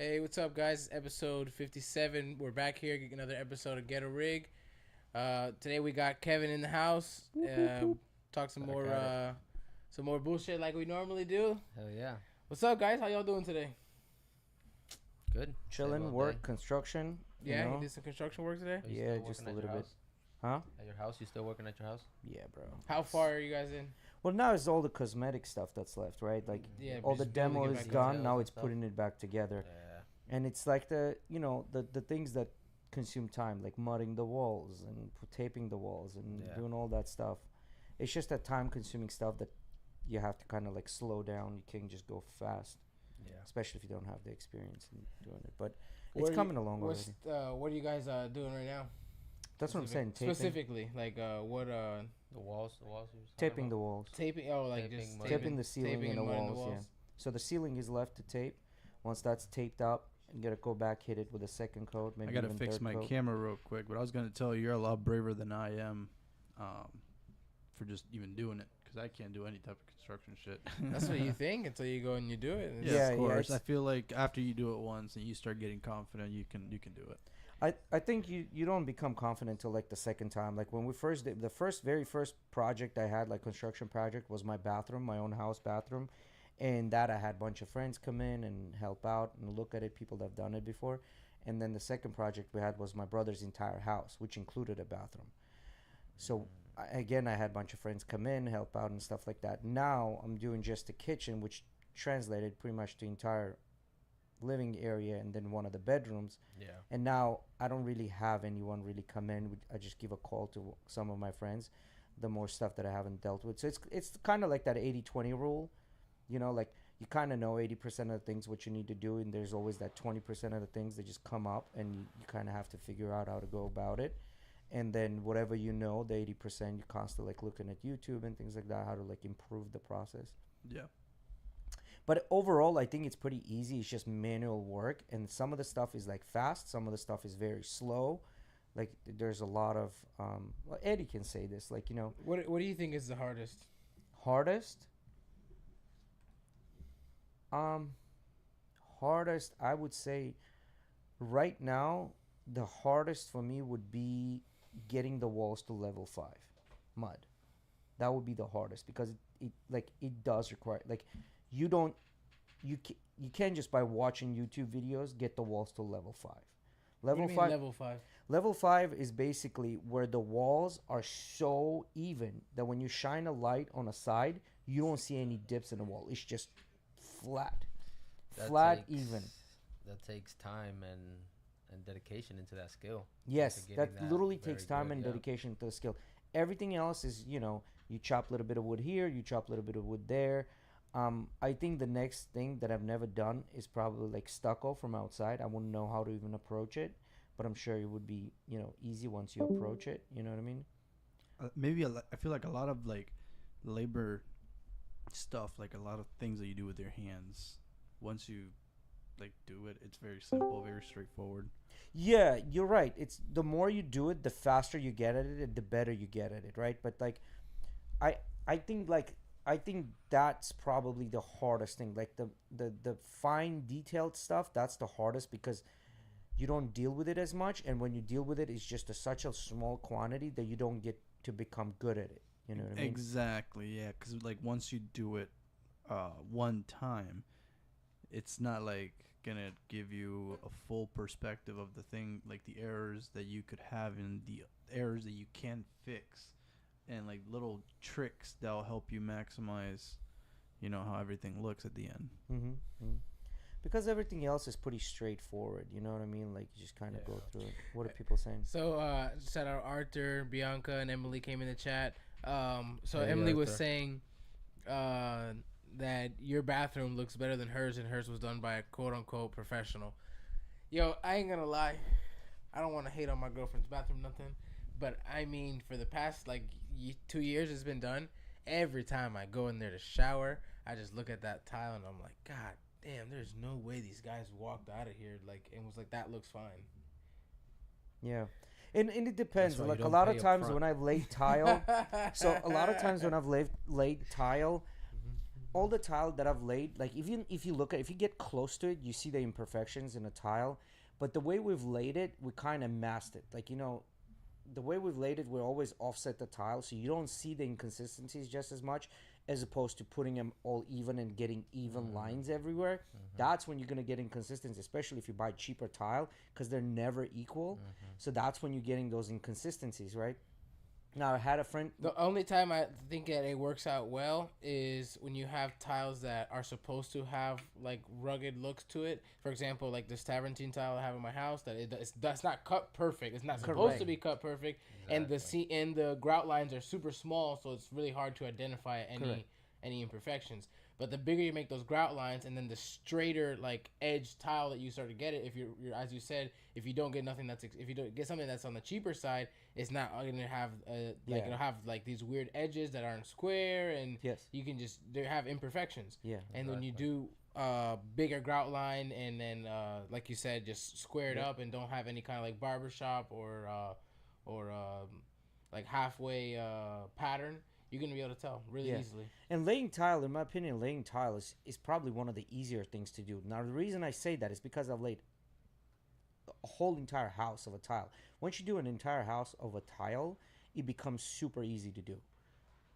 Hey, what's up, guys? Episode 57. We're back here, getting another episode of GhettoRig. Today we got Kevin in the house. Talk some more bullshit like we normally do. Hell yeah. What's up, guys? How y'all doing today? Good. Chilling, work, construction. Yeah, you you did some construction work today. Yeah, just a little bit. Huh? At your house? You still working at your house? Yeah, bro. How far are you guys in? Well, now it's all the cosmetic stuff that's left, right? Like all the just building demo it is back gone. together Now and it's stuff. putting it back together, Yeah. and it's like the things that consume time, like mudding the walls and taping the walls and Yeah. doing all that stuff. It's just that time-consuming stuff that you have to kind of like slow down. You can't just go fast, Yeah. especially if you don't have the experience in doing it. But What it's are coming along already. What are you guys doing right now? That's what I'm saying. Taping, Specifically, like what The walls you were taping the walls. taping? Oh, like Taping just mud. Taping the ceiling taping and the mud in walls, yeah. So the ceiling is left to tape. Once that's taped up, you gotta go back, hit it with a second coat, maybe I gotta even fix third my coat. camera real quick, but I was gonna tell you you're a lot braver than I am, for just even doing it, because I can't do any type of construction shit. That's what you think until you go and you do it. Yeah, Yeah, of yeah, course. I it's- feel like after you do it once and you start getting confident, you can do it. I think you don't become confident till like the second time. Like when we first did the very first project I had, like construction project, was my bathroom, my own house bathroom, and that I had a bunch of friends come in and help out and look at it, people that have done it before. And then the second project we had was my brother's entire house, which included a bathroom. So again, I had a bunch of friends come in, help out and stuff like that. Now I'm doing just the kitchen, which translated pretty much the entire living area and then one of the bedrooms. Yeah. And now I don't really have anyone really come in. I just give a call to some of my friends, the more stuff that I haven't dealt with. So it's kind of like that 80-20 rule, like you kind of know 80% of the things what you need to do, and there's always that 20% of the things that just come up, and you kind of have to figure out how to go about it. And then whatever the 80%, you're constantly like looking at YouTube and things like that, how to like improve the process. Yeah. But overall, I think it's pretty easy. It's just manual work, and some of the stuff is like fast. Some of the stuff is very slow. Like there's a lot of well, Eddie can say this. Like What do you think is the hardest? hardest. Hardest, I would say, right now, the hardest for me would be getting the walls to level 5, mud. That would be the hardest because it does require you don't you can't just by watching YouTube videos get the walls to level 5. Level What do you mean 5 level 5? Level 5 is basically where the walls are so even that when you shine a light on a side, you don't see any dips in the wall. It's just flat. Even. That takes time and dedication into that skill. Yes, getting that that literally very takes time good, and yeah. dedication to the skill. Everything else is, you chop a little bit of wood here, you chop a little bit of wood there. I think the next thing that I've never done is probably like stucco from outside. I wouldn't know how to even approach it, but I'm sure it would be, easy once you approach it. You know what I mean? Maybe I feel like a lot of like labor stuff, like a lot of things that you do with your hands, once you like do it, it's very simple, very straightforward. Yeah, you're right. It's the more you do it, the faster you get at it, and the better you get at it, right? But like, I think that's probably the hardest thing. Like the fine detailed stuff, that's the hardest because you don't deal with it as much, and when you deal with it, it's just such a small quantity that you don't get to become good at it. You know what I mean? Exactly, yeah. Because like once you do it one time, it's not like gonna give you a full perspective of the thing, like the errors that you could have and the errors that you can fix, and like little tricks that'll help you maximize, how everything looks at the end. Mm-hmm. Because everything else is pretty straightforward. You know what I mean? Like you just kind of go through it. What are people saying? So shout out Arthur, Bianca, and Emily came in the chat. So Hey, Emily was Arthur. saying that your bathroom looks better than hers, and hers was done by a quote unquote professional. Yo, I ain't gonna lie, I don't want to hate on my girlfriend's bathroom, nothing, but I mean, for the past 2 years it's been done. Every time I go in there to shower, I just look at that tile and I'm like, God damn, there's no way these guys walked out of here and was like, that looks fine. Yeah. And it depends. why you Like a don't lot pay of up times front. when I've laid tile, so a lot of times when I've laid tile, all the tile that I've laid, like if you look at, if you get close to it, you see the imperfections in a tile. But the way we've laid it, we kind of masked it. Like, the way we've laid it, we always offset the tile, so you don't see the inconsistencies just as much, as opposed to putting them all even and getting even lines everywhere. That's when you're gonna get inconsistencies, especially if you buy cheaper tile, because they're never equal. So that's when you're getting those inconsistencies, right? Now I had a friend. The only time I think that it works out well is when you have tiles that are supposed to have like rugged looks to it. For example, like this Taverntine tile I have in my house, that's not cut perfect. It's not supposed to be cut perfect, and the grout lines are super small, so it's really hard to identify any imperfections. But the bigger you make those grout lines, and then the straighter like edge tile that you start to get it, if you're as you said, if you don't get if you don't get something that's on the cheaper side, it's not gonna have it'll have like these weird edges that aren't square, and you can just they have imperfections. And when you do bigger grout line, and then like you said, just square it up and don't have any kind of like barbershop or like halfway pattern, you're going to be able to tell really easily. And laying tile, in my opinion, laying tile is probably one of the easier things to do. Now, the reason I say that is because I've laid a whole entire house of a tile. Once you do an entire house of a tile, it becomes super easy to do.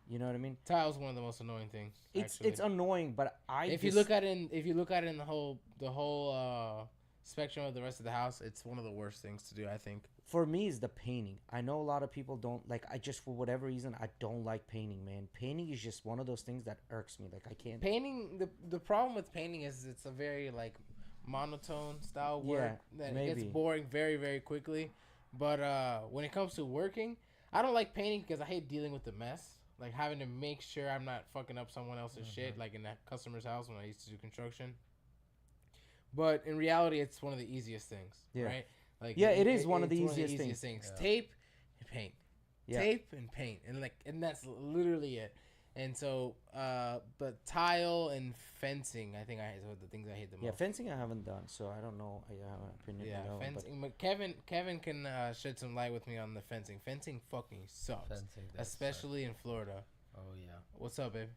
You know what I mean? Tile's one of the most annoying things. It's annoying, but if you look at it in the whole spectrum of the rest of the house, it's one of the worst things to do, I think. For me, is the painting. I know a lot of people don't like. I just, for whatever reason, I don't like painting, man. Painting is just one of those things that irks me. Like, I can't. Painting. The problem with painting is it's a very like monotone style work that it gets boring very, very quickly. But when it comes to working, I don't like painting because I hate dealing with the mess. Like having to make sure I'm not fucking up someone else's shit, like in that customer's house when I used to do construction. But in reality, it's one of the easiest things, right? Like it is one of the easiest things. Yeah. Tape and paint. Tape and paint. And that's literally it. And so, but tile and fencing, I think are the things I hate the most. Yeah, fencing I haven't done, so I don't know. I have an opinion. Yeah, fencing. But Kevin can shed some light with me on the fencing. Fencing fucking sucks, especially in Florida. Oh yeah. What's up, babe?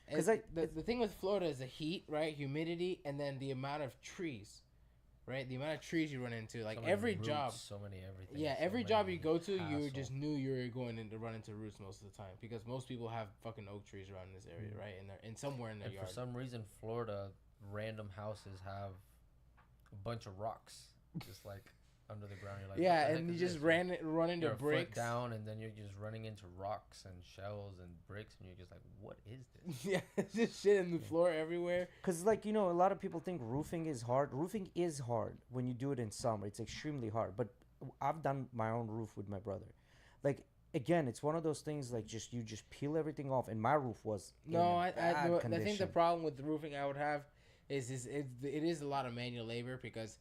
Because the thing with Florida is the heat, right? Humidity, and then the amount of trees. Right, the amount of trees you run into, like every job, everything. Yeah, every job you go to, you just knew you were going to run into roots most of the time because most people have fucking oak trees around this area, right? And somewhere in their yard. For some reason, Florida random houses have a bunch of rocks, just like under the ground. You're like, and you just run into bricks down, and then you're just running into rocks and shells and bricks, and you're just like, what is this? Yeah, it's just shit in the floor everywhere. Because, like, a lot of people think roofing is hard. Roofing is hard when you do it in summer. It's extremely hard. But I've done my own roof with my brother. Like, again, it's one of those things, like, you just peel everything off. And my roof was I think the problem with the roofing I would have is it is a lot of manual labor because,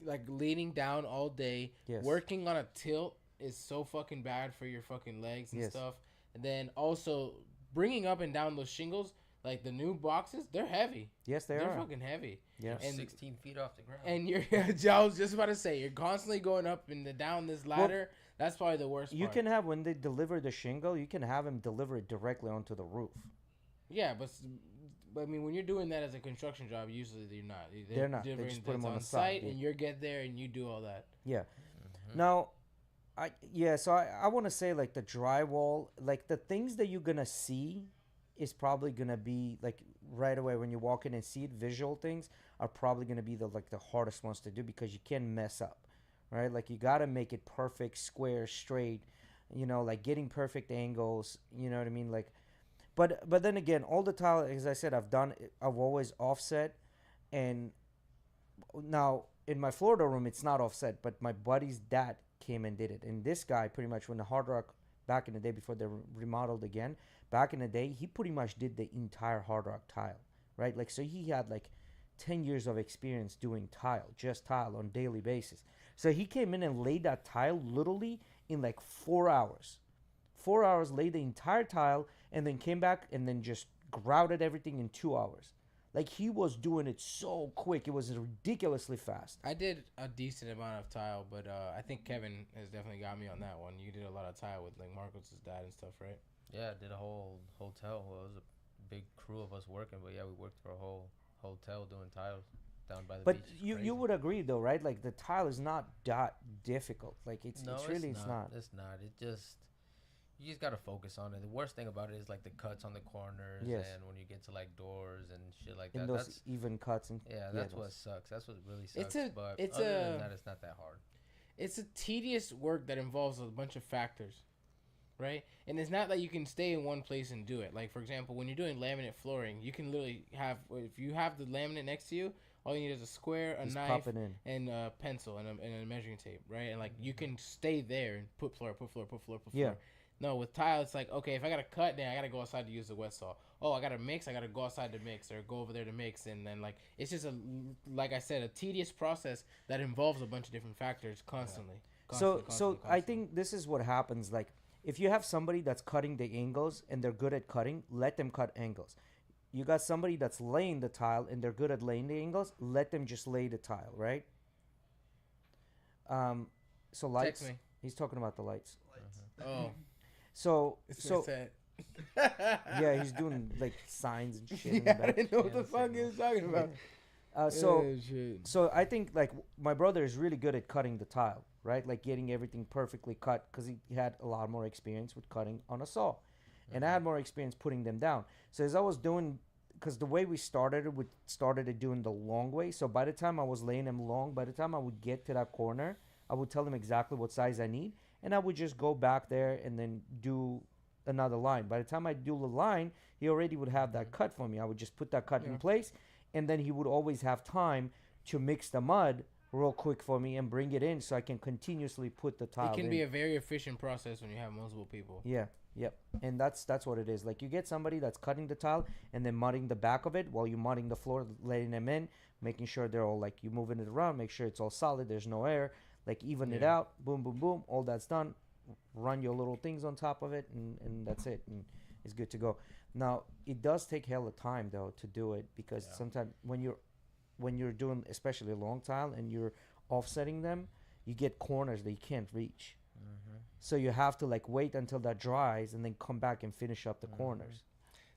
like, leaning down all day, working on a tilt is so fucking bad for your fucking legs and stuff. And then also bringing up and down those shingles, like the new boxes, they're heavy. Yes, they're fucking heavy. Yeah, and 16 feet off the ground. And I was just about to say, you're constantly going up and down this ladder. That's probably the worst part. You can have, when they deliver the shingle, you can have them deliver it directly onto the roof. Yeah, but I mean, when you're doing that as a construction job, usually you're not. They're not. They just put them on the site, and you get there and you do all that. Yeah. Now, so I want to say, like, the drywall, like, the things that you're gonna see is probably gonna be like right away when you walk in and see it. Visual things are probably gonna be the hardest ones to do because you can't mess up, right? Like, you gotta make it perfect, square, straight. Like getting perfect angles. You know what I mean? Like. But then again, all the tile, as I said, I've always offset, and now in my Florida room it's not offset, but my buddy's dad came and did it. And this guy, pretty much, when the Hard Rock back in the day before they remodeled again, back in the day, he pretty much did the entire Hard Rock tile, right? Like, so he had like 10 years of experience doing just tile on daily basis. So he came in and laid that tile literally in like 4 hours. 4 hours, laid the entire tile, and then came back and then just grouted everything in 2 hours. Like, he was doing it so quick. It was ridiculously fast. I did a decent amount of tile, but I think Kevin has definitely got me on that one. You did a lot of tile with, like, Marcos' dad and stuff, right? Yeah, I did a whole hotel. Well, it was a big crew of us working, but yeah, we worked for a whole hotel doing tiles down by the But beach. It's you crazy. would agree though, right? Like the tile is not that difficult. Like No, it's really it's not. It's not. It just you just gotta focus on it. The worst thing about it is like the cuts on the corners, Yes. and when you get to like doors and shit like In that. those That's even cuts and yeah, yeah, that's what those- sucks. That's what really It's sucks. a- But it's other a- than that, it's not that hard. It's a tedious work that involves a bunch of factors, right? And it's not that you can stay in one place and do it. Like for example, when you're doing laminate flooring, you can literally have if you have the laminate next to you, all you need is a square, a just knife, pop it in. and a pencil and a measuring tape, right? And like you can stay there and put floor. Yeah. No, with tile, it's like okay, if I gotta cut, then I gotta go outside to use the wet saw. Oh, I gotta mix, I gotta go outside to mix or go over there to mix, and then like it's just like I said, a tedious process that involves a bunch of different factors constantly. So I think this is what happens. Like if you have somebody that's cutting the angles and they're good at cutting, let them cut angles. You got somebody that's laying the tile and they're good at laying the angles, let them just lay the tile, right? So lights. Text me. He's talking about the lights. Oh, So it's so sad. yeah, he's doing like signs and shit. in the Yeah, I back. didn't know what Yeah, the fuck he was talking about. So Oh, shit. so I think like my brother is really good at cutting the tile, right? Like getting everything perfectly cut because he had a lot more experience with cutting on a saw, and I had more experience putting them down. So as I was doing, because the way we started it, we started it doing the long way. So by the time I was laying them long, by the time I would get to that corner, I would tell him exactly what size I need, and I would just go back there and then do another line. By the time I do the line, he already would have that cut for me. I would just put that cut in Yeah. place, and then he would always have time to mix the mud real quick for me and bring it in so I can continuously put the tile It can in. be a very efficient process when you have multiple people. Yeah, yep. And that's what it is. Like you get somebody that's cutting the tile and then mudding the back of it while you're mudding the floor, letting them in, making sure they're all like you moving it around, make sure it's all solid, there's no air, like even it Yeah. out, boom, boom, boom, all that's done. Run your little things on top of it and that's it. And it's good to go. Now it does take hell of time though to do it because sometimes when you're doing especially a long tile and you're offsetting them, you get corners that you can't reach. So you have to like wait until that dries and then come back and finish up the corners.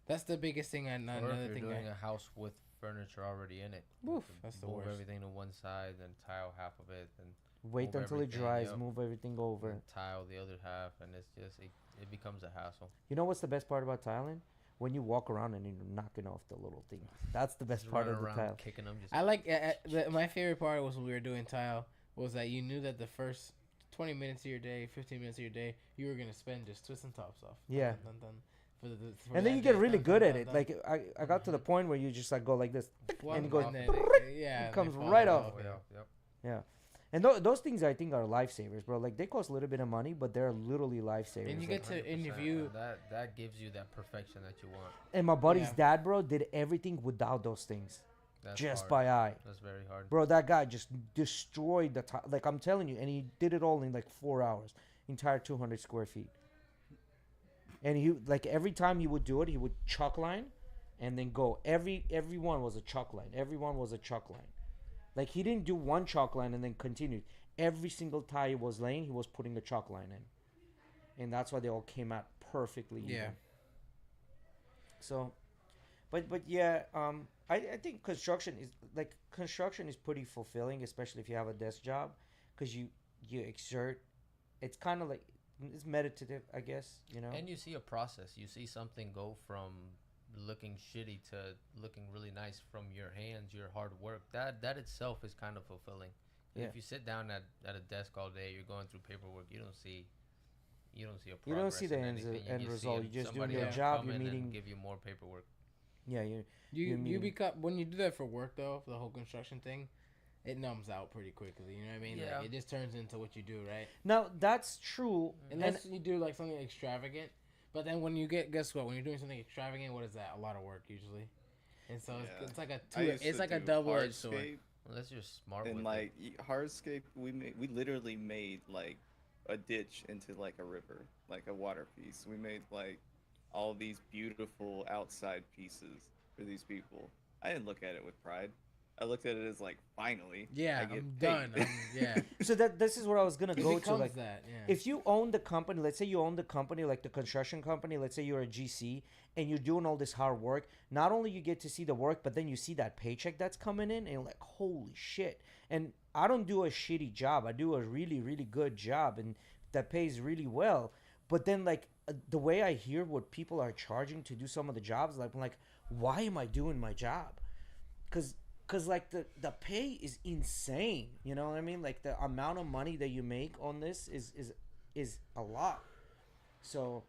That's the biggest thing. Or Another if you're thing. doing a house with furniture already in it, you Oof, have to that's the move worst. everything to one side, then tile half of it, then Wait move until it everything, dries, yep. move everything over. and tile the other half, and it's just it becomes a hassle. You know what's the best part about tiling? When you walk around and you're knocking off the little things. That's the best Just part running of the around tile. kicking them. Just I like my favorite part was when we were doing tile was that you knew that the first 20 minutes of your day, 15 minutes of your day, you were gonna spend just twisting tops off. Yeah. Dun, dun, dun, for And then that you get day. really Dun, good dun, at dun, it. dun. Like I got to the point where you just like go like this. One, it goes and then yeah, it comes they fall right off, off. yeah. Yep. Yeah. And those things I think are lifesavers, bro. Like they cost a little bit of money, but they're literally lifesavers. And you Like- get to 100%, interview. and that gives you that perfection that you want. and my buddy's Yeah. dad, bro, did everything without those things. That's Just hard. by eye. That's very hard. Bro, that guy just destroyed the tile. Like I'm telling you, and he did it all in like 4 hours, entire 200 square feet. And he like every time he would do it, he would chuck line, and then go. Everyone was a chuck line. Everyone was a chuck line. Like he didn't do one chalk line and then continued. Every single tile he was laying, he was putting a chalk line in, and that's why they all came out perfectly even. Yeah. So, but yeah, I think construction is pretty fulfilling, especially if you have a desk job, because you exert. It's kind of like it's meditative, I guess. You know. And you see a process. You see something go from looking shitty to looking really nice from your hands, your hard work. That itself is kind of fulfilling. Yeah. If you sit down at a desk all day, you're going through paperwork. You don't see a progress. You don't see the in end anything. end just result. see You're just doing somebody your else job. come You're in and meeting. give you more paperwork. Yeah, you. You You're meeting- become when you do that for work though, for the whole construction thing, it numbs out pretty quickly. You know what I mean? Yeah. Like, it just turns into what you do, right? Now that's true. Unless you do like something extravagant. But then when you guess what? When you're doing something extravagant, what is that? A lot of work usually. And so Yeah. it's like a I used it's to like a do double-edged sword. hardscape, Unless you're smart and with like it. hardscape, we literally made like a ditch into like a river, like a water piece. We made like all these beautiful outside pieces for these people. I didn't look at it with pride. I looked at it as like, finally, Yeah, I get I'm paid. done. Yeah. So this is where I was gonna It go to. becomes Like, that. Yeah. if you own the company, let's say you own the company, like the construction company, let's say you're a GC and you're doing all this hard work, not only you get to see the work, but then you see that paycheck that's coming in and you're like, holy shit. And I don't do a shitty job. I do a really, really good job and that pays really well. But then like the way I hear what people are charging to do some of the jobs, like I'm like, why am I doing my job? Cause like the pay is insane, you know what I mean? Like the amount of money that you make on this is a lot. So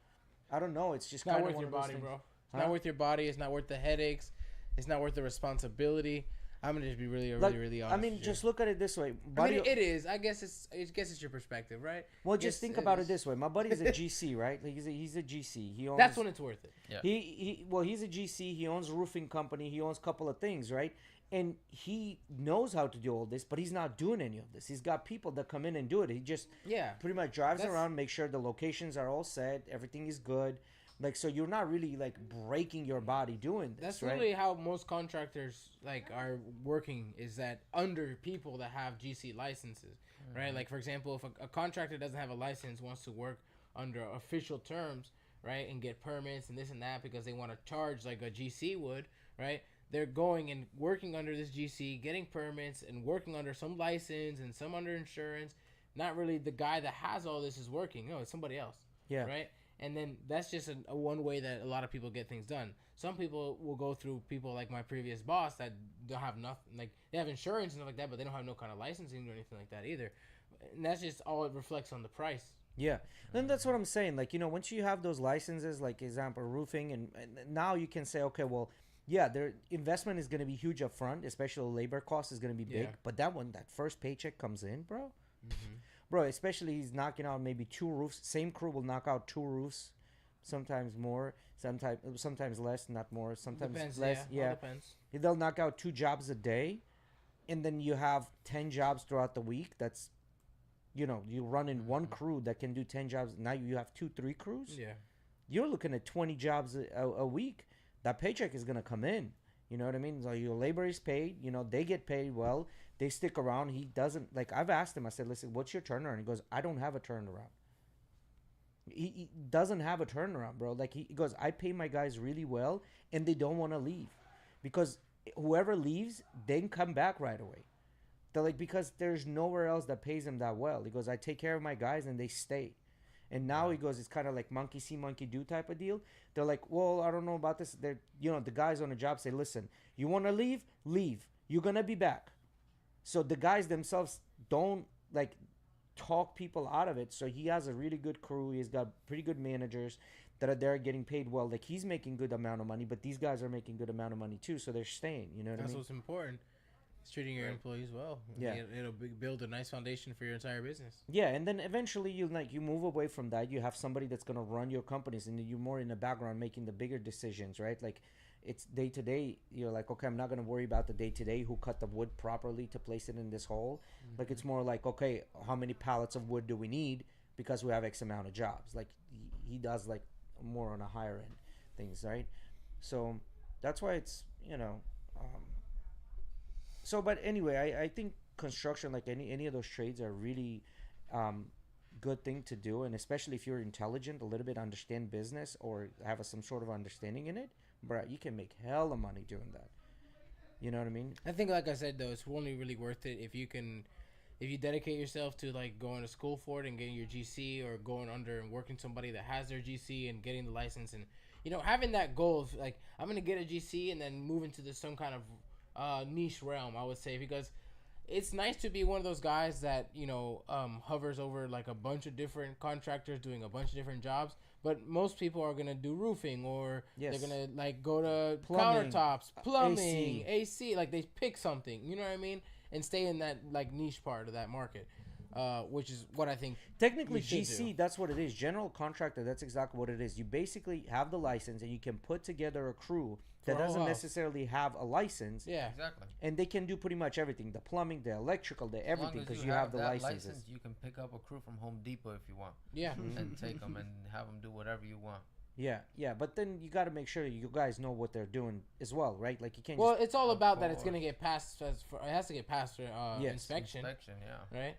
I don't know. It's just It's not kind of worth one your of those body, things. bro. It's Huh? not worth your body. It's not worth the headaches. It's not worth the responsibility. I'm gonna just be really, Like, really honest. I mean, with you. just look at it this way. I Buddy, mean, it is. I guess it's your perspective, right? well, just Yes, think it about it is. this way. My buddy's a GC, right? Like he's a GC. He owns. That's when it's worth it. Yeah. He's a GC. He owns a roofing company. He owns a couple of things, right? And he knows how to do all this, but he's not doing any of this. He's got people that come in and do it. He just Yeah. pretty much drives That's- around, make sure the locations are all set, everything is good. Like, so you're not really like breaking your body doing this, That's right? literally how most contractors like are working. Is that under people that have GC licenses, right? Like for example, if a contractor doesn't have a license, wants to work under official terms, right, and get permits and this and that because they want to charge like a GC would, right? They're going and working under this GC, getting permits and working under some license and some under insurance. Not really the guy that has all this is working. No, it's somebody else. Yeah. Right. And then that's just a one way that a lot of people get things done. Some people will go through people like my previous boss that don't have nothing, like they have insurance and stuff like that, but they don't have no kind of licensing or anything like that either. And that's just all it reflects on the price. Yeah, and that's what I'm saying. Like, you know, once you have those licenses, like example roofing, and now you can say, okay, well, yeah, their investment is going to be huge up front, especially labor cost is going to be big. Yeah. But that first paycheck comes in, bro. Mm-hmm. Bro, especially he's knocking out maybe 2 roofs. Same crew will knock out 2 roofs, sometimes more, sometimes less, not more, sometimes Depends. less. Yeah. Yeah, All depends. they'll knock out 2 jobs a day, and then you have 10 jobs throughout the week. That's, you know, you run in one crew that can do 10 jobs. Now you have 2-3 crews. Yeah. You're looking at 20 jobs a week. That paycheck is gonna come in. You know what I mean? So your labor is paid. You know, they get paid well. They stick around. He doesn't, like, I've asked him, I said, listen, what's your turnaround? He goes, I don't have a turnaround. He doesn't have a turnaround, bro. Like, he goes, I pay my guys really well, and they don't want to leave. Because whoever leaves, they can come back right away. They're like, because there's nowhere else that pays them that well. He goes, I take care of my guys, and they stay. And now he goes, it's kind of like monkey see, monkey do type of deal. They're like, well, I don't know about this. They're, you know, the guys on the job say, listen, you want to leave? Leave. You're going to be back. So the guys themselves don't, like, talk people out of it. So he has a really good crew. He's got pretty good managers that are there getting paid well. Like, he's making good amount of money, but these guys are making good amount of money too. So they're staying, you know what That's I mean? what's important. It's treating your Right. employees well. Yeah. It'll build a nice foundation for your entire business. Yeah, and then eventually you move away from that. You have somebody that's gonna run your companies, and you're more in the background making the bigger decisions, right? Like, it's day to day. You're like, okay, I'm not gonna worry about the day to day. Who cut the wood properly to place it in this hole? Like, it's more like, okay, how many pallets of wood do we need because we have X amount of jobs? Like, he does like more on a higher end things, right? So that's why it's, you know. So, but anyway, I think construction, like any of those trades, are really good thing to do, and especially if you're intelligent, a little bit understand business or have some sort of understanding in it, bro, you can make hella money doing that. You know what I mean? I think, like I said, though, it's only really worth it if you dedicate yourself to like going to school for it and getting your GC, or going under and working somebody that has their GC and getting the license, and you know, having that goal of like, I'm gonna get a GC and then move into some kind of niche realm, I would say, because it's nice to be one of those guys that, you know, hovers over like a bunch of different contractors doing a bunch of different jobs. But most people are gonna do roofing, or Yes. they're gonna like go to Plumbing, countertops, plumbing, AC. AC. Like, they pick something, you know what I mean, and stay in that like niche part of that market, which is what I think. Technically, You should GC, do. that's what it is. General contractor, that's exactly what it is. You basically have the license, and you can put together a crew that For a doesn't whole house. necessarily have a license, Yeah, Exactly. and they can do pretty much everything: the plumbing, the electrical, the As long everything, as because you have the that licenses. license, you can pick up a crew from Home Depot if you want, yeah. Mm-hmm. and take them and have them do whatever you want. Yeah, but then you got to make sure you guys know what they're doing as well, right? Like you can't. Well, just, it's all Of about that it's course. gonna get passed. It has to get passed for Yes. inspection, Inspection, yeah. right?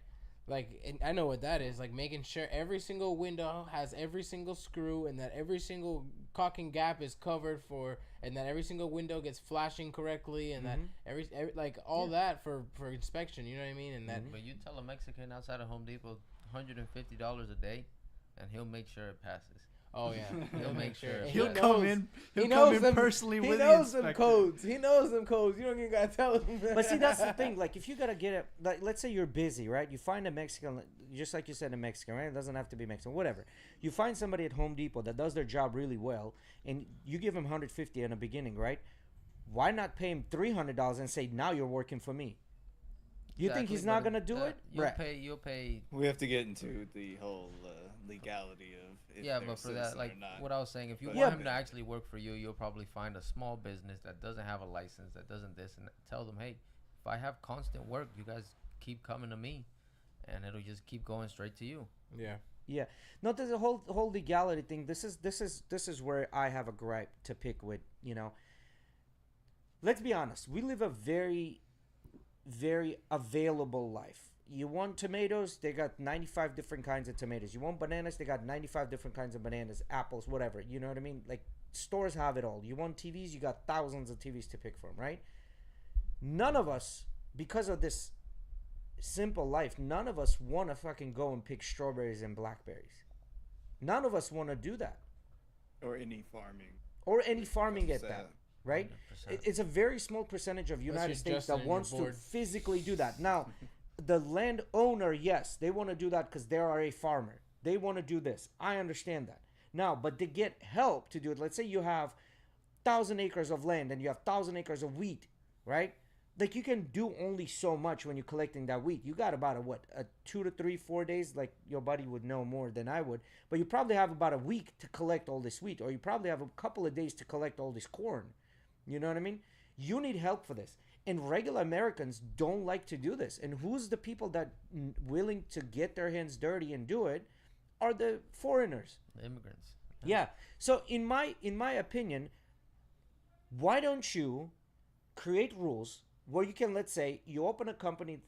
Like, and I know what that is. Like making sure every single window has every single screw, and that every single caulk and gap is covered for, and that every single window gets flashing correctly, and that every like all that for inspection. You know what I mean? And that But you tell a Mexican outside of Home Depot $150 a day, and he'll make sure it passes. oh yeah, He'll make sure. and He'll he come knows- in. he He'll knows come in them- personally He with knows the them inspector. codes. He knows them codes. You don't even gotta tell him. but see, that's the thing. Like, if you gotta get it, like, let's say you're busy, right? You find a Mexican, just like you said, a Mexican, right? It doesn't have to be Mexican, whatever. You find somebody at Home Depot that does their job really well, and you give him 150 in the beginning, right? Why not pay him $300 and say, now you're working for me? You think Exactly, he's not but gonna do it? You'll Right. pay. You'll pay. We have to get into the whole legality of if Yeah, they're but a for that, citizen like or not. what I was saying, if you But- want Yeah, him to actually work for you, you'll probably find a small business that doesn't have a license, that doesn't this, and tell them, hey, if I have constant work, you guys keep coming to me, and it'll just keep going straight to you. yeah. Yeah, no, there's a whole legality thing. This is where I have a gripe to pick with. You know, let's be honest. We live a very, very available life. You want tomatoes? They got 95 different kinds of tomatoes. You want bananas? They got 95 different kinds of bananas, apples, whatever. You know what I mean? Like, stores have it all. You want TVs? You got thousands of TVs to pick from, right? None of us, because of this simple life, none of us want to fucking go and pick strawberries and blackberries. None of us want to do that, or any farming. or any farming at Sad. that, right? 100%. It's a very small percentage of United you're States Justin that and you're wants to bored. physically do that. Now, the landowner, yes, they want to do that because they are a farmer. They want to do this. I understand that. Now, but they get help to do it. Let's say you have 1,000 acres of land and you have 1,000 acres of wheat, right? Like, you can do only so much when you're collecting that wheat. You got about a 2 to 3, 4 days. Like, your buddy would know more than I would, but you probably have about a week to collect all this wheat, or you probably have a couple of days to collect all this corn. You know what I mean? You need help for this, and regular Americans don't like to do this. And who's the people that willing to get their hands dirty and do it? Are the foreigners. The immigrants. Yeah. So in my opinion, why don't you create rules where you can, let's say, you open a company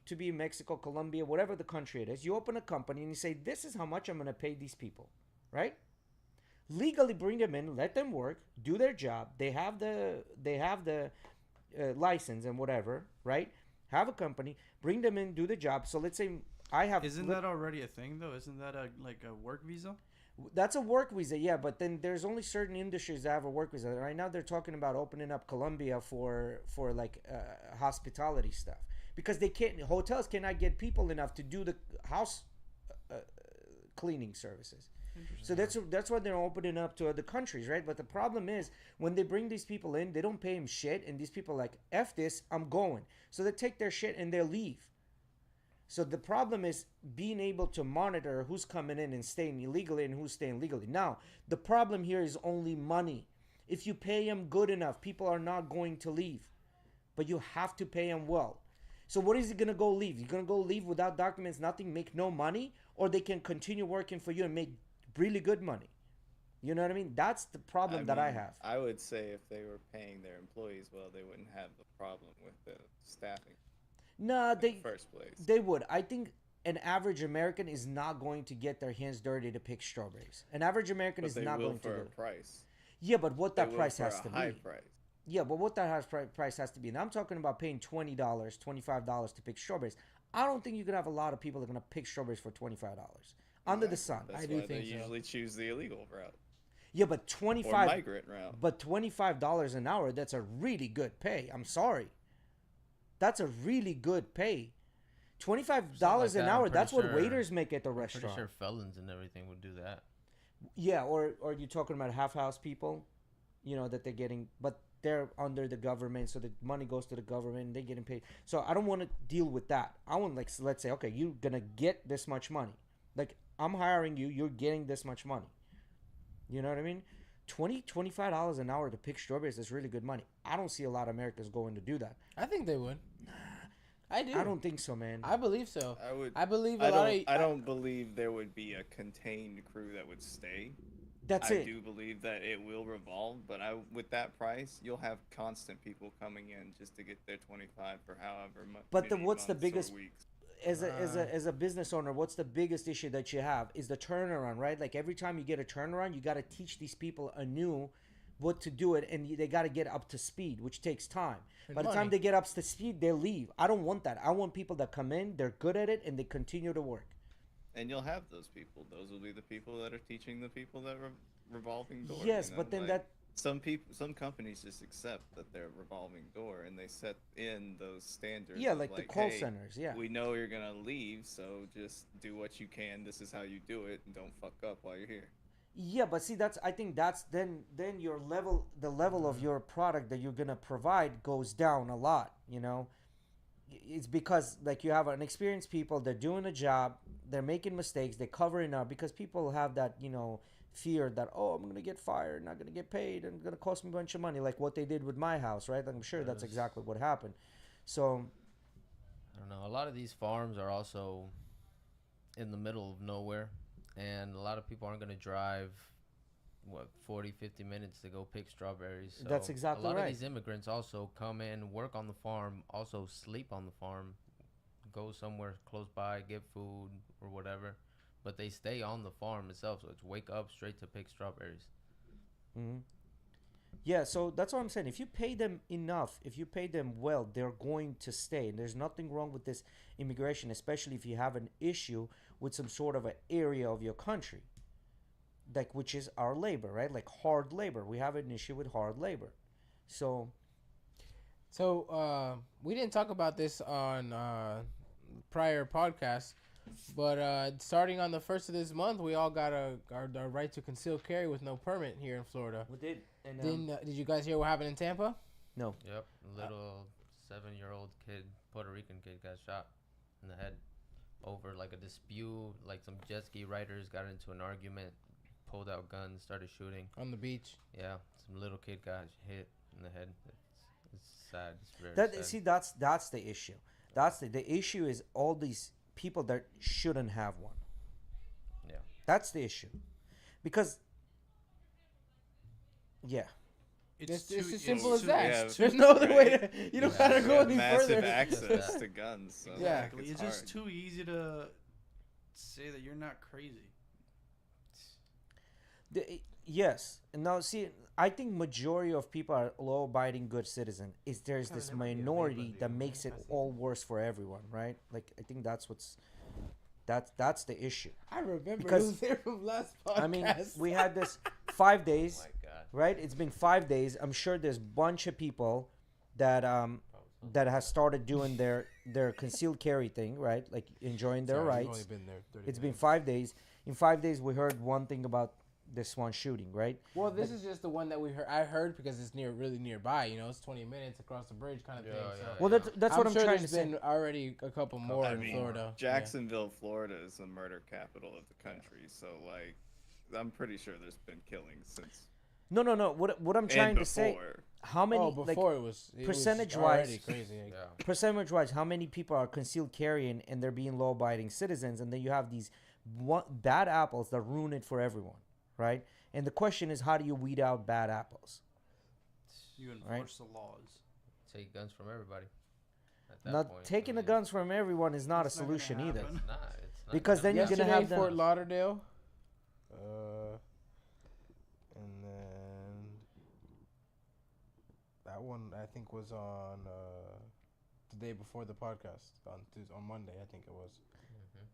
to be in Mexico, Colombia, whatever the country it is. You open a company and you say, this is how much I'm going to pay these people, right? Legally bring them in, let them work, do their job. They have the license and whatever, right? Have a company, bring them in, do the job. So let's say I have. Isn't that already a thing though? Isn't that a work visa? That's a work visa, yeah, but then there's only certain industries that have a work visa. Right now, they're talking about opening up Colombia for like hospitality stuff, because hotels cannot get people enough to do the house cleaning services. So that's why they're opening up to other countries, right? But the problem is, when they bring these people in, they don't pay them shit, and these people are like, F this, I'm going. So they take their shit and they leave. So the problem is being able to monitor who's coming in and staying illegally and who's staying legally. Now, the problem here is only money. If you pay them good enough, people are not going to leave. But you have to pay them well. So what is he going to go leave? You're going to go leave without documents, nothing, make no money? Or they can continue working for you and make really good money? You know what I mean? That's the problem that I mean, have. I would say if they were paying their employees well, they wouldn't have the problem with the staffing Nah, in the first place. They would. I think an average American is not going to get their hands dirty to pick strawberries. An average American But is they not will going to for do a it. price. Yeah, but what They that will price for has a to high be. price. Yeah, but what that price has to be. And I'm talking about paying $20, $25 to pick strawberries. I don't think you could have a lot of people that are going to pick strawberries for $25 under the sun. That's I do why think they so. usually choose the illegal route Yeah, but or 25 migrant route. but $25 an hour, that's a really good pay. I'm sorry. That's a really good pay. $25 Something like an that, I'm hour, pretty that's what sure- waiters make at the I'm pretty restaurant. sure felons and everything would do that. Yeah, or you talking about half house people, you know, that they're getting, but they're under the government, so the money goes to the government and they're getting paid. So I don't want to deal with that. I want, like, let's say, okay, you're gonna get this much money. Like, I'm hiring you, you're getting this much money. You know what I mean? $25 an hour to pick strawberries is really good money. I don't see a lot of Americans going to do that. I think they would. I do. I don't think so, man. I believe so. I would. I believe a I lot don't. of. I don't believe there would be a contained crew that would stay. That's I it. do believe that it will revolve, but with that price, you'll have constant people coming in just to get their 25 for however But many what's the months or biggest weeks. as a business owner, what's the biggest issue that you have is the turnaround, right? Like every time you get a turnaround, you got to teach these people anew what to do it, and they got to get up to speed, which takes time. And By the time money. they get up to speed, they leave. I don't want that. I want people that come in, they're good at it, and they continue to work. And you'll have those people. Those will be the people that are teaching the people that revolving door. Yes, you know? but then Like, that some companies just accept that they're revolving door and they set in those standards. yeah, of like the call hey, centers, yeah. we know you're gonna leave, so just do what you can. This is how you do it, and don't fuck up while you're here. Yeah, but see, I think that's then your level, the level of your product that you're gonna provide goes down a lot. You know, it's because like you have an experienced people, they're doing a job, they're making mistakes, they're covering up because people have that fear that, oh, I'm gonna get fired, not gonna get paid, and it's gonna cost me a bunch of money, like what they did with my house, right? I'm sure that's Yes. exactly what happened. So I don't know. A lot of these farms are also in the middle of nowhere, and a lot of people aren't going to drive 40, 50 minutes to go pick strawberries. So That's exactly a lot right. of these immigrants also come in, work on the farm, also sleep on the farm, go somewhere close by, get food or whatever, but they stay on the farm itself. So it's wake up straight to pick strawberries. mhm. Yeah, so that's what I'm saying. If you pay them enough, if you pay them well, they're going to stay. And there's nothing wrong with this immigration, especially if you have an issue with some sort of an area of your country, like which is our labor, right? Like hard labor. We have an issue with hard labor. So So we didn't talk about this on prior podcasts, but starting on the 1st of this month, we all got our right to concealed carry with no permit here in Florida. we did. And Did you guys hear what happened in Tampa? no, Yep, little 7-year-old kid, Puerto Rican kid, got shot in the head over like a dispute. Like some jet ski riders got into an argument, pulled out guns, started shooting. On the beach. Yeah, some little kid got hit in the head. It's sad. It's very that sad. see that's the issue. That's the issue is all these people that shouldn't have one. Yeah. That's the issue, because yeah. It's too- as simple as too- that. yeah, There's no other way right. to. You don't Yeah. gotta You go have any massive further. access to guns. So Yeah. like, It's it's just hard. too easy to say that you're not crazy. Yes, and now see, I think majority of people are law-abiding good citizen. Is there's Kinda this never be a minority label, that dude. makes it That's it. all worse for everyone, right? Like I think that's the issue. I remember Because- it was there from last podcast. I mean, we had this 5 Oh days, my God. right? It's been 5 days. I'm sure there's bunch of people that that have started doing their concealed carry thing, right? Like enjoying their Sorry, we've rights. only been there 30 It's been minutes. 5 days. In 5 days, we heard one thing about this one shooting, right? Well, this is just the one that I heard because it's really nearby. You know, it's 20 minutes across the bridge, kind of thing. Yeah, So. yeah, Well, that's what I'm sure trying to there's say. been already a couple more I in mean, Florida. Jacksonville, Florida is the murder capital of the country. So like, I'm pretty sure there's been killings since. No. What I'm trying and to say, before. how Yeah. many Oh, like before it was percentage-wise- already crazy. Like, Yeah. percentage-wise, how many people are concealed carrying and they're being law-abiding citizens, and then you have these bad apples that ruin it for everyone, right? And the question is, how do you weed out bad apples? You Right. enforce the laws. Take guns from everybody. At that Not point, taking I the mean, guns from everyone is not It's a not gonna solution either. happen. It's not. It's not Because then you're gonna gonna yesterday have in Fort them. Lauderdale, and then that one I think was on the day before the podcast on Monday. I think it was. Mhm.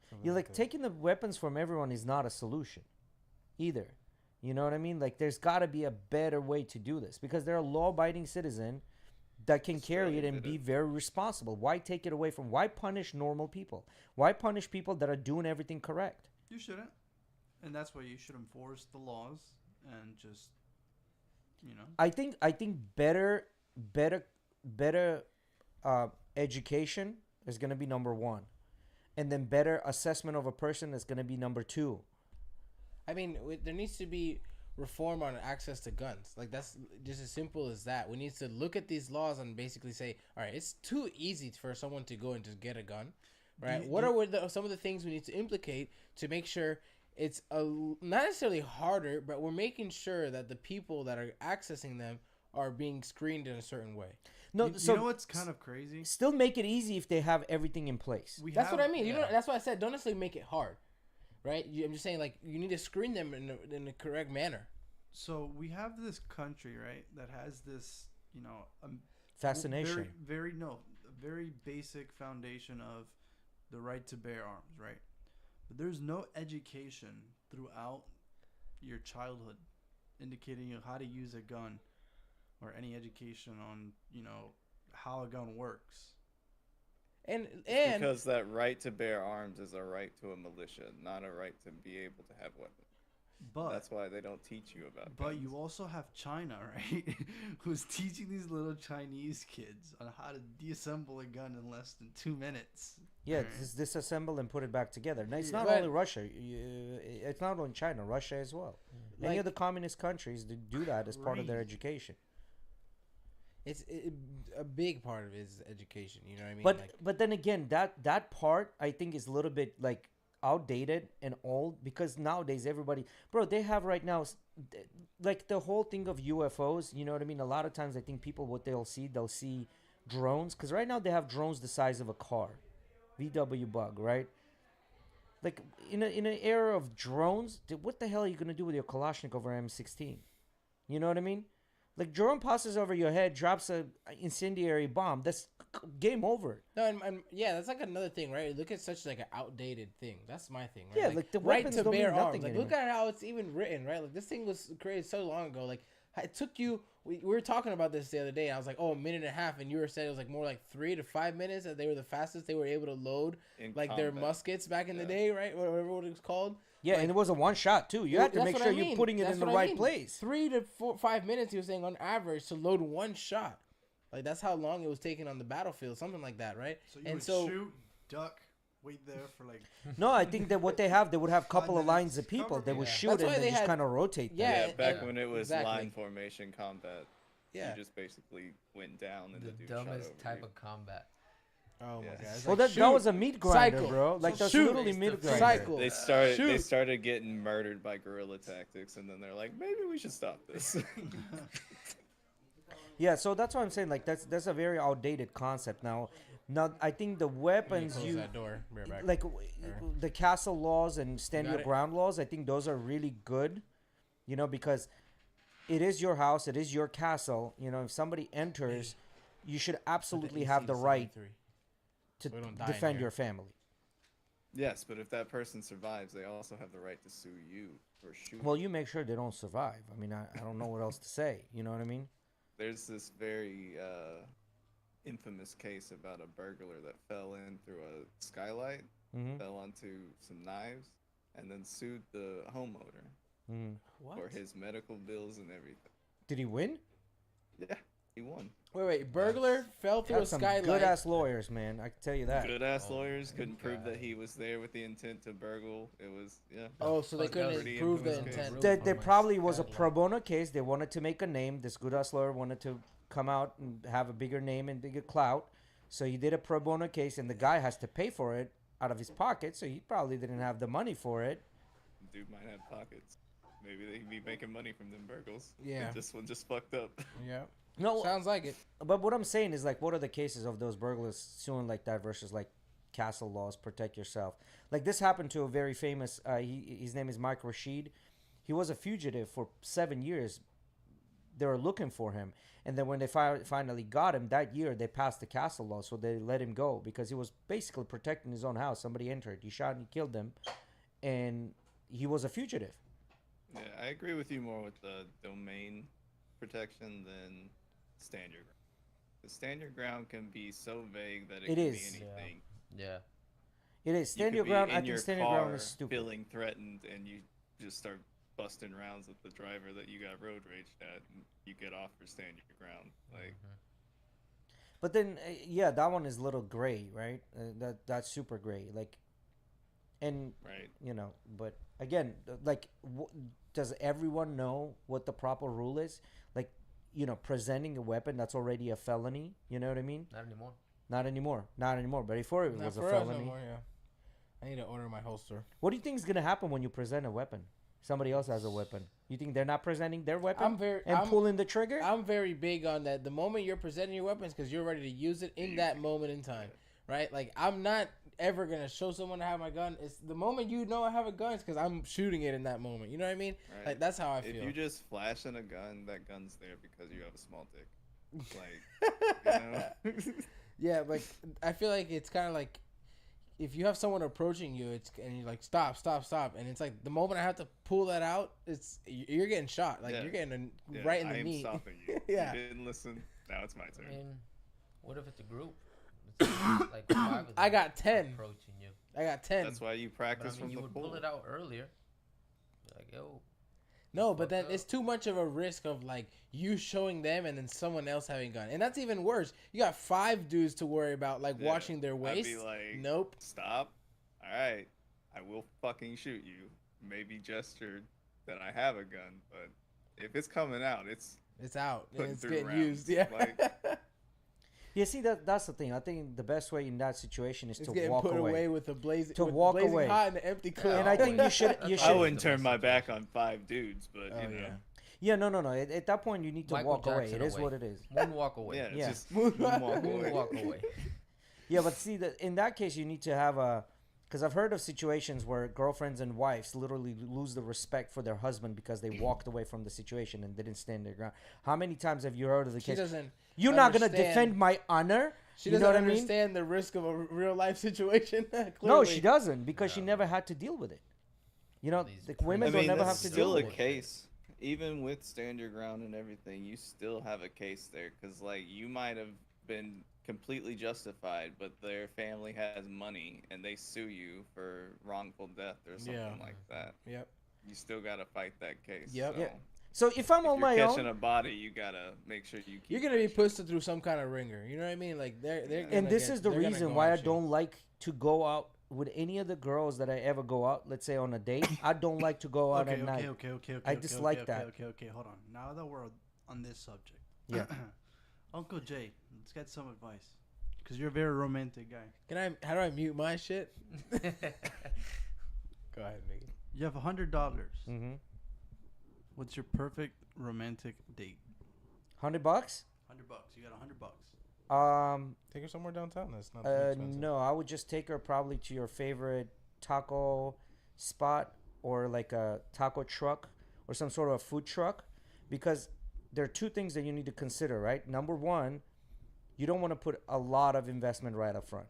Something You're like that. taking the weapons from everyone is not a solution either. You know what I mean? Like there's got to be a better way to do this, because they're a law-abiding citizen that can carry it Australia and did be it. very responsible. Why take it away from? Why punish normal people? Why punish people that are doing everything correct? You shouldn't. And that's why you should enforce the laws and just, I think better education is going to be number one, and then better assessment of a person is going to be number two. I mean, there needs to be reform on access to guns. Like that's just as simple as that. We need to look at these laws and basically say, all right, it's too easy for someone to go and just get a gun, right? What are some of the things we need to implicate to make sure it's not necessarily harder, but we're making sure that the people that are accessing them are being screened in a certain way. No, You so know what's kind of crazy? still make it easy if they have everything in place. That's what I mean. You know, yeah. that's why I said don't necessarily make it hard, right? I'm just saying like you need to screen them in the correct manner. So we have this country, right, that has this, you know, Fascination. very basic foundation of the right to bear arms, right? But there's no education throughout your childhood indicating you how to use a gun or any education on, you know, how a gun works. And Because that right to bear arms is a right to a militia, not a right to be able to have weapons. But That's why they don't teach you about But guns. you also have China, right? Who's teaching these little Chinese kids on how to deassemble a gun in less than 2 minutes. Yeah, Right. just disassemble and put it back together. Now, it's Yeah. not But- only Russia. It's not only China. Russia as well. Any Like- of the communist countries do that as part of their Crazy. education. it's a big part of it is education. You know what I mean? But like, but then again, that part I think is a little bit like outdated and old because nowadays everybody, bro, they have right now like the whole thing of UFOs. You know what I mean? A lot of times I think people what they'll see drones because right now they have drones the size of a car, VW Bug, right? Like in an era of drones, what the hell are you gonna do with your Kalashnikov or M16? You know what I mean? Like drone passes over your head, drops a incendiary bomb. That's game over. no, and yeah, that's like another thing, right? Look at such like an outdated thing. That's my thing, right? Yeah, like the right weapons to don't mean bear arms. nothing Like anymore. look at how it's even written, right? Like this thing was created so long ago. Like it took you. We were talking about this the other day. And I was like, oh, a minute and a half, and you were saying it was like more like 3 to 5 minutes that they were the fastest they were able to load In like their combat. muskets back in the Yeah. day, right? Whatever it was called. Yeah, Like- and it was a one shot too. You had to That's make what sure I mean. you're putting it That's in the what I right mean. place. 3 to 5 minutes, he was saying on average to load one shot. Like that's how long it was taking on the battlefield, something like that, right? So you And would so- shoot, duck, wait there for like... No, I think that what they would have a couple of 5 lines of minutes people. cover. They would Yeah. shoot That's and why then they just had- kind of rotate. Yeah, them. Yeah, back and- when it was exactly. line formation combat, Yeah. you just basically went down and The the dude shot dumbest over type you. of combat. Oh my Yeah. god. It's Well, like, that shoot. was a meat grinder, Cycle. bro. Like So that's shoot. literally It's meat the grinder. cycle. They Shoot. started getting murdered by guerrilla tactics, and then they're like, maybe we should stop this. Yeah, so that's what I'm saying. Like that's a very outdated concept now. Now I think the Let me weapons close you that door. Be right back. like the castle laws and stand Got your it. ground laws. I think those are really good. You know, because it is your house, it is your castle. You know, if somebody enters, you should absolutely have the right to We don't die in defend here. your family. Yes, but if that person survives, they also have the right to sue you for shooting. Well, you make sure they don't survive. I mean, I don't know what else to say. You know what I mean? There's this very infamous case about a burglar that fell in through a skylight, Mm-hmm. fell onto some knives, and then sued the homeowner Mm-hmm. What? for his medical bills and everything. Did he win? Yeah, he won. Wait. Burglar fell through a That's some skylight. good ass lawyers, man. I can tell you that. Good ass Oh lawyers my couldn't prove God. that he was there with the intent to burgle. It was, yeah. Oh, so they Fuck, that was couldn't pretty prove the infamous case. intent. There, on there my probably was a skylight. pro bono case. They wanted to make a name. This good ass lawyer wanted to come out and have a bigger name and bigger clout. So he did a pro bono case, and the guy has to pay for it out of his pocket. So he probably didn't have the money for it. Dude might have pockets. Maybe they'd be making money from them burgles. Yeah. And this one just fucked up. Yeah. No, Sounds like it. but what I'm saying is like, what are the cases of those burglars suing like that versus like castle laws, protect yourself? Like this happened to a very famous. His name is Mike Rashid. He was a fugitive for 7 years. They were looking for him, and then when they finally got him that year, they passed the castle law, so they let him go because he was basically protecting his own house. Somebody entered, he shot and he killed them, and he was a fugitive. Yeah, I agree with you more with the domain protection than stand your ground. The stand your ground can be so vague that it It can is. be anything. Yeah. It is You stand could your be ground. in I think your stand your ground car is stupid. feeling threatened, and you just start busting rounds with the driver that you got road raged at, and you get off for stand your ground. Like, But then, yeah, that one is a little gray, right? That's super gray. Like, and right? you know, but again, like, does everyone know what the proper rule is? Like, you know, presenting a weapon that's already a felony. You know what I mean? Not anymore. Not anymore. Not anymore. But before it Not was a for us no felony. more, yeah. I need to order my holster. What do you think is gonna happen when you present a weapon? Somebody else has a weapon. You think they're not presenting their weapon pulling the trigger? I'm very big on that. The moment you're presenting your weapons, because you're ready to use it in that moment in time, right? Like, I'm not ever gonna show someone I have my gun. It's the moment you know I have a gun, it's because I'm shooting it in that moment. You know what I mean? Right. Like, that's how I feel. If you just flashing a gun, that gun's there because you have a small dick. Like, you know? Yeah, like I feel like it's kind of like if you have someone approaching you, and you're like stop, and it's like the moment I have to pull that out, you're getting shot. Like you're getting right in the knee. I'm stopping you. Yeah. You didn't listen. Now it's my turn. I mean, what if it's a group? It's like 5 of them I got 10. approaching you. I got 10. That's why you But I practice mean, from you the would pool. pull it out earlier. Be like, yo. No, but then fucked it's up. too much of a risk of like you showing them and then someone else having a gun, and that's even worse. You got 5 dudes to worry about, like watching their I'd waist. be like, Nope. Stop. All right. I will fucking shoot you. Maybe gesture that I have a gun, but if it's coming out, it's out. And putting it's through getting rounds. used. Yeah. Like, Yeah, see that's the thing. I think the best way in that situation is it's to getting walk put away. away with a blazing. To with walk blazing away. hot and an empty clip. And I think you should I wouldn't turn my back on 5 dudes, but Oh, you know. Yeah, no. At that point, you need to Michael walk away. Jackson It is away. what it is. Moonwalk away. Yeah, Yeah. just moonwalk away. Moonwalk away. Yeah, but see, in that case, you need to have a... Because I've heard of situations where girlfriends and wives literally lose the respect for their husband because they walked away from the situation and didn't stand their ground. How many times have you heard of the She case? doesn't. You're not going to understand- defend my honor? She You know doesn't what I mean? understand the risk of a real life situation. No, Clearly. she doesn't because she never had to deal with it. You know, These the women I will mean, never that's have to still deal a with it. case. Even with stand your ground and everything, you still have a case there because, like, you might have been completely justified, but their family has money and they sue you for wrongful death or something like that. Yep. You still gotta fight that case. Yep. So Yeah. So if I'm if on you're my catching own... a body, you gotta make sure you keep. You're gonna be pushing. pushed through some kind of ringer. You know what I mean? Like they're And And this gonna is the they're gonna reason go why I at you. don't like to go out with any of the girls that I ever go out, let's say on a date. I don't like to go out at night. Okay. I dislike that. Okay. Hold on. Now that we're on this subject, Yeah. Uncle Jay, let's get some advice, because you're a very romantic guy. How do I mute my shit? Go ahead, nigga. You have $100. Mm-hmm. What's your perfect romantic date? $100? $100. You got $100. Take her somewhere downtown. That's not too expensive. No, I would just take her probably to your favorite taco spot or like a taco truck or some sort of a food truck, because there are 2 things that you need to consider, right? Number 1, you don't want to put a lot of investment right up front.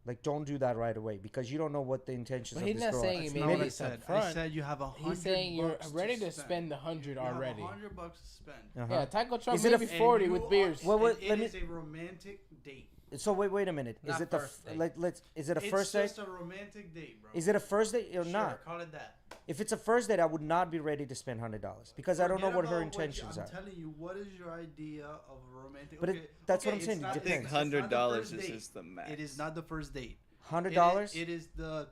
Like, don't do that right away because you don't know what the intentions But of he's this not girl saying are. he That's made not what it I up said. front. I said you have $100. He's saying you're ready to spend spend 100 already. You have $100 to spend. Uh-huh. Yeah, taco truck Is it a maybe f- 40 And with you beers. are- Well, wait, and let it me- is a romantic date. So wait a minute. Is Not it the first date. is it a It's first date? just a romantic date, bro. Is it a first date or Sure, not? call it that. If it's a first date, I would not be ready to spend $100 because I don't know Forget what her about intentions I'm are. telling you, what is your idea of a romantic? But that's what I'm it's saying, it not- I think depends. it's not the $100 first is date. just the max. It is not the first date. $100? It is the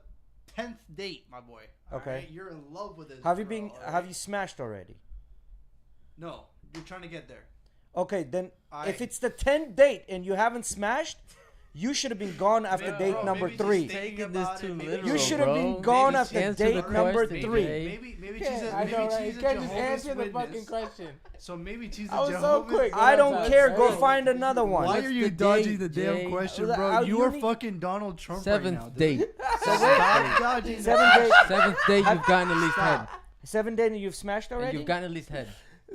10th date, my boy. Okay. Alright? You're in love with this. Have you girl, been? alright? Have you smashed already? No, you're trying to get there. Okay, then I- if it's the 10th date and you haven't smashed, you should have been gone after Maybe- date bro, number maybe just 3. think Taking this about too it, maybe literal, You should have been bro. gone Maybe after answer date the number question, 3. Jay. Maybe Yeah, she's a I maybe know, right? she's You a can't just Jehovah's answer the Witness. fucking question. So maybe she's a I was so Jehovah's quick. I don't That's care. Go right. find another one. Why What's are you the dodging date, the damn Jay? question, Well, bro? You you are need- fucking Donald Trump Seventh right now. dude. date. Stop dodging 7th date. 7th date, you've gotten at least head. 7th date and you've smashed And already? you've gotten at least head.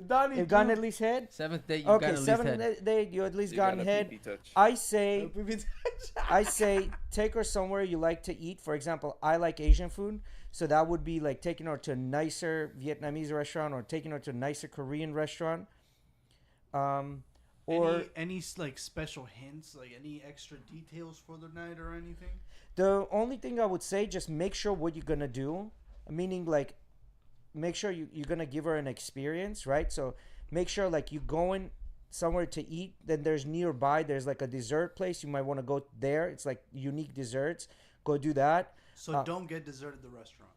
Donnie, You've gotten at least head? 7th date, you've Okay, gotten at least head. 7th date you at least You gotten got a head. pee-pee touch. I say take her somewhere you like to eat. For example, I like Asian food, so that would be like taking her to a nicer Vietnamese restaurant or taking her to a nicer Korean restaurant. Or any like special hints, like any extra details for the night or anything? the only thing I would say, just make sure what you're gonna do, meaning like make sure you're gonna give her an experience, right? So make sure like you going somewhere to eat, then there's like a dessert place, you might want to go there. It's like unique desserts, go do that. So don't get dessert at the restaurant.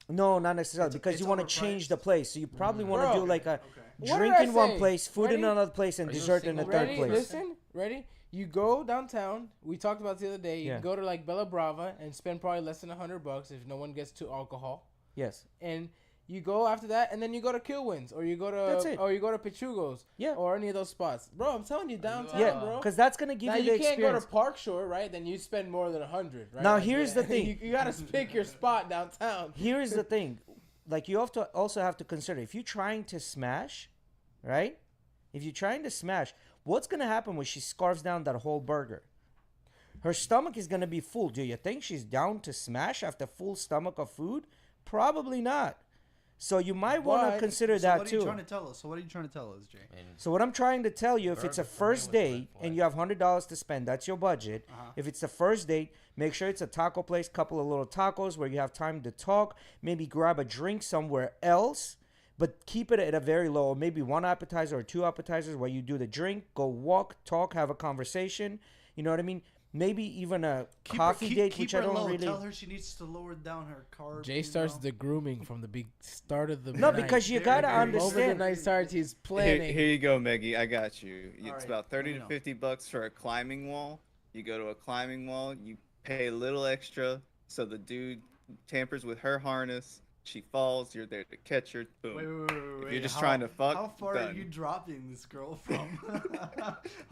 No, not necessarily, It's- because it's you want to change the place. So you probably want to Bro. do like a Okay. What drink did I in one say? place, food in Ready? another place, and Are you a dessert in a single third Ready? place. Listen. Ready? You go downtown. We talked about it the other day. You Yeah. can go to like Bella Brava and spend probably less than $100 if no one gets to alcohol. Yes. And you go after that, and then you go to Kilwins, or you go That's to it. Pichugo's, Yeah. or any of those spots, bro. I'm telling you, downtown, Yeah, bro. because that's gonna give Now you you the can't experience. go to Park Shore, right? Then you spend more than 100, right? Now, Like, here's the thing. you gotta pick your spot downtown. Here's the thing, like you have to also have to consider if you're trying to smash, right? If you're trying to smash, what's gonna happen when she scarfs down that whole burger? Her stomach is gonna be full. Do you think she's down to smash after full stomach of food? Probably not. So you might want to But- consider So that what are you too. trying to tell us? So what are you trying to tell us, Jay? And So what I'm trying to tell you, if it's a Burger for me first was a red date and flag. you have $100 to spend, that's your budget. Uh-huh. If it's the first date, make sure it's a taco place, couple of little tacos where you have time to talk. Maybe grab a drink somewhere else, but keep it at a very low. Maybe one appetizer or two appetizers where you do the drink, go walk, talk, have a conversation. You know what I mean? Maybe even a coffee date, which I don't low. really. Tell her she needs to lower down her carbs. Jay starts the grooming from the big start of the No, night. because you Very, gotta very Over the understand. night starts, he's Here, planning. here you go, Meggie. I got you. It's Alright, about 30 let me to know. 50 bucks for a climbing wall. You go to a climbing wall, you pay a little extra so the dude tampers with her harness. She falls, you're there to catch her. Boom. Wait. you're just trying to fuck, how far done. are you dropping this girl from?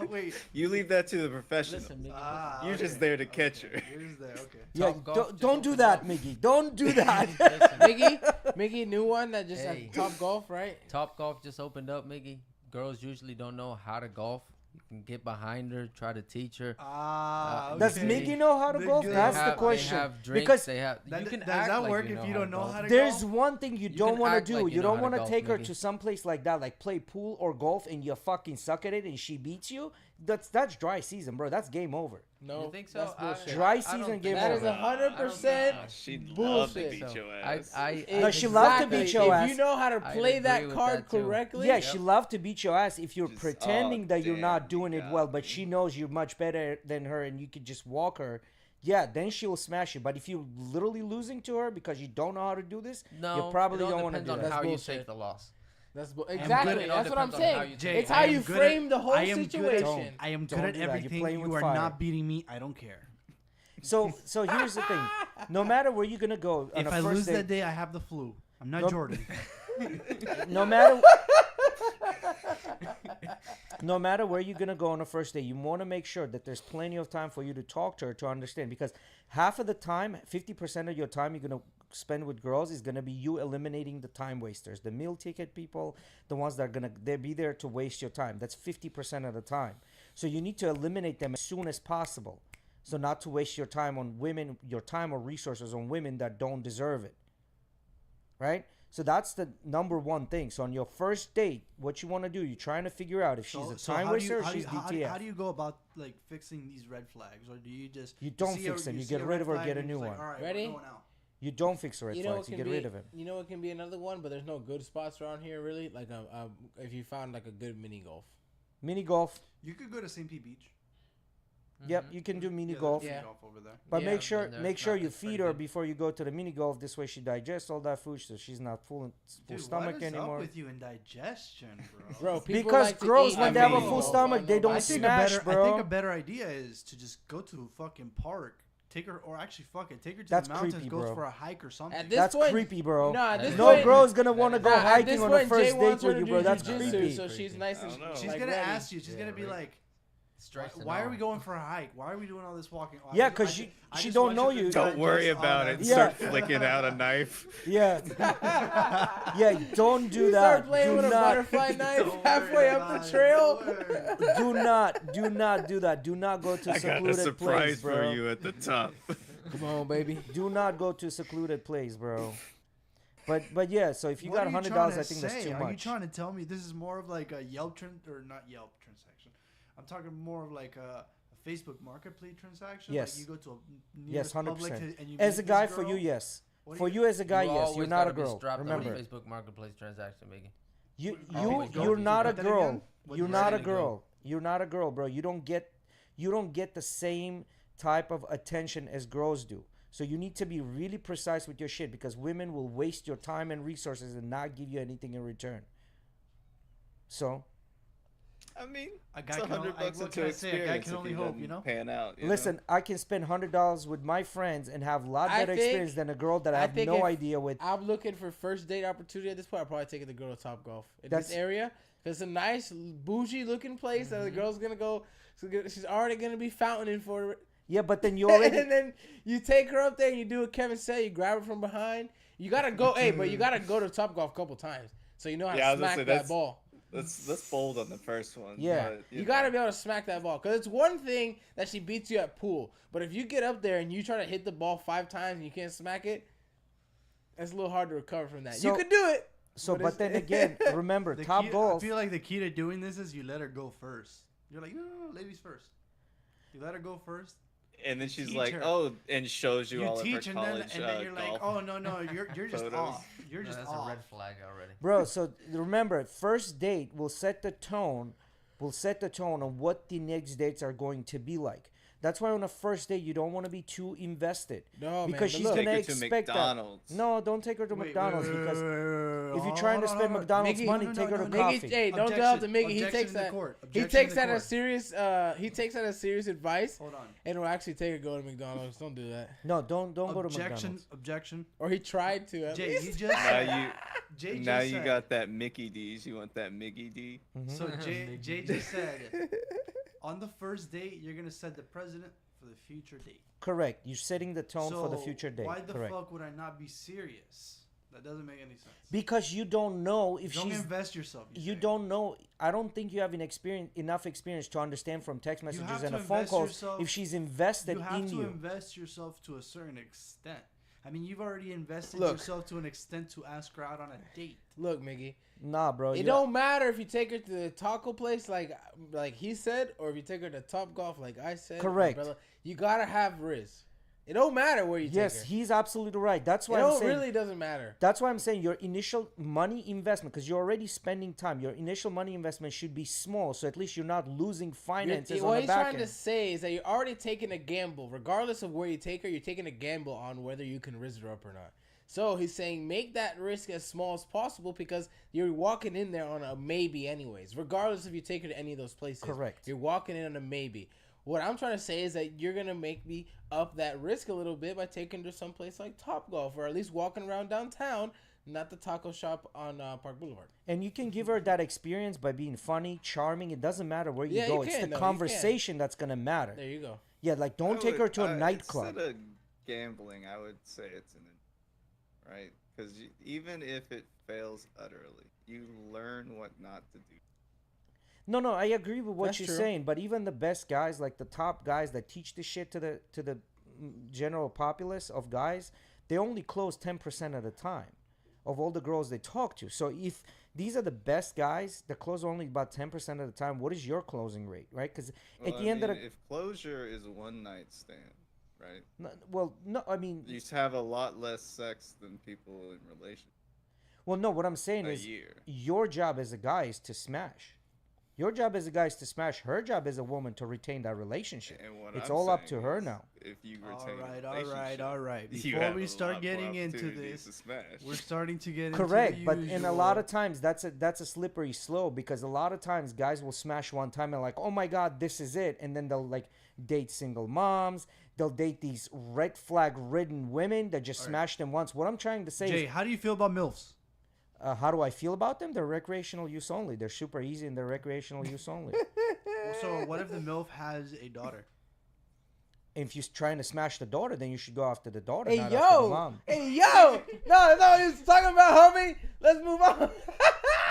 Wait. You leave that to the professional. listen, Miggy, Ah, You're just okay, there to catch okay, her. You're just there. Okay. Yeah, Top Golf don't, just don't do opened that, up. Miggy. Don't do that. Mickey, new one that just Hey. at Top Golf, right? Top Golf just opened up, Miggy. Girls usually don't know how to golf. You can get behind her, try to teach her. Ah. Does Okay. Miggy know how to The golf? girl- That's They the have- question. They have drinks, Because they have. That, You can does act that like work you if you don't know how to There's golf? one thing you You don't can want to act do. like You you know don't how want to to golf, take her Miggy. to some place like that, like play pool or golf, and you fucking suck at it, and she beats you. That's dry season, bro. That's game over. No, You think so? That's bullshit. Dry I don't season think game That over. is 100% She'd love to bullshit. beat So, your ass. No, she loved to beat Exactly. your If ass. you know how to I'd play that agree with card that, too. correctly, Yeah, she loved to beat your ass if you're Just- pretending oh, that you're not damn, doing you it got well, but me. she knows you're much better than her and you could just walk her. Yeah, then she'll smash you. But if you're literally losing to her because you don't know how to do this, No, you probably it all don't want to depends do on that. how you bullshit. take the loss. that's good exactly. at- That's what I'm depends on how saying. you Jay, take It's it. how I am you good frame at- the whole I am good at- situation. I am Don't good at do that. You're everything. playing with You are fire. not beating me. I don't care. So here's the thing. No matter where you're gonna go on If a I first lose date, that day, I have the flu. I'm not Nope. Jordan. no matter no matter where you're gonna go on a first date, you want to make sure that there's plenty of time for you to talk to her to understand, because half of the time, 50% of your time you're gonna spend with girls is gonna be you eliminating the time wasters, the meal ticket people, the ones that are gonna they be there to waste your time. That's 50% of the time. So you need to eliminate them as soon as possible. So not to waste your time on women, your time or resources on women that don't deserve it. Right? So that's the number one thing. So on your first date, what you want to do, you're trying to figure out if she's a time waster or she's DTF. How do you go about like fixing these red flags, or do you just You don't see a- fix them. You see get a rid red of her, flag get a and new just one. All right, Ready? we're going out. You don't fix the red You know flags. what You can get be? rid of him. You know what can be another one, but there's no good spots around here really. Like if you found like a good mini golf. Mini golf. You could go to St. Pete Beach. Yep, you can do mini there's golf. mini Yeah. golf over there. But Yeah, make sure and there's make sure not- you it's pretty feed her good. before you go to the mini golf. This way she digests all that food, so she's not full Dude, stomach what is anymore. up with you in digestion, bro? Bro, people Because like to girls, eat when on they have a mini full golf. stomach, I they know. don't I think smash, a better, bro. I think a better idea is to just go to a fucking park, take her, or actually fuck it, take her to That's the mountains, creepy, go bro. for a hike or something. At this That's point, creepy, bro. Nah, at this No point, girl's gonna want to go nah, at hiking this on a point, first Jay date wants her with to you, do bro. That's jujitsu, creepy. So she's Creepy. nice I and don't know. She's like, gonna ready. ask you. She's Yeah, gonna be really. like, Stress and "Why are all. we going for a hike? Why are we doing all this walking?" Oh, Yeah, I 'cause just- she- I she just don't want know to you. Don't worry digest all about that it. Yeah. Start flicking out a knife. Yeah, yeah. Don't do You that. start playing Do with a not, butterfly knife Don't halfway worry up about the it, trail. don't worry. do not do that. Do not go to I got a secluded surprise place, for bro. you at the top. Come on, baby. Do not go to a secluded place, bro. But yeah. So if you What got are you $100, trying I to think that's say? too Are you much. trying to tell me this is more of like a Yelp or not Yelp transaction? I'm talking more of like a Facebook Marketplace transaction. Yes. Like you go to a Yes, nearest Publix 100%. and you As a meet guy, this for you, girl. yes. What For do you as a guy, You yes. You're always not a gotta be girl. strapped on a Remember, Facebook Marketplace transaction, Miggy. you Always you're don't. not a Repeat that girl. again? What You're did you not say? a girl. You're not a girl, bro. You don't get the same type of attention as girls do. So you need to be really precise with your shit, because women will waste your time and resources and not give you anything in return. So I mean, A it's guy can only, $100 what into can I say? A guy experience can if only he hope, doesn't you know. pan out. You Listen, I can spend $100 with my friends and have a lot I better think- experience than a girl that I I have think no if idea with. I'm looking for first date opportunity at this point. I'll probably take the girl to Top Golf in That's- this area. Cause it's a nice, bougie looking place that the girl's gonna go. She's already gonna be fountaining for it. Yeah, but then you already. And then you take her up there and you do what Kevin said. You grab her from behind. You gotta go. Hey, but you gotta go to Top Golf a couple times so you know how Yeah, I to was gonna smack say, that that's- ball. Let's bold on the first one. Yeah. but, You gotta be able to smack that ball. Because it's one thing that she beats you at pool. But if you get up there and you try to hit the ball 5 times and you can't smack it, it's a little hard to recover from that. So- you could do it. So, But but then again, remember, The Top key, Golf. I feel like the key to doing this is you let her go first. You're like, no, ladies first. You let her go first. And then she's Teach like, her. oh, and shows you, all teach, of her and college then you're like, golf. oh no, you're just photos. off. You're No, just that's off. a red flag already. Bro, so remember, first date will set the tone. Will set the tone on what the next dates are going to be like. That's why on a first date you don't want to be too invested. No, Because man. she's But look, Take gonna her to expect that. McDonald's. No, don't take her to Wait, McDonald's wait, because wait, wait, if you're hold trying to on, spend hold on. McDonald's Miggy, money, no, take no, her to no, Miggy, coffee. hey, don't Objection- tell to Miggy. He objection takes in the that. court. He Objection takes in the that as court. serious. He takes that as serious advice, Hold on. and will actually take her go to McDonald's. Don't do that. No, don't go to Objection. McDonald's. Objection. Or he tried to. At Jay, least. you just Now said. Jay you just now you said- got that Mickey D's. You want that Mickey D? Mhm. So Jay just said, on the first date, you're gonna set the precedent for the future date. Correct. You're setting the tone for the So future date. Why the Correct. fuck would I not be serious? That doesn't make any sense. Because you don't know if Don't she's. invest yourself. You say. don't know. I don't think you have enough experience to understand from text messages have and to a phone invest calls yourself- if she's invested You have in to you. invest yourself to a certain extent. I mean, you've already invested Look. yourself to an extent to ask her out on a date. Look, Miggy. Nah, bro. It you- don't matter if you take her to the taco place like he said, or if you take her to Top Golf like I said. Correct. Umbrella. You gotta have Riz. It don't matter where you Yes, take her. he's absolutely right. That's It why I'm don't saying. really doesn't matter. That's why I'm saying your initial money investment, because you're already spending time. Your initial money investment should be small, so at least you're not losing finances What on the he's back trying to end. say is that you're already taking a gamble, regardless of where you take her. You're taking a gamble on whether you can risk her up or not. So he's saying make that risk as small as possible because you're walking in there on a maybe anyways, regardless if you take her to any of those places. Correct. You're walking in on a maybe. What I'm trying to say is that you're gonna make me up that risk a little bit by taking her to some place like Top Golf, or at least walking around downtown, not the taco shop on Park Boulevard. And you can give her that experience by being funny, charming. It doesn't matter where you Yeah, go. you It's can, the though. You conversation that's gonna matter. There you go. Yeah, like don't take her to a nightclub. Instead of gambling, I would say it's right, because even if it fails utterly, you learn what not to do. No, I agree with what That's you're true. saying, but even the best guys, like the top guys that teach this shit to the general populace of guys, they only close 10% of the time of all the girls they talk to. So if these are the best guys that close only about 10% of the time, what is your closing rate, right? Because at the end of the if closure is a one night stand, right? no, I mean, You have a lot less sex than people in relation well, no, what I'm saying a is year. your job as a guy is to smash. Your job as a guy is to smash. Her job as a woman to retain that relationship. And what It's I'm all up saying to her is now. If you All retain right, a all right, relationship, all right. you Before have we a start lot getting more into opportunities this, to smash. we're starting to get Correct, into but the in a lot usual- of times that's a slippery slope, because a lot of times guys will smash one time and like, oh my god, this is it, and then they'll like date single moms, they'll date these red flag ridden women that just smash them once. What I'm trying to say Jay, is, how do you feel about MILFs? how do I feel about them? They're recreational use only. They're super easy and they're recreational use only. So what if the MILF has a daughter? If you're trying to smash the daughter, then you should go after the daughter, Hey not after the yo, mom. hey yo, no, that's not what he was talking about, homie. Let's move on.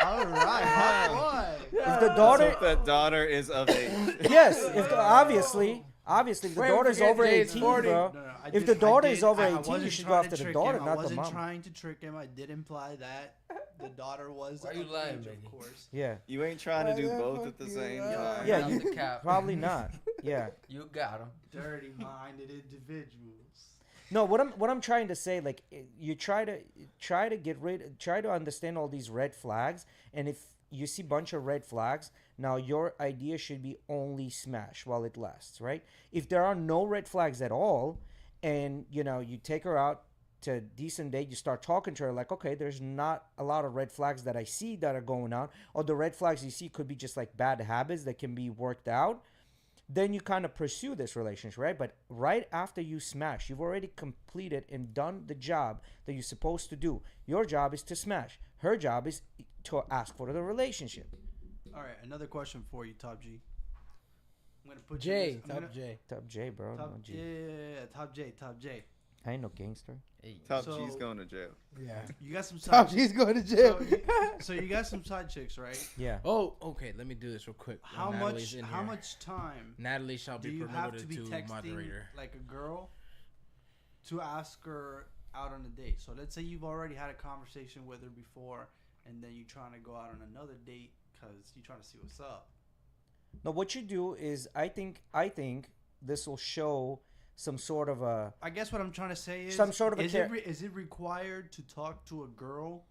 All right, hot boy. If the daughter, So if that daughter is of age. yes, if the, obviously, if the Wait, daughter's forget over Jay's 18, 40. bro. No, I If the did- daughter I is did- over I 18, wasn't you should go trying to after the trick daughter, him. not I the wasn't mom. trying to trick him. I did imply that the daughter was Why you of lying, age, Mickey? of course. Yeah, You ain't trying to do both at the same time. Yeah, Not you- the cap. probably not. Yeah. You got him. Dirty-minded individuals. No, what I'm trying to say, like, you try to understand all these red flags, and if you see bunch of red flags, now your idea should be only smash while it lasts, right? If there are no red flags at all, and you take her out to decent date, you start talking to her like, okay, there's not a lot of red flags that I see that are going on, or the red flags you see could be just like bad habits that can be worked out. Then you kind of pursue this relationship, right? But right after you smash, you've already completed and done the job that you're supposed to do. Your job is to smash. Her job is to ask for the relationship. All right, another question for you, Top G. I'm gonna put J, you. top J. Top J, bro. Top, No G. yeah, Top J, Top J. I ain't no gangster. Hey, Top So- G's going to jail. Yeah. You got some Top side. G's going to jail. So you got some side chicks, right? Yeah. Oh, okay. Let me do this real quick. How while Natalie's much? in How here. much time Natalie shall do be you have promoted to be to texting moderator. like a girl to ask her out on a date? So let's say you've already had a conversation with her before, and then you're trying to go out on another date because you're trying to see what's up. No, what you do is, I think this will show some sort of a. I guess what I'm trying to say is Some sort of a is it required to talk to a girl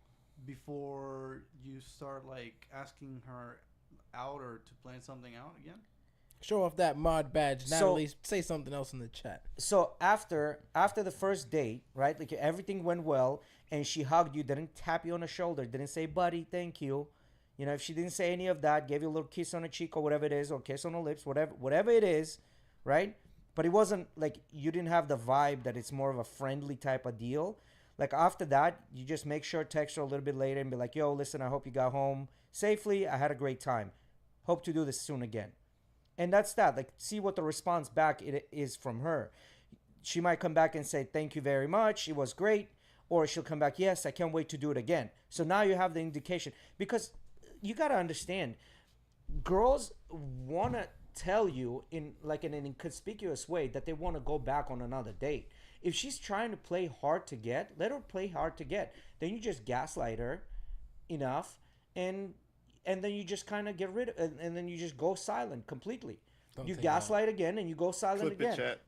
before you start like asking her out or to plan something out again? Show off that mod badge. So- Natalie, say something else in the chat. So after the first date, right? Like everything went well, and she hugged you, didn't tap you on the shoulder, didn't say, "Buddy, thank you." You know, if she didn't say any of that, gave you a little kiss on the cheek or whatever it is, or kiss on the lips, whatever it is, right? But it wasn't like you didn't have the vibe that it's more of a friendly type of deal. Like after that, you just make sure text her a little bit later and be like, "Yo, listen, I hope you got home safely. I had a great time. Hope to do this soon again." And that's that. Like, see what the response back it is from her. She might come back and say, "Thank you very much. It was great." Or she'll come back, "Yes, I can't wait to do it again." So now you have the indication. Because you got to understand, girls want to tell you in like in an inconspicuous way that they want to go back on another date. If she's trying to play hard to get, let her play hard to get. Then you just gaslight her enough, and then you just kind of get rid of, and then you just go silent completely. Don't You take gaslight again, and you go silent Clip again. it, chat.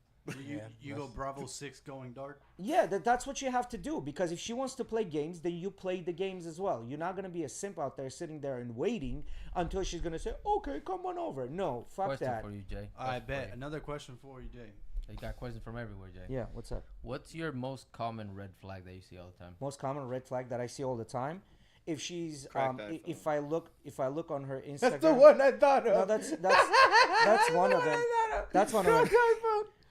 You, Yeah, you go Bravo 6 going dark. Yeah, that's what you have to do. Because if she wants to play games, then you play the games as well. You're not gonna be a simp out there sitting there and waiting until she's gonna say, "Okay, come on over." No, fuck question that. for you, Jay. I Question for bet. you. Another question for you, Jay. You got questions from everywhere, Jay. Yeah, what's up? What's your most common red flag that you see all the time? Most common red flag that I see all the time. If she's Cracked if I look on her Instagram. That's the one I thought of. No, that's one of them. That's one of them.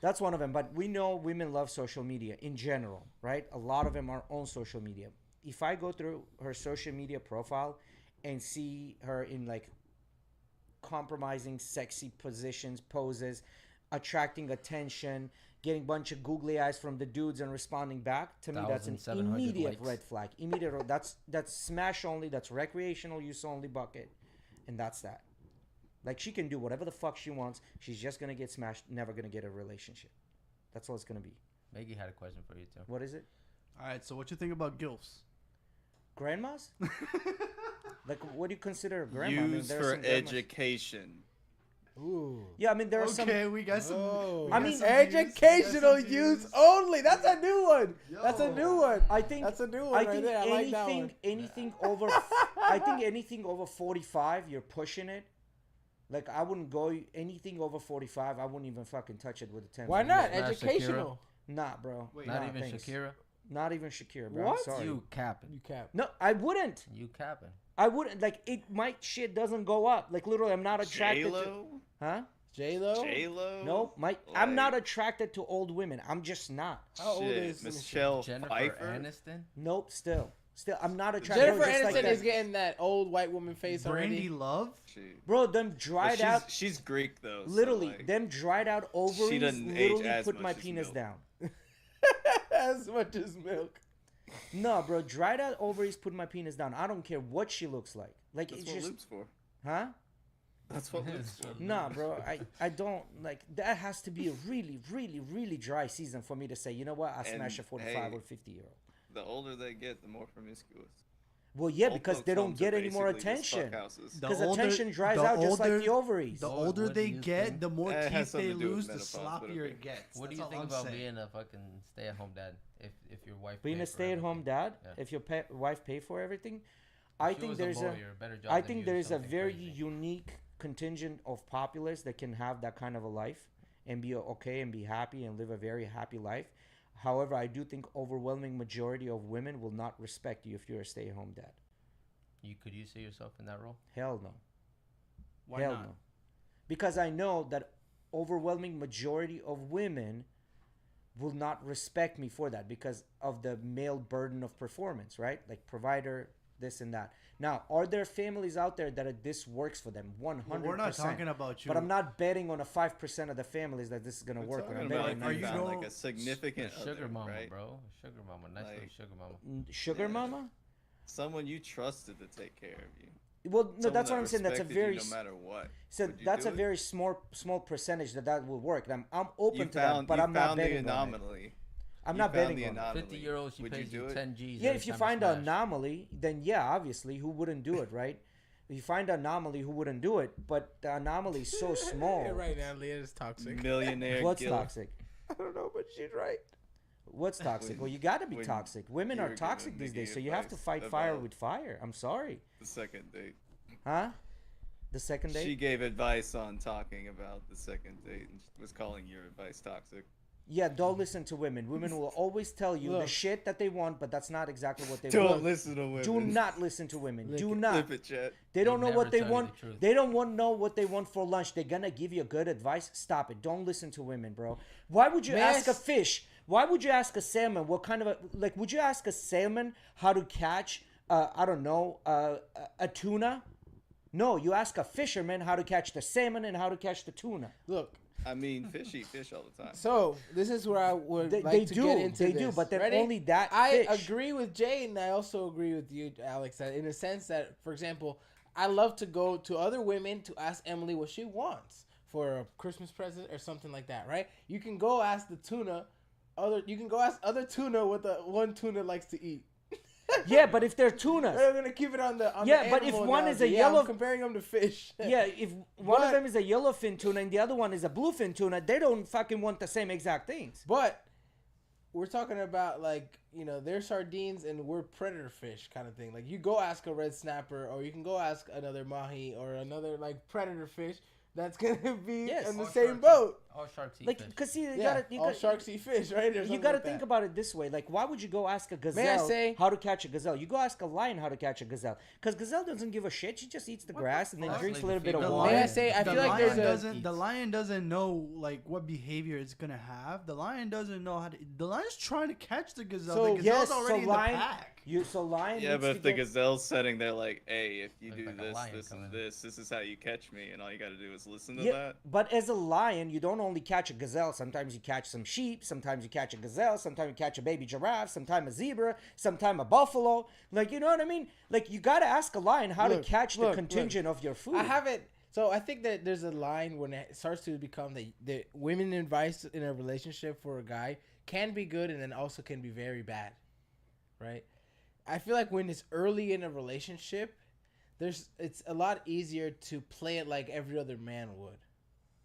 That's one of them. But we know women love social media in general, right? A lot of them are on social media. If I go through her social media profile and see her in like compromising sexy positions, poses, attracting attention, getting a bunch of googly eyes from the dudes and responding back, to me that's an 1,700 immediate likes. red flag. Immediate. That's smash only. That's recreational use only bucket, and that's that. Like, she can do whatever the fuck she wants. She's just gonna get smashed. Never gonna get a relationship. That's all it's gonna be. Maggie had a question for you too. What is it? All right, so what you think about gilfs? Grandmas? Like, what do you consider a grandma? I mean, Used there are for some grandmas- education. Ooh. Yeah, I mean, there are some. Okay, we got some. Oh. we I got mean, some views, we got Educational some use views. only. That's a new one. That's a Yo. new one. I think That's a new one I right think there. I like that one. anything over. I think anything over 45, you're pushing it. Like, I wouldn't go anything over 45. I wouldn't even fucking touch it with a 10. Why not? Not Educational. Nah, bro. Wait, Not Nah, even thanks. Shakira. Not even Shakira, bro. What? I'm sorry. You capping. You cap. No, I wouldn't. You capping. I wouldn't. Like, it. My shit doesn't go up. Like, literally, I'm not attracted to. J-Lo? Huh? J-Lo? J-Lo? No, I'm not Like- attracted to old women. I'm just not. How old Shit, is Michelle Jennifer Pfeiffer? Aniston. Nope. Still, I'm not attracted. Jennifer to just Aniston like that. is getting that old white woman face Brandy already. Love. Bro, them But dried out. she's Greek though. so, Literally, like, them dried out ovaries doesn't age literally as put much my as penis milk. down. As much as milk. No, bro, dried out ovaries put my penis down. I don't care what she looks like. Like, that's it's what just, Loop's for. huh? That's what Loop's for. Nah, bro, I don't like. That has to be a really, really, really dry season for me to say, you know what, I smash a And, 45 hey, or 50-year-old. The older they get, the more promiscuous. Well, yeah, Old because folks' they don't homes get are any more basically just attention. fuckhouses. The Because older- attention dries the out just like older- the ovaries. The What- older what do they you get, think? the more It has teeth something they to do with lose, the menopause, but sloppier okay. it gets. What do That's you all think I'm about saying. being a fucking stay-at-home dad? If your wife Being paid a for stay-at-home everything? dad, Yeah. if your wife pay for everything, If I she think was there's a. lawyer, better job I than think you, there is a something very crazy. unique contingent of populace that can have that kind of a life and be okay and be happy and live a very happy life. However, I do think overwhelming majority of women will not respect you if you're a stay-at-home dad. Could you see yourself in that role? Hell no. Why Hell not? no. Because I know that overwhelming majority of women will not respect me for that because of the male burden of performance, right? Like provider, this and that. Now, are there families out there that this works for them? 100%. Well, we're not talking about you. But I'm not betting on a 5% of the families that this is going to work. Talking I'm about betting if on you you found know- like a significant A sugar other, mama, right? bro. A sugar mama. Nice little Like- sugar mama. Sugar Yeah. mama? Someone you trusted to take care of you. Well, no, Someone that's that what I'm saying. That's a respected very you no matter what. so Would you that's do a it? very small percentage that will work. And I'm open You to that, found, but you I'm not found the betting on it. anomaly. I'm You not found betting the on it. anomaly. 50-year-old, she Would pays you you do it? 10 G's. Yeah, every if you time find an smash. anomaly, then yeah, obviously, who wouldn't do it, right? If you find an anomaly, who wouldn't do it? But the anomaly is so small. You're right, Natalie. It is toxic. Millionaire What's guilt. toxic? I don't know, but she's right. What's toxic? When- Well, you got to be when toxic. Women you are were toxic giving these days, Nikki so you have to advice fight fire about- with fire. I'm sorry. The second date. Huh? The second date? She gave advice on talking about the second date and was calling your advice toxic. Yeah, don't listen to women. Women will always tell you the Look. shit that they want, but that's not exactly what they Don't want. listen to women. Do not listen to women. Look, Do not. Flip it, Chet. They don't They know what never they tell you want. the truth. They don't want to know what they want for lunch. They're gonna give you good advice. Stop it. Don't listen to women, bro. Why would you ask a Yes. fish? Why would you ask a salmon? What kind of would you ask a salmon how to catch? I don't know, a tuna. No, you ask a fisherman how to catch the salmon and how to catch the tuna. Look, I mean, fish eat fish all the time. so this is where I would They, like they to do, get into they this. do, but then Ready? only that I fish. agree with Jay, and I also agree with you, Alex, that in a sense that, for example, I love to go to other women to ask Emily what she wants for a Christmas present or something like that, right? You can go ask the tuna, you can go ask other tuna what the one tuna likes to eat. Yeah, but if they're tunas, They're gonna keep it on the Yeah, the but if animal one is a analogy. Yeah, yellow- I'm comparing them to fish. yeah, if one of But- them is a yellowfin tuna and the other one is a bluefin tuna, they don't fucking want the same exact things. But we're talking about like, you know, they're sardines and we're predator fish kind of thing. Like you go ask a red snapper or you can go ask another mahi or another like predator fish that's gonna be Yes. in the All same sharks boat. All sharks eat Like, fish. cause see, you Yeah, gotta, all sharks eat fish, right? Or you something gotta like think that. about it this way. Like, why would you go ask a May I gazelle say- how to catch a gazelle? You go ask a lion how to catch a gazelle. Cause gazelle doesn't give a shit. She just eats the grass and then fuck? drinks a Like little the bit of female water. May I say, I the feel like lion there's a- doesn't. The lion doesn't know like what behavior it's gonna have. The lion doesn't know how to. The lion's trying to catch the gazelle. So, the gazelle's yes, so already in lion- the pack. So lion. Yeah, needs but to if the go- gazelle's sitting there like, hey, if you Looks do like a this, lion this, coming. and this is how you catch me, and all you gotta do is listen to Yeah, that. but as a lion, you don't only catch a gazelle. Sometimes you catch some sheep. Sometimes you catch a gazelle. Sometimes you catch a baby giraffe. Sometimes a zebra. Sometimes a buffalo. Like, you know what I mean? Like, you gotta ask a lion how Look, to catch look, the contingent of your food. I haven't. So I think that there's a line when it starts to become the women advice in a relationship for a guy can be good and then also can be very bad, right? I feel like when it's early in a relationship, it's a lot easier to play it like every other man would,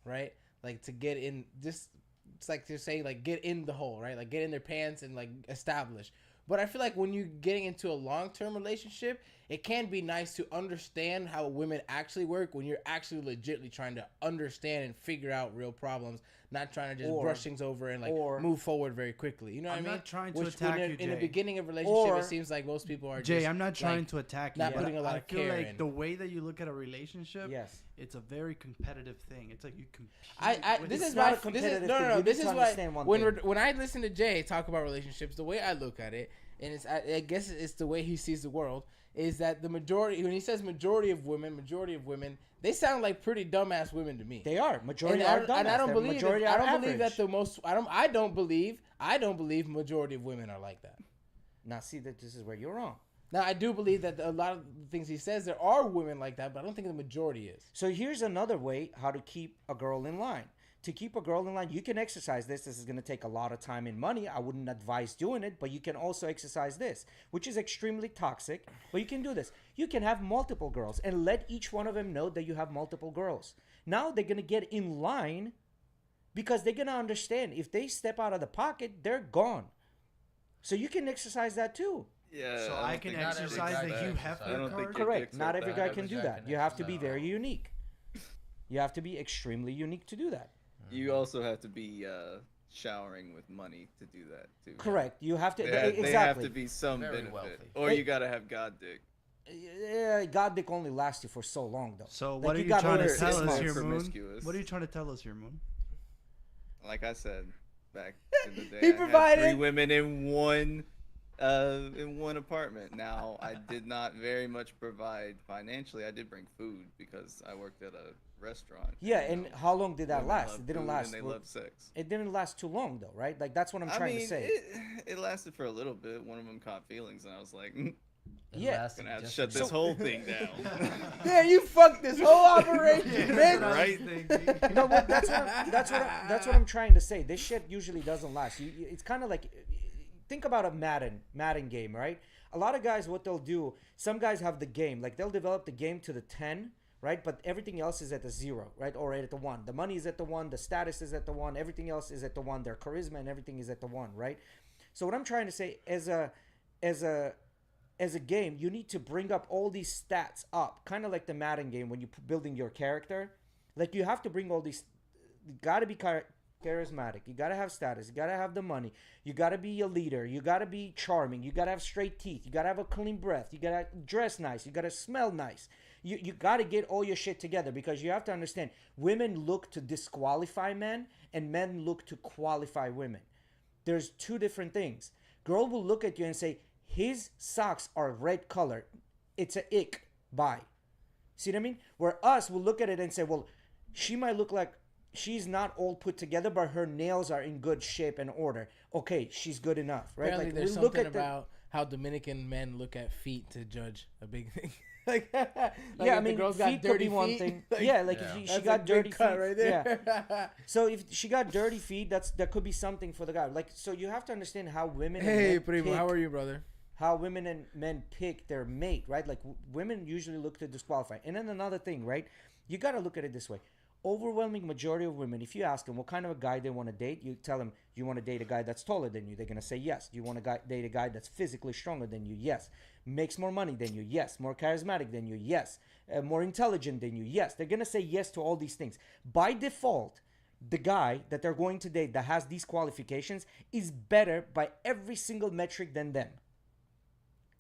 right? Like to get in, just it's like they're saying like get in the hole, right? Like get in their pants and like establish. But I feel like when you're getting into a long-term relationship, it can be nice to understand how women actually work when you're actually legitimately trying to understand and figure out real problems, not trying to just Or- brush things over and like or- move forward very quickly. You know what I'm I mean? not trying to Which attack when you, in the Jay. beginning of a relationship, Or- it seems like most people are Jay, just, I'm not trying like, to attack you. not but putting a lot I of feel care like in. the way that you look at a relationship, Yes. it's a very competitive thing. It's like you compete. I with this It's is not my a this is competitive no thing. no You no need this to is why understand one when thing. when I listen to Jay talk about relationships, the way I look at it, and it's I guess it's the way he sees the world, is that the majority when he says majority of women, they sound like pretty dumbass women to me. They are. Majority and are and I dumbass. don't They're believe majority that, I are don't believe that average. the most I don't believe majority of women are like that. Now, see, that this is where you're wrong. Now I do believe that a lot of the things he says there are women like that, but I don't think the majority is. So here's another way how to keep a girl in line. To keep a girl in line, you can exercise this. This is going to take a lot of time and money. I wouldn't advise doing it, but you can also exercise this, which is extremely toxic. But you can do this. You can have multiple girls and let each one of them know that you have multiple girls. Now they're going to get in line because they're going to understand if they step out of the pocket, they're gone. So you can exercise that too. Yeah. So don't I can think dicks exercise work the that. Hugh Hefner I don't think card? your Correct. dicks Not work every that. guy Every can do guy that. can You have to be exercise. very unique. You have to be extremely unique to do that. You also have to be showering with money to do that too. Correct. You have to They exactly. have to be some Very benefit, wealthy. or you gotta have god dick. Yeah, God dick only lasts you for so long though. So Like, what are you you got trying over to 6 tell us months. here, Moon? Promiscuous. What are you trying to tell us here, Moon? Like I said back in the day, He I had provided. 3 women in one apartment. Now I did not very much provide financially. I did bring food because I worked at a restaurant. Yeah, you and know, how long did that women last? love It didn't food last. And they love sex. It didn't last too long though, right? Like that's what I'm I trying mean, to say. it lasted for a little bit. One of them caught feelings, and I was like, It Yeah. lasted gonna have to just shut this enough. whole thing down. Yeah, you fucked this whole operation, man. Right? No, but that's what I'm trying to say. This shit usually doesn't last. It's kind of like, think about a Madden game, right? A lot of guys, what they'll do, some guys have the game, like they'll develop the game to the 10, right? But everything else is at the 0, right? Or at the 1. The money is at the 1, the status is at the 1, everything else is at the 1, their charisma and everything is at the 1, right? So what I'm trying to say, as a game, you need to bring up all these stats up, kind of like the Madden game when you're building your character. Like you have to bring all these. You gotta be charismatic. You gotta have status. You gotta have the money. You gotta be a leader. You gotta be charming. You gotta have straight teeth. You gotta have a clean breath. You gotta dress nice. You gotta smell nice. You gotta get all your shit together, because you have to understand, women look to disqualify men and men look to qualify women. There's two different things. Girl will look at you and say, his socks are red color. It's a ick. Bye. See what I mean? Where us will look at it and say, well, she might look like she's not all put together, but her nails are in good shape and order. Okay, she's good enough, right? Apparently, Like, there's we look something at about how Dominican men look at feet to judge a big thing. like, yeah, if I the mean, girl's feet got could dirty be one feet, thing. like, Yeah, like Yeah. if she that's got a dirty big cut feet, right yeah. there. So if she got dirty feet, that could be something for the guy. Like, so you have to understand how women. Hey, and men Primo, how pick- are you, brother? How women and men pick their mate, right? Like women usually look to disqualify. And then another thing, right? You got to look at it this way. Overwhelming majority of women, if you ask them what kind of a guy they want to date, you tell them, you want to date a guy that's taller than you. They're going to say yes. Do you want to date a guy that's physically stronger than you? Yes. Makes more money than you? Yes. More charismatic than you? Yes. More intelligent than you? Yes. They're going to say yes to all these things. By default, the guy that they're going to date that has these qualifications is better by every single metric than them.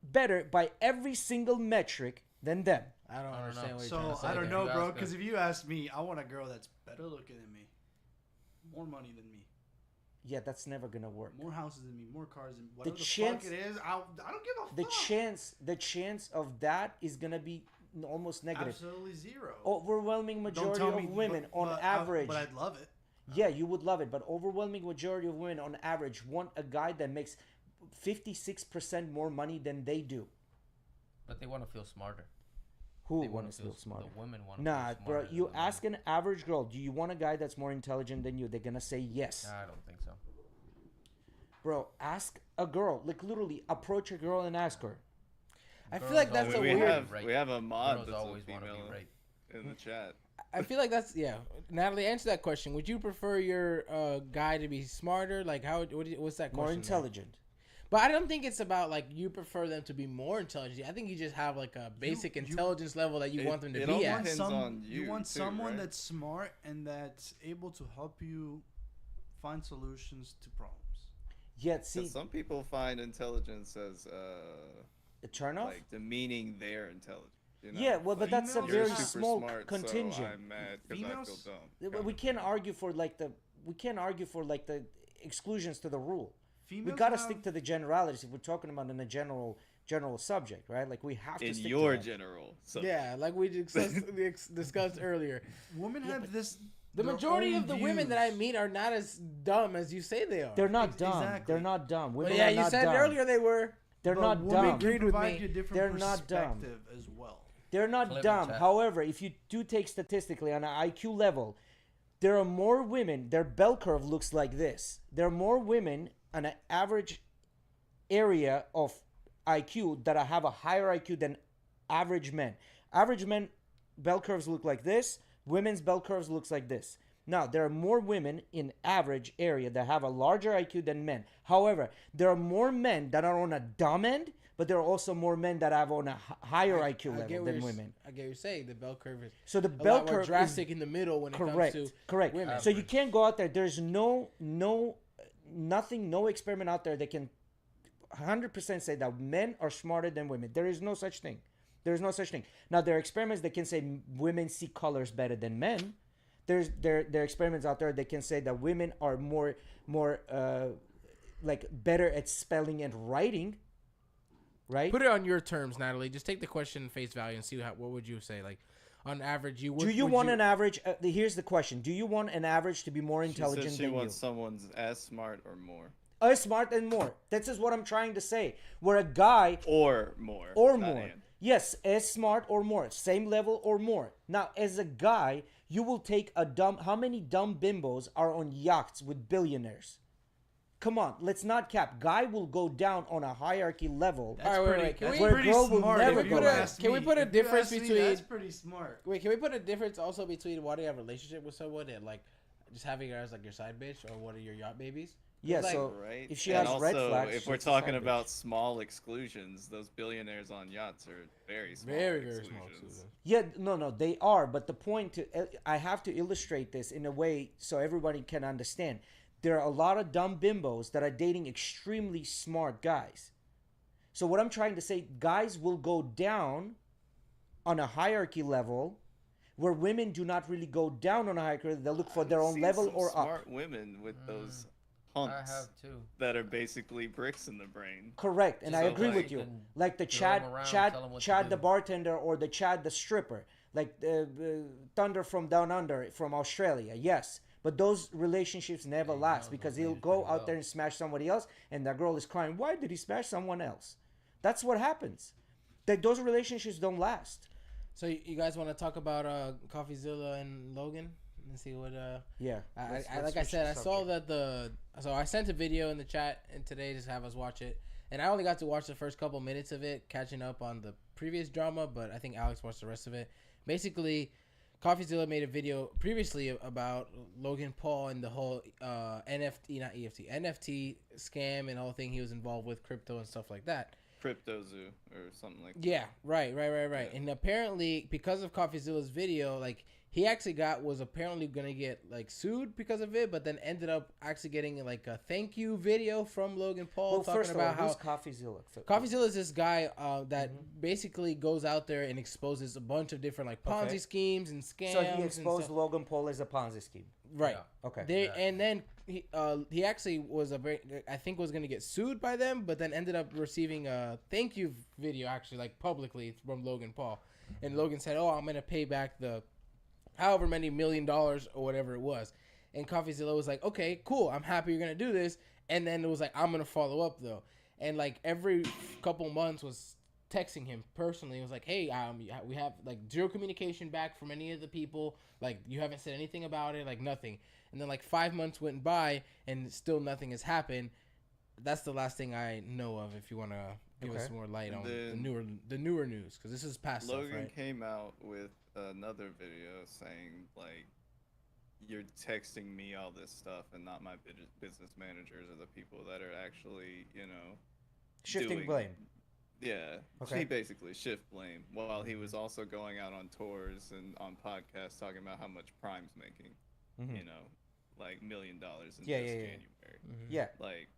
Better by every single metric than them. I don't I don't understand know. what you're trying So to say. I don't there. know, You bro. ask Because her. if you ask me, I want a girl that's better looking than me, more money than me, Yeah, that's never going to work. more houses than me, more cars than whatever the chance- fuck it is. I don't give a The fuck. the chance of that is going to be almost negative. Absolutely zero. Overwhelming Don't majority tell me, of women but- on but average. but I'd love it. Yeah, you would love it, but overwhelming majority of women on average want a guy that makes 56% more money than they do. But they want to feel smarter. Who They wants to wanna feel smarter? The women want to Nah, feel bro, smarter you than the ask men. an average girl, do you want a guy that's more intelligent than you? They're gonna say yes. Nah, I don't think so. Bro, ask a girl, like literally approach a girl and ask her. I feel Girls like that's always a we wanna weird. have be raped. we have a mod Girls that's a always want to be female raped. in the chat. I feel like that's Natalie, answer that question. Would you prefer your guy to be smarter? Like how? What's that question? More there? intelligent. But I don't think it's about like you prefer them to be more intelligent. I think you just have like a basic you- intelligence level that you want them to it be all at. depends on you, want too, someone right? that's smart and that's able to help you find solutions to problems. Yet 'Cause see, some people find intelligence as a turn off. like demeaning their intelligence. You know? Yeah, well, but that's a Females You're very have- super small smart, contingent. So I'm mad because I feel Females- dumb. We can't argue for like the exclusions to the rule. Females We gotta have- stick to the generalities if we're talking about in a general subject, right? Like we have to in stick your to that. general. So Yeah, like we discussed earlier. Women have this. The their majority own of the women that I views. meet are not as dumb as you say they are. They're not dumb. Exactly. They're not dumb. Well, Women yeah, are you not said dumb. earlier they were. They're But not women dumb. can Agreed with provide me. you a different They're not dumb. perspective as well. They're not Clever dumb. chat. However, if you do take statistically on an IQ level, there are more women. Their bell curve looks like this. There are more women on an average area of IQ that have a higher IQ than average men. Average men bell curves look like this. Women's bell curves looks like this. Now, there are more women in average area that have a larger IQ than men. However, there are more men that are on a dumb end, but there are also more men that have on a higher IQ I get level what than you're women. I get what you're saying. The bell curve is So the a bell lot more curve drastic is in the middle when correct, it comes to correct. women. So you Average. can't go out there. There's nothing, no experiment out there that can 100% say that men are smarter than women. There is no such thing. There is no such thing. Now there are experiments that can say women see colors better than men. There are experiments out there that can say that women are more like better at spelling and writing. Right? Put it on your terms, Natalie. Just take the question face value and see what would you say. Like, on average, you would. Do you want an average? Here's the question: do you want an average to be more She intelligent said she than wants you? someone's as smart or more. As smart and more. This is what I'm trying to say. Where a guy Or more. or not more. and. Yes, as smart or more. Same level or more. Now, as a guy, you will take a dumb. How many dumb bimbos are on yachts with billionaires? Come on, let's not cap. Guy will go down on a hierarchy level. That's All right, pretty, wait, can that's we- Where pretty girl will smart. never if go you down. ask Can we me. put a If you difference ask me, between- That's pretty smart. Wait, can we put a difference also between wanting a relationship with someone and like just having her as like your side bitch or one of your yacht babies? Yeah, like- so Right. if she and has red also, flags, if we're she's a talking side bitch. about small exclusions, those billionaires on yachts are very small. Very small exclusions. exclusion. Yeah, no, they are. But the point I have to illustrate this in a way so everybody can understand. There are a lot of dumb bimbos that are dating extremely smart guys. So what I'm trying to say, guys will go down on a hierarchy level where women do not really go down on a hierarchy. They look for their I've own seen level some or up. smart women with those I hunts have too. that are basically bricks in the brain. Correct, and Just I so, agree like, with you. can Like the throw 'em around, tell 'em what to Chad the do. bartender, or the Chad the stripper, like Thunder from Down Under from Australia. Yes, but those relationships never Yeah, he last knows because those he'll ladies go pretty out well. there and smash somebody else, and that girl is crying. Why did he smash someone else? That's what happens. That those relationships don't last. So you guys want to talk about CoffeeZilla and Logan and see what Yeah. like I said, I saw that so I sent a video in the chat and today just have us watch it, and I only got to watch the first couple minutes of it, catching up on the previous drama, but I think Alex watched the rest of it. Basically, CoffeeZilla made a video previously about Logan Paul and the whole NFT scam and the whole thing he was involved with, crypto and stuff like that. CryptoZoo or something like that. Yeah, right. Yeah. And apparently, because of CoffeeZilla's video, like he actually was apparently gonna get like sued because of it, but then ended up actually getting like a thank you video from Logan Paul Well, talking first of all, about how who's CoffeeZilla? CoffeeZilla is this guy that basically goes out there and exposes a bunch of different like Ponzi Okay. schemes and scams. So he and exposed stuff. Logan Paul as a Ponzi scheme. Right. Yeah. Okay. They and then he actually was I think was gonna get sued by them, but then ended up receiving a thank you video actually like publicly from Logan Paul, and Logan said, "Oh, I'm gonna pay back the however many $1 million or whatever it was," and CoffeeZilla was like, "Okay, cool, I'm happy you're gonna do this," and then it was like, "I'm gonna follow up though," and like every couple months was texting him personally. It was like, "Hey, we have like zero communication back from any of the people. Like, you haven't said anything about it, like nothing." And then like 5 months went by and still nothing has happened. That's the last thing I know of. If you want to give us Okay. more light on And the newer news, because this is past Logan stuff, right? came out with another video saying like, "You're texting me all this stuff, and not my business managers or the people that are actually, Shifting doing- blame. Yeah, Okay. he basically shift blame while he was also going out on tours and on podcasts talking about how much Prime's making. Mhm. Like $1 million in Yeah, just yeah, yeah. January. Yeah. Like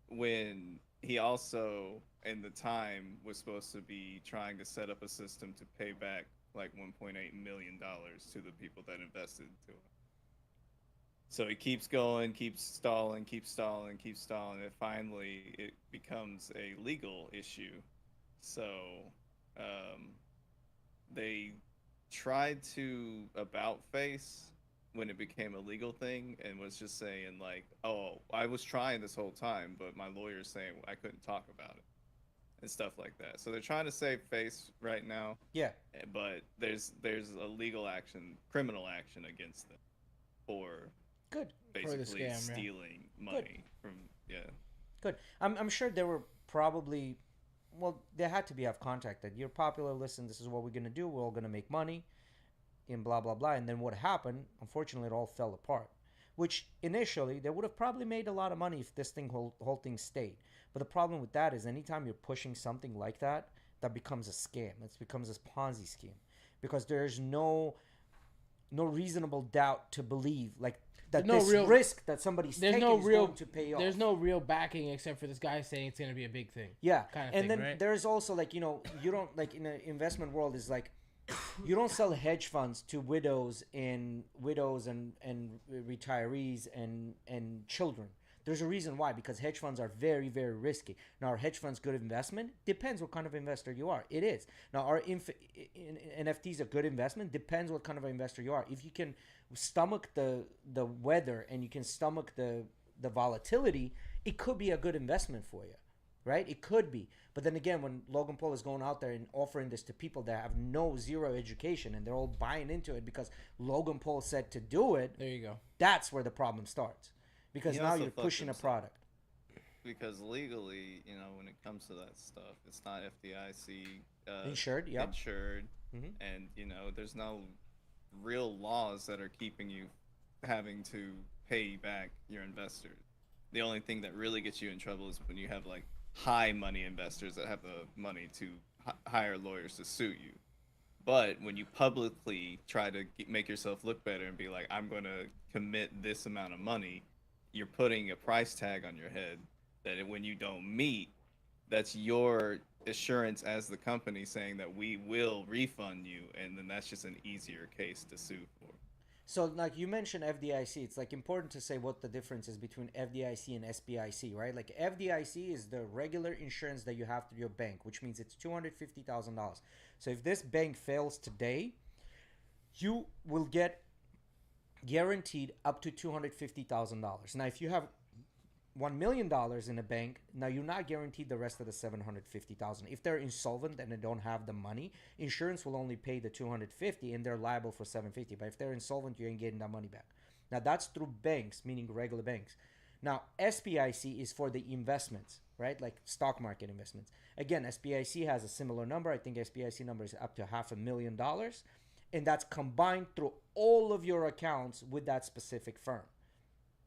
when he also in the time was supposed to be trying to set up a system to pay back like $1.8 million to the people that invested into him. So he keeps going, keeps stalling, and finally it becomes a legal issue. So they tried to about face when it became a legal thing and was just saying like, "Oh, I was trying this whole time, but my lawyer's saying I couldn't talk about it," and stuff like that. So they're trying to save face right now, Yeah. but there's a legal action, criminal action against them for Good. basically scam, yeah. stealing money from Good. I'm sure there were probably, well, they had to be have contacted. You're popular. Listen, this is what we're gonna do. We're all gonna make money, and blah blah blah. And then what happened? Unfortunately, it all fell apart. which initially they would have probably made a lot of money if this whole thing stayed. But the problem with that is anytime you're pushing something like that, that becomes a scam. It becomes this Ponzi scheme because there's no reasonable doubt to believe like that no this real risk that somebody's there's taking no is real going to pay off. there's no real backing except for this guy saying it's gonna be a big thing. Yeah, kind of and thing, then right? there's also like you don't like in the investment world is like you don't sell hedge funds to widows and retirees and children. There's a reason why, because hedge funds are very, very risky. Now, are hedge funds good investment? Depends what kind of investor you are. It is. Now, are NFTs a good investment? Depends what kind of investor you are. If you can stomach the weather and you can stomach the volatility, it could be a good investment for you, right? It could be. But then again, when Logan Paul is going out there and offering this to people that have zero education and they're all buying into it because Logan Paul said to do it, There you go. that's where the problem starts. Because He now also you're fucked pushing a himself. product. Because legally, when it comes to that stuff, it's not FDIC Insured, yep. insured, Mhm. and there's no real laws that are keeping you having to pay back your investors. The only thing that really gets you in trouble is when you have like high money investors that have the money to hire lawyers to sue you. But when you publicly try to make yourself look better and be like, I'm going to commit this amount of money, you're putting a price tag on your head that when you don't meet, that's your assurance as the company saying that we will refund you. And then that's just an easier case to sue for. So, like you mentioned FDIC, it's like important to say what the difference is between FDIC and SBIC, right? Like FDIC is the regular insurance that you have through your bank, which means it's $250,000. So if this bank fails today, you will get guaranteed up to $250,000. Now, if you have $1 million in a bank, now you're not guaranteed the rest of the $750,000. If they're insolvent and they don't have the money, insurance will only pay the $250 and they're liable for $750. But if they're insolvent, you ain't getting that money back. Now that's through banks, meaning regular banks. Now SBIC is for the investments, right? Like stock market investments. Again, SBIC has a similar number. I think SBIC number is up to $500,000, and that's combined through all of your accounts with that specific firm,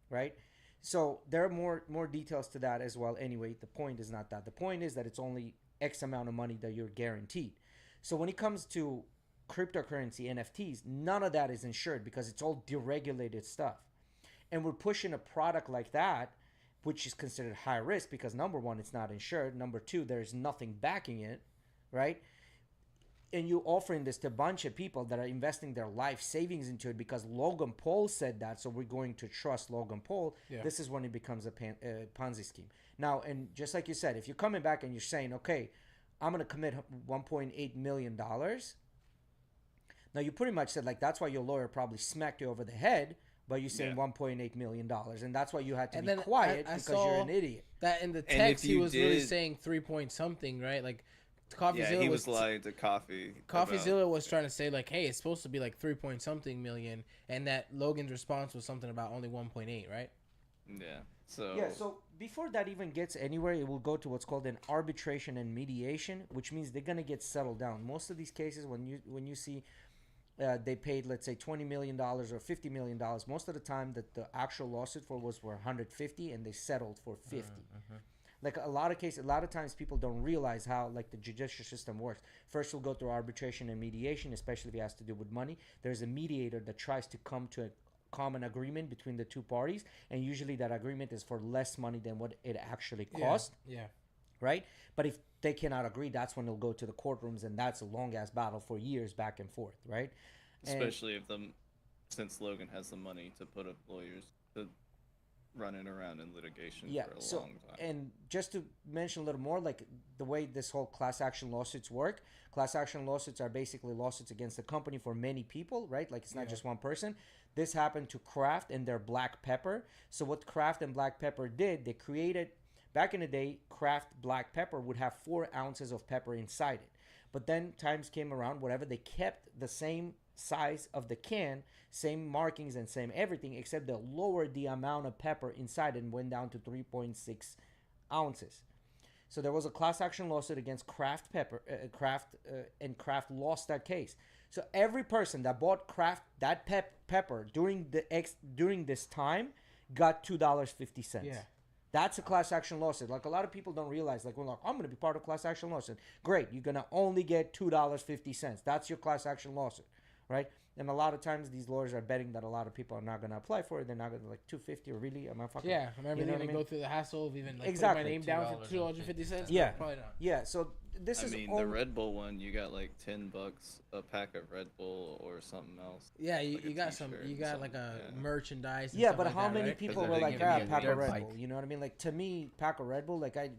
right? So there are more details to that as well. Anyway, the point is not that. The point is that it's only X amount of money that you're guaranteed. So when it comes to cryptocurrency, NFTs, none of that is insured because it's all deregulated stuff. And we're pushing a product like that, which is considered high risk because number one, it's not insured. Number two, there's nothing backing it, right? And you offering this to a bunch of people that are investing their life savings into it because Logan Paul said that, so we're going to trust Logan Paul. Yeah. This is when it becomes a Ponzi scheme. Now, and just like you said, if you're coming back and you're saying, okay, I'm going to commit $1.8 million. Now, you pretty much said, like, that's why your lawyer probably smacked you over the head, but you saying $1.8 million. And that's why you had to be quiet because you're an idiot. That in the text, he was really saying 3 point something, right? Like, CoffeeZilla he was lying to Coffee. CoffeeZilla was trying to say like, "Hey, it's supposed to be like 3 point something million," and that Logan's response was something about only 1.8, right? Yeah. So before that even gets anywhere, it will go to what's called an arbitration and mediation, which means they're gonna get settled down. Most of these cases, when you see they paid, let's say, $20 million or $50 million, most of the time that the actual lawsuit was for 150, and they settled for 50. Like a lot of times people don't realize how like the judicial system works. First, we'll go through arbitration and mediation, especially if it has to do with money. There's a mediator that tries to come to a common agreement between the two parties, and usually that agreement is for less money than what it actually cost. Yeah. Right? But if they cannot agree, that's when they'll go to the courtrooms, and that's a long-ass battle for years back and forth, right? Especially since Logan has the money to put up lawyers to running around in litigation for a long time. And just to mention a little more, like the way this whole class action lawsuits work, class action lawsuits are basically lawsuits against the company for many people, right? Like it's not just one person. This happened to Kraft and their black pepper. So what Kraft and black pepper did, they created, back in the day, Kraft black pepper would have 4 ounces of pepper inside it. But then times came around, whatever, they kept the same size of the can, same markings and same everything, except they lowered the amount of pepper inside and went down to 3.6 ounces. So there was a class action lawsuit against Kraft and Kraft lost that case. So every person that bought pepper during this time got $2.50. Yeah. That's a class action lawsuit. Like a lot of people don't realize, like, well, I'm going to be part of class action lawsuit. Great, you're going to only get $2.50. That's your class action lawsuit, right? And a lot of times these lawyers are betting that a lot of people are not going to apply for it. They're not going to like $2.50 or really. Am I fucking? Yeah, remember you know they're what I gonna mean? go through the hassle of even like Exactly. putting my name down for $2.50. $2.50. Yeah. Probably not. Yeah. So this I is mean, all, the Red Bull one, you got like $10 a pack of Red Bull or something else. Yeah, you, Like a you got some. t-shirt You and got something, like a yeah. merchandise. And yeah, stuff but like how that, many right? people they're were like, giving ah, you a pack of dirt Red bike. Bull? You know what I mean? Like to me, pack of Red Bull, like I'd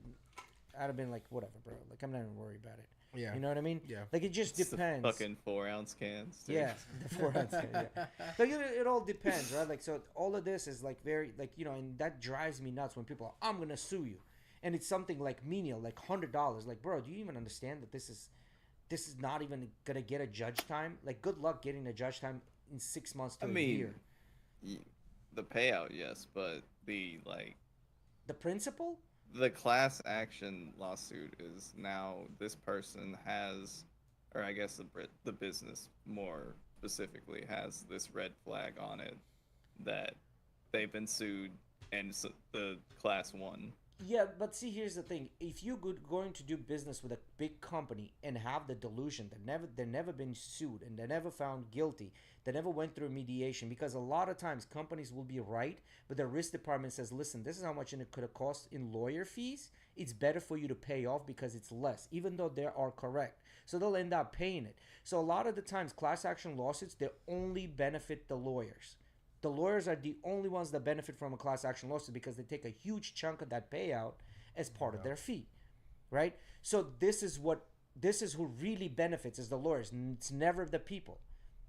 have been like, whatever, bro. Like I'm not even worried about it. Yeah. You know what I mean? Yeah. Like it just It's the depends. fucking 4-ounce cans. Dude. Yeah, the 4 ounce. Yeah. Like it all depends, right? Like so, all of this is like very like and that drives me nuts when people are, I'm gonna sue you, and it's something like menial, like $100. Like, bro, do you even understand that this is not even gonna get a judge time? Like, good luck getting a judge time in 6 months to I a mean, year. the payout, yes, but the The principle? the class action lawsuit is now this person has, or I guess the business more specifically has this red flag on it that they've been sued and the class won. Yeah, but see, here's the thing: if you're going to do business with a big company and have the delusion that they've never been sued and they're never found guilty, they never went through mediation, because a lot of times companies will be right, but the risk department says, "Listen, this is how much it could have cost in lawyer fees. It's better for you to pay off because it's less, even though they are correct." So they'll end up paying it. So a lot of the times, class action lawsuits, they only benefit the lawyers. The lawyers are the only ones that benefit from a class action lawsuit because they take a huge chunk of that payout as part of their fee, right? So this is who really benefits is the lawyers. It's never the people,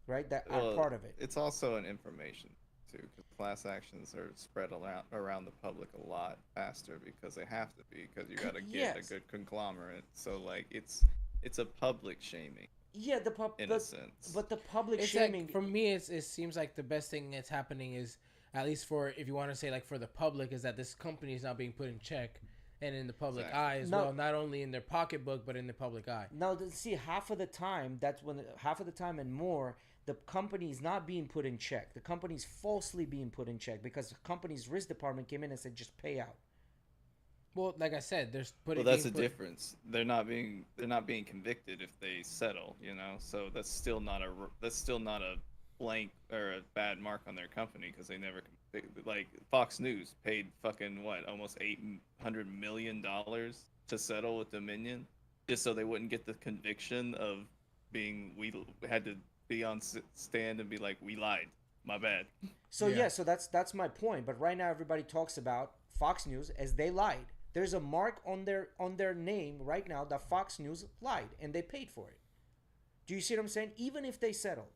right? That are part of it. It's also an information too, because class actions are spread around the public a lot faster because they have to be, because you got to get a good conglomerate. So like it's a public shaming. Yeah, in a sense. but the public It's shaming. like, for me, it seems like the best thing that's happening is, at least for, if you want to say like for the public, is that this company is now being put in check and in the public eye as well, not only in their pocketbook but in the public eye. Now, see, half of the time and more, the company is not being put in check. The company is falsely being put in check because the company's risk department came in and said, just pay out. Well, like I said, there's Well, that's the difference. They're not being convicted if they settle, So that's still not a blank or a bad mark on their company, because they never, like Fox News paid fucking almost $800 million to settle with Dominion, just so they wouldn't get the conviction of we had to be on stand and be like, we lied, my bad. So so that's my point. But right now everybody talks about Fox News as they lied. There's a mark on their name right now that Fox News lied, and they paid for it. Do you see what I'm saying? Even if they settled,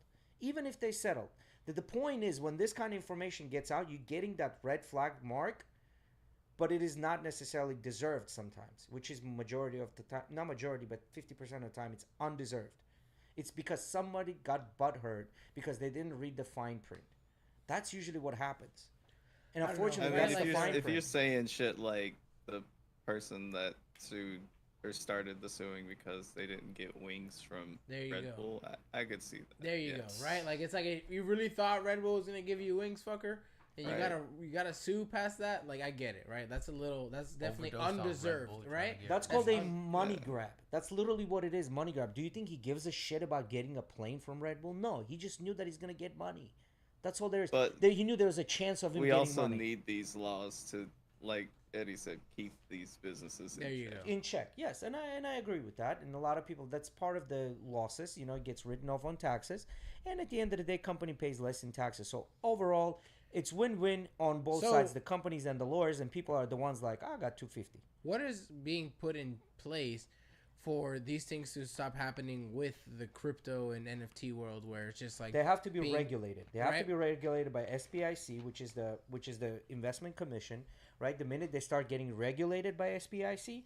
the point is, when this kind of information gets out, you're getting that red flag mark, but it is not necessarily deserved sometimes, which is majority of the time, not majority, but 50% of the time, it's undeserved. It's because somebody got butthurt because they didn't read the fine print. That's usually what happens. And unfortunately, I mean, that's the fine if print. you're saying shit like the person that sued or started the suing because they didn't get wings from Red Bull, I could see that. There you go, right? Like, it's like, if you really thought Red Bull was gonna give you wings, fucker, and you gotta sue past that. Like, I get it, right? That's definitely undeserved, right? That's called a money grab. That's literally what it is, money grab. Do you think he gives a shit about getting a plane from Red Bull? No, he just knew that he's gonna get money. That's all there is. But he knew there was a chance of him getting money. We also need these laws to, like Eddie said, keep these businesses in check. Yes, and I agree with that. And a lot of people, that's part of the losses. It gets written off on taxes, and at the end of the day, company pays less in taxes. So overall, it's win-win on both sides, the companies and the lawyers, and people are the ones like, I got $250. What is being put in place for these things to stop happening with the crypto and NFT world, where it's just like they have to be regulated. They have to be regulated by SBIC, which is the investment commission, right? The minute they start getting regulated by SBIC,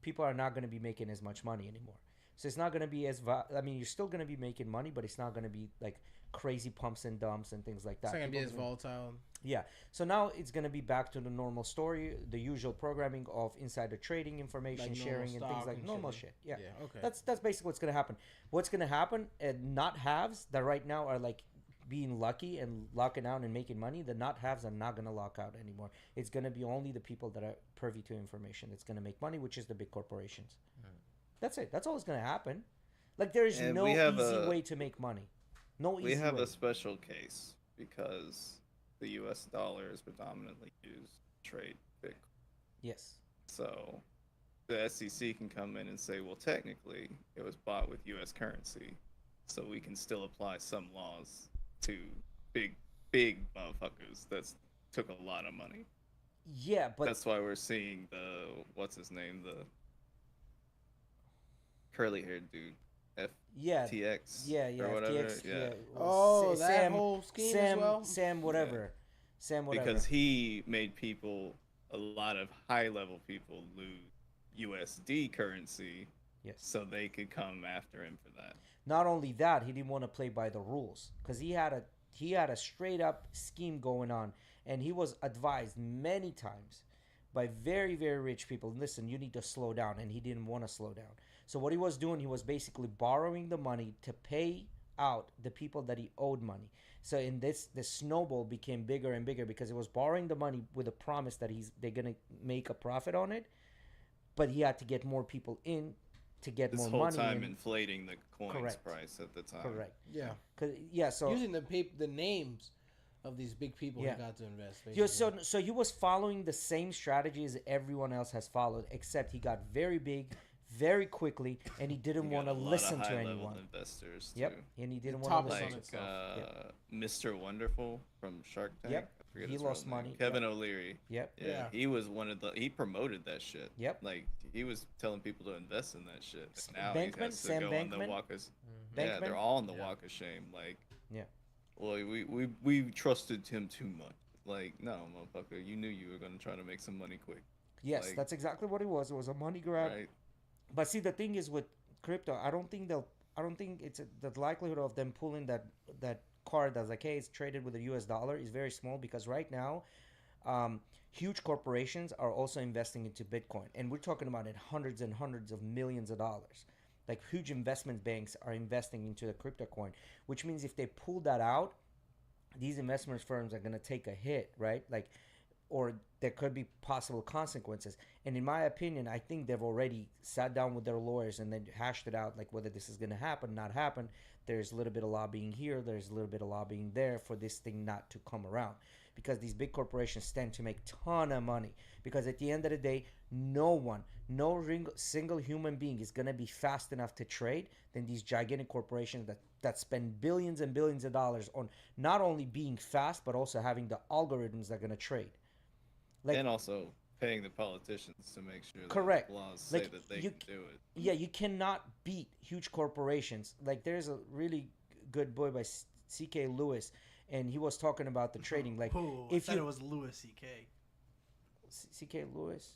people are not going to be making as much money anymore. So it's not going to be you're still going to be making money, but it's not going to be like crazy pumps and dumps and things like that. It's not going to be as volatile. Yeah. So now it's gonna be back to the normal story, the usual programming of insider trading, information Like normal sharing, and things stock like and normal shit. shit. Yeah. Okay. That's basically what's gonna happen. What's gonna happen? Not haves that right now are like being lucky and locking out and making money. The not haves are not gonna lock out anymore. It's gonna be only the people that are privy to information that's gonna make money, which is the big corporations. That's it. That's all that's gonna happen. Like there is And no easy way to make money. No we easy have way. a special case because the U.S. dollar is predominantly used to trade Bitcoin. Yes. So the SEC can come in and say, well, technically, it was bought with U.S. currency, so we can still apply some laws to big, big motherfuckers that took a lot of money. Yeah, but That's why we're seeing the what's his name, the curly-haired dude, yeah, FTX, yeah, or whatever. FTX, Yeah, Oh, that whole scheme as well? Sam, whatever, Sam, whatever. because he made people, a lot of high-level people, lose USD currency, Yes. so they could come after him for that. Not only that, he didn't want to play by the rules because he had a straight up scheme going on, and he was advised many times by very very rich people. Listen, you need to slow down, and he didn't want to slow down. So what he was doing, he was basically borrowing the money to pay out the people that he owed money. So in this snowball became bigger and bigger because it was borrowing the money with a promise that they're gonna make a profit on it, but he had to get more people in to get This more whole money time in. inflating the coin's Correct. price at the time. Correct. Yeah. So Using the names of these big people Yeah. he got to invest. yeah, Basically. so he was following the same strategy as everyone else has followed, except he got very big, very quickly, and he didn't You want got to a lot listen of to high-level anyone. investors Yep, too. and he didn't The want to top listen. is Like on itself. Mr. Wonderful from Shark Tank. Yep. I forget He his lost real name. money. Kevin O'Leary. Yep. Yeah, Yeah. he was one of the. He promoted that shit. Yep. Like he was telling people to invest in that shit. And now Bankman, he has to Sam go on the Bankman? walk of. Mhm. Yeah, Bankman? they're all on the Yeah. walk of shame. Like, Yeah. well, we trusted him too much. Like, no, motherfucker, you knew you were gonna try to make some money quick, Yes, Like- that's exactly what it was. It was a money grab. right? But see, the thing is with crypto, I don't think the likelihood of them pulling that card that's like, hey, it's traded with the U.S. dollar is very small because right now, huge corporations are also investing into Bitcoin, and we're talking about it hundreds and hundreds of millions of dollars. Like huge investment banks are investing into the crypto coin, which means if they pull that out, these investment firms are gonna take a hit, right? Like, or there could be possible consequences. And in my opinion, I think they've already sat down with their lawyers and then hashed it out, like whether this is going to happen, not happen. There's a little bit of lobbying here, there's a little bit of lobbying there for this thing not to come around, because these big corporations tend to make ton of money. Because at the end of the day, no single human being is going to be fast enough to trade than these gigantic corporations that spend billions and billions of dollars on not only being fast but also having the algorithms that are going to trade. Like, And also paying the politicians to make sure Correct. that laws say Like, that they you- can do it. yeah, you cannot beat huge corporations. Like there's a really good boy by C.K. Lewis, and he was talking about the trading. Like Ooh, if I thought you- it was Louis C.K. C.K. Lewis.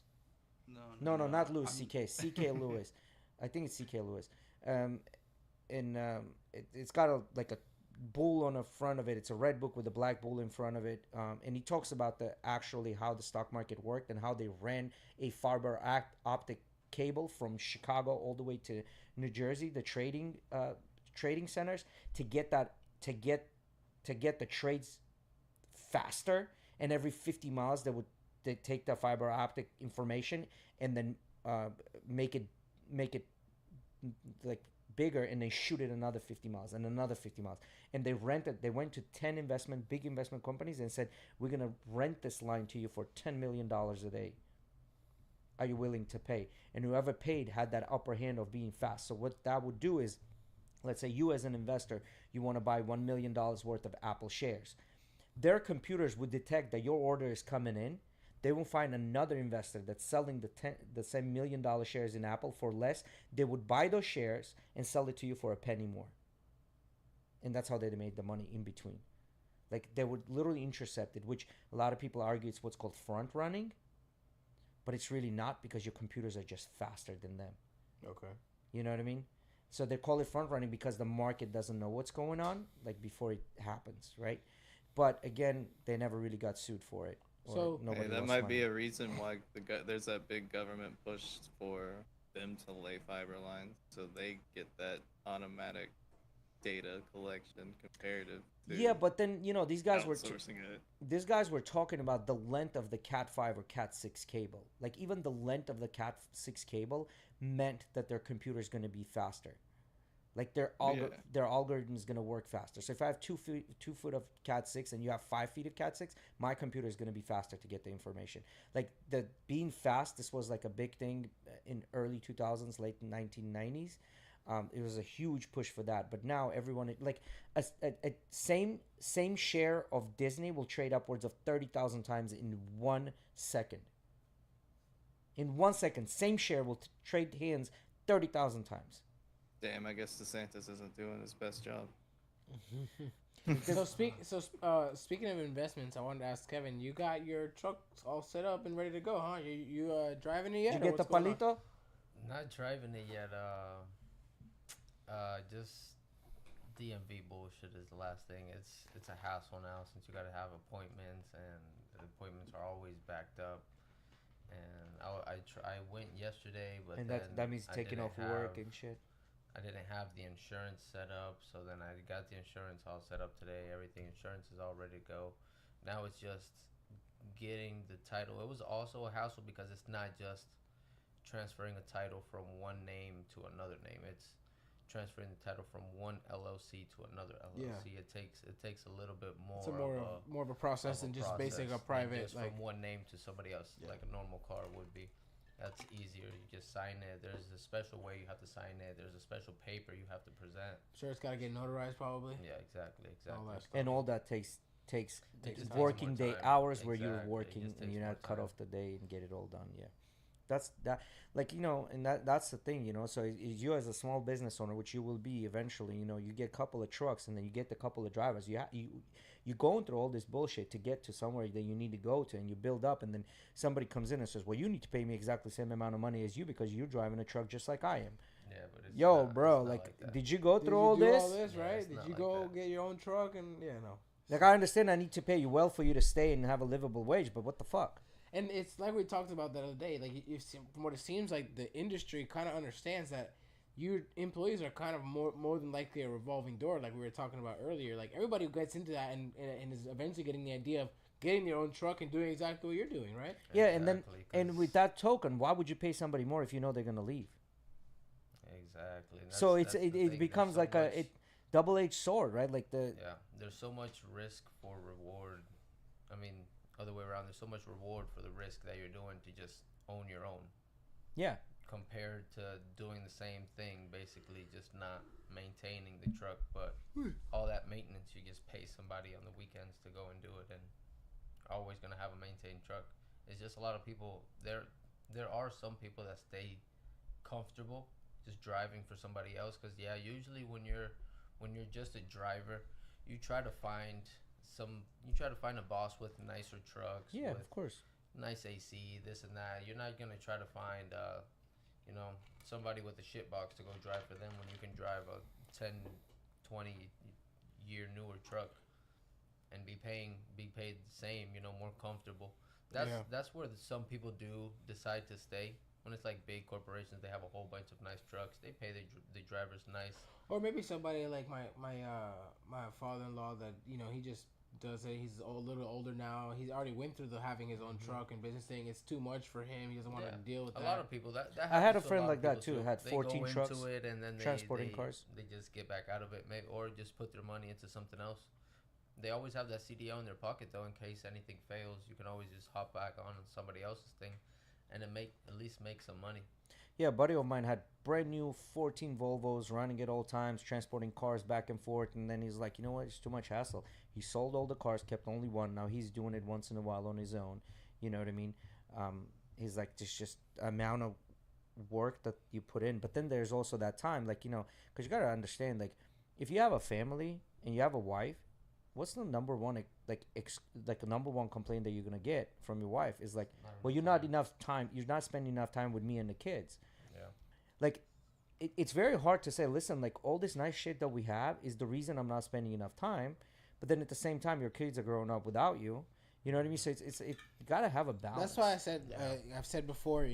No, No, not Louis I'm- C.K. C.K. Lewis. I think it's C.K. Lewis. It's got a bull on the front of it. It's a red book with a black bull in front of it. And he talks about how the stock market worked and how they ran a fiber optic cable from Chicago all the way to New Jersey, the trading centers, to get the trades faster. And every 50 miles they take the fiber optic information and then make it like bigger, and they shoot it another 50 miles and another 50 miles, and they went to 10 big investment companies and said, we're going to rent this line to you for $10 million a day. Are you willing to pay? And whoever paid had that upper hand of being fast. So what that would do is, let's say you as an investor, you want to buy $1 million worth of Apple shares. Their computers would detect that your order is coming in. They will find another investor that's selling the same $1 million shares in Apple for less. They would buy those shares and sell it to you for a penny more. And that's how they made the money in between. Like they would literally intercept it, which a lot of people argue it's what's called front running. But it's really not, because your computers are just faster than them. Okay. You know what I mean? So they call it front running because the market doesn't know what's going on, like before it happens, right? But again, they never really got sued for it. Or So- nobody Hey, that lost might money. be a reason why there's that big government push for them to lay fiber lines, so they get that automatic data collection comparative to Yeah, but then these guys were outsourcing it. these guys were talking about the length of the Cat 5 or Cat 6 cable. Like even the length of the Cat 6 cable meant that their computer is going to be faster. Like their algorithm is going to work faster. So if I have 2 foot of Cat 6 and you have 5 feet of Cat 6, my computer is going to be faster to get the information. Like the being fast, this was like a big thing in early 2000s, late 1990s. It was a huge push for that. But now everyone like a same share of Disney will trade upwards of 30,000 times in 1 second. In 1 second, same share will trade hands 30,000 times. Damn, I guess DeSantis isn't doing his best job. Speaking of investments, I wanted to ask Kevin. You got your truck all set up and ready to go, huh? You driving it yet? Did you get the palito? Not driving it yet. Just DMV bullshit is the last thing. It's a hassle now since you got to have appointments and the appointments are always backed up. And I went yesterday, but And then that means I taking didn't off work and shit. I didn't have the insurance set up, so then I got the insurance all set up today. Everything insurance is all ready to go. Now it's just getting the title. It was also a hassle because it's not just transferring a title from one name to another name. It's transferring the title from one LLC to another LLC. Yeah. It takes a little bit more. It's more of a process than just basic a private just from one name to somebody else, like a normal car would be. That's easier. You just sign it. There's a special way you have to sign it. There's a special paper you have to present. Sure, it's got to get notarized probably. Yeah, exactly. All that stuff. And all that takes It just takes working more day time. hours where you're Exactly. It working just and takes you're more not cut time. off the day and get it all done. Yeah, that's that. Like and that's the thing. So you as a small business owner, which you will be eventually. You get a couple of trucks and then you get a couple of drivers. You're going through all this bullshit to get to somewhere that you need to go to, and you build up, and then somebody comes in and says, "Well, you need to pay me exactly the same amount of money as you because you're driving a truck just like I am." Yeah, but it's Yo, not, bro, it's not like, that. did you go Did through you all do this? all this, Yeah, right? it's Did not you like go that. get your own truck and no? Like, I understand I need to pay you well for you to stay and have a livable wage, but what the fuck? And it's like we talked about the other day. Like, from what it seems like, the industry kind of understands that your employees are kind of more than likely a revolving door, like we were talking about earlier. Like, everybody gets into that and is eventually getting the idea of getting their own truck and doing exactly what you're doing, right? Yeah, and then Exactly, and 'cause- with that token, why would you pay somebody more if you know they're gonna leave? Exactly. and So that's the thing. it There's becomes so like much- a double-edged sword, right? Like Yeah, there's so much risk for reward. I mean, other way around. There's so much reward for the risk that you're doing to just own your own, yeah, compared to doing the same thing, basically just not maintaining the truck. But all that maintenance, you just pay somebody on the weekends to go and do it, and you're always gonna have a maintained truck. It's just a lot of people. There are some people that stay comfortable just driving for somebody else. Cause yeah, usually when you're just a driver, you try to find a boss with nicer trucks. yeah, with of course. nice AC, this and that. You're not gonna try to find, somebody with a shit box to go drive for them when you can drive a 10, 20 year newer truck and be paid the same. More comfortable. That's where some people do decide to stay. When it's like big corporations, they have a whole bunch of nice trucks. They pay the drivers nice. Or maybe somebody like my father-in-law that he just does it. He's a little older now. He's already went through having his own truck and business thing. It's too much for him. He doesn't want to deal with A that. lot of people that I had happens a to friend lot like of that people too, had They 14 go trucks, into it and then transporting cars. They just get back out of it, or just put their money into something else. They always have that CDL in their pocket though, in case anything fails. You can always just hop back on somebody else's thing, and at least make some money. Yeah, a buddy of mine had brand new 14 Volvos running at all times, transporting cars back and forth, and then he's like, you know what, it's too much hassle. He sold all the cars, kept only one. Now he's doing it once in a while on his own. You know what I mean? He's like, it's just amount of work that you put in. But then there's also that time, like, because you got to understand, like, if you have a family and you have a wife, what's the number one, like the number one complaint that you're going to get from your wife is like, well, you're not spending enough time with me and the kids. Yeah. Like, it's very hard to say, listen, like, all this nice shit that we have is the reason I'm not spending enough time. but then at the same time, your kids are growing up without you. You know what I mean? So you gotta have a balance. That's why I said I've said before.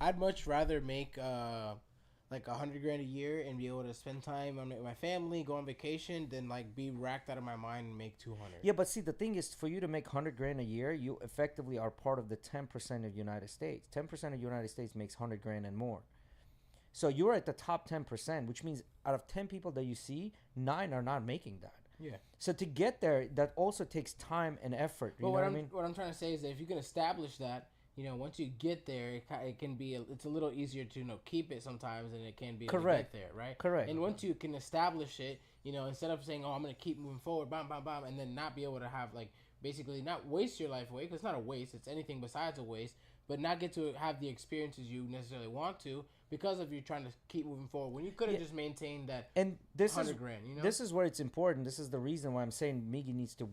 I'd much rather make like $100,000 a year and be able to spend time on my family, go on vacation, than like be racked out of my mind and make 200. Yeah, but see, the thing is, for you to make $100,000 a year, you effectively are part of the 10% of the United States. 10% of the United States makes $100,000 and more. So you're at the top 10%, which means out of 10 people that you see, 9 are not making that. Yeah. So to get there, that also takes time and effort. You know what I mean? What I'm trying to say is that if you can establish that, once you get there, it can be it's a little easier to keep it sometimes than it can be to get there, right? Correct. And once you can establish it, instead of saying, "Oh, I'm gonna keep moving forward," bam, bam, bam, and then not be able to have basically not waste your life away, because it's not a waste; it's anything besides a waste. But not get to have the experiences you necessarily want to because of you trying to keep moving forward when you could have just maintained that. And this is $100,000. This is where it's important. This is the reason why I'm saying Miggy needs to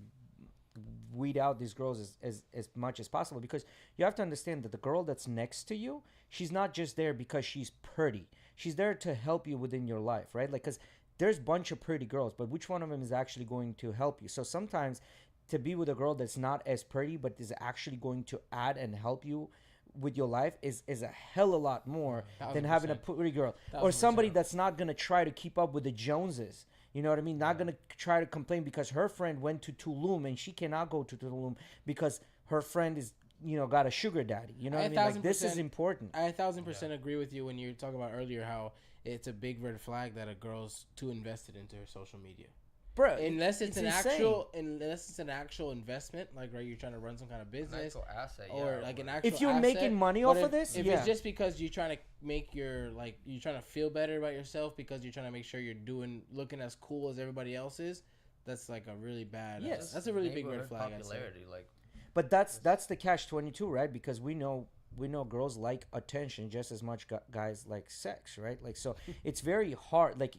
weed out these girls as much as possible, because you have to understand that the girl that's next to you, she's not just there because she's pretty. She's there to help you within your life, right? Because there's a bunch of pretty girls, but which one of them is actually going to help you? So sometimes to be with a girl that's not as pretty but is actually going to add and help you with your life is a hell of a lot more than having a pretty girl or somebody that's not going to try to keep up with the Joneses. You know what I mean? Not going to try to complain because her friend went to Tulum and she cannot go to Tulum because her friend is, got a sugar daddy. You know what I mean? Like, this is important. I 1,000% agree with you when you were talking about earlier how it's a big red flag that a girl's too invested into her social media. Bro, unless it's an insane. actual investment, like you're trying to run some kind of business, an actual asset, or like an actual. If you're asset, making money off of this, if it's just because you're trying to make you're trying to feel better about yourself because you're trying to make sure you're looking as cool as everybody else is, that's like a really bad. Yes, that's a really big red flag. But that's the catch-22, right? Because we know girls like attention just as much guys like sex, right? Like, so it's very hard. Like,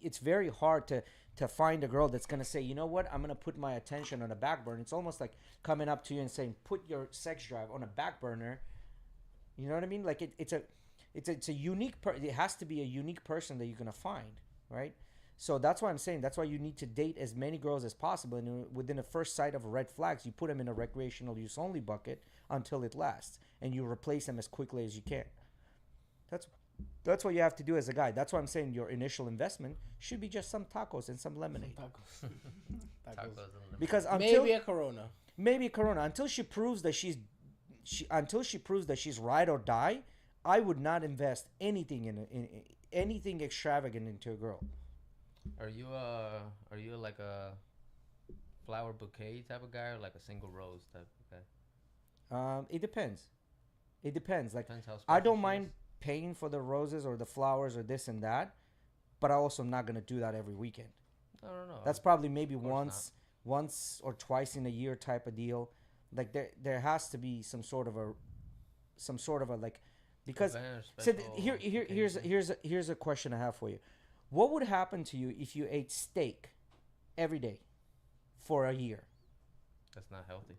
it's very hard to find a girl that's going to say, you know what, I'm going to put my attention on a back burner. It's almost like coming up to you and saying, put your sex drive on a back burner. You know what I mean? Like, it's a unique, it has to be a unique person that you're going to find, right? So that's why I'm saying, that's why you need to date as many girls as possible. And within the first sight of red flags, you put them in a recreational use only bucket until it lasts. And you replace them as quickly as you can. That's what you have to do as a guy. That's why I'm saying your initial investment should be just some tacos and some lemonade. Tacos. Because maybe a Corona. Until she proves that she's ride or die, I would not invest anything in anything extravagant into a girl. Are you like a flower bouquet type of guy or like a single rose type of guy? It depends. Like, Depends how I special don't she mind is. paying for the roses or the flowers or this and that, but I also am not gonna do that every weekend. I don't know. That's probably maybe once or twice in a year type of deal. Like, there has to be some sort of a like, because so here's a question I have for you. What would happen to you if you ate steak every day for a year? That's not healthy.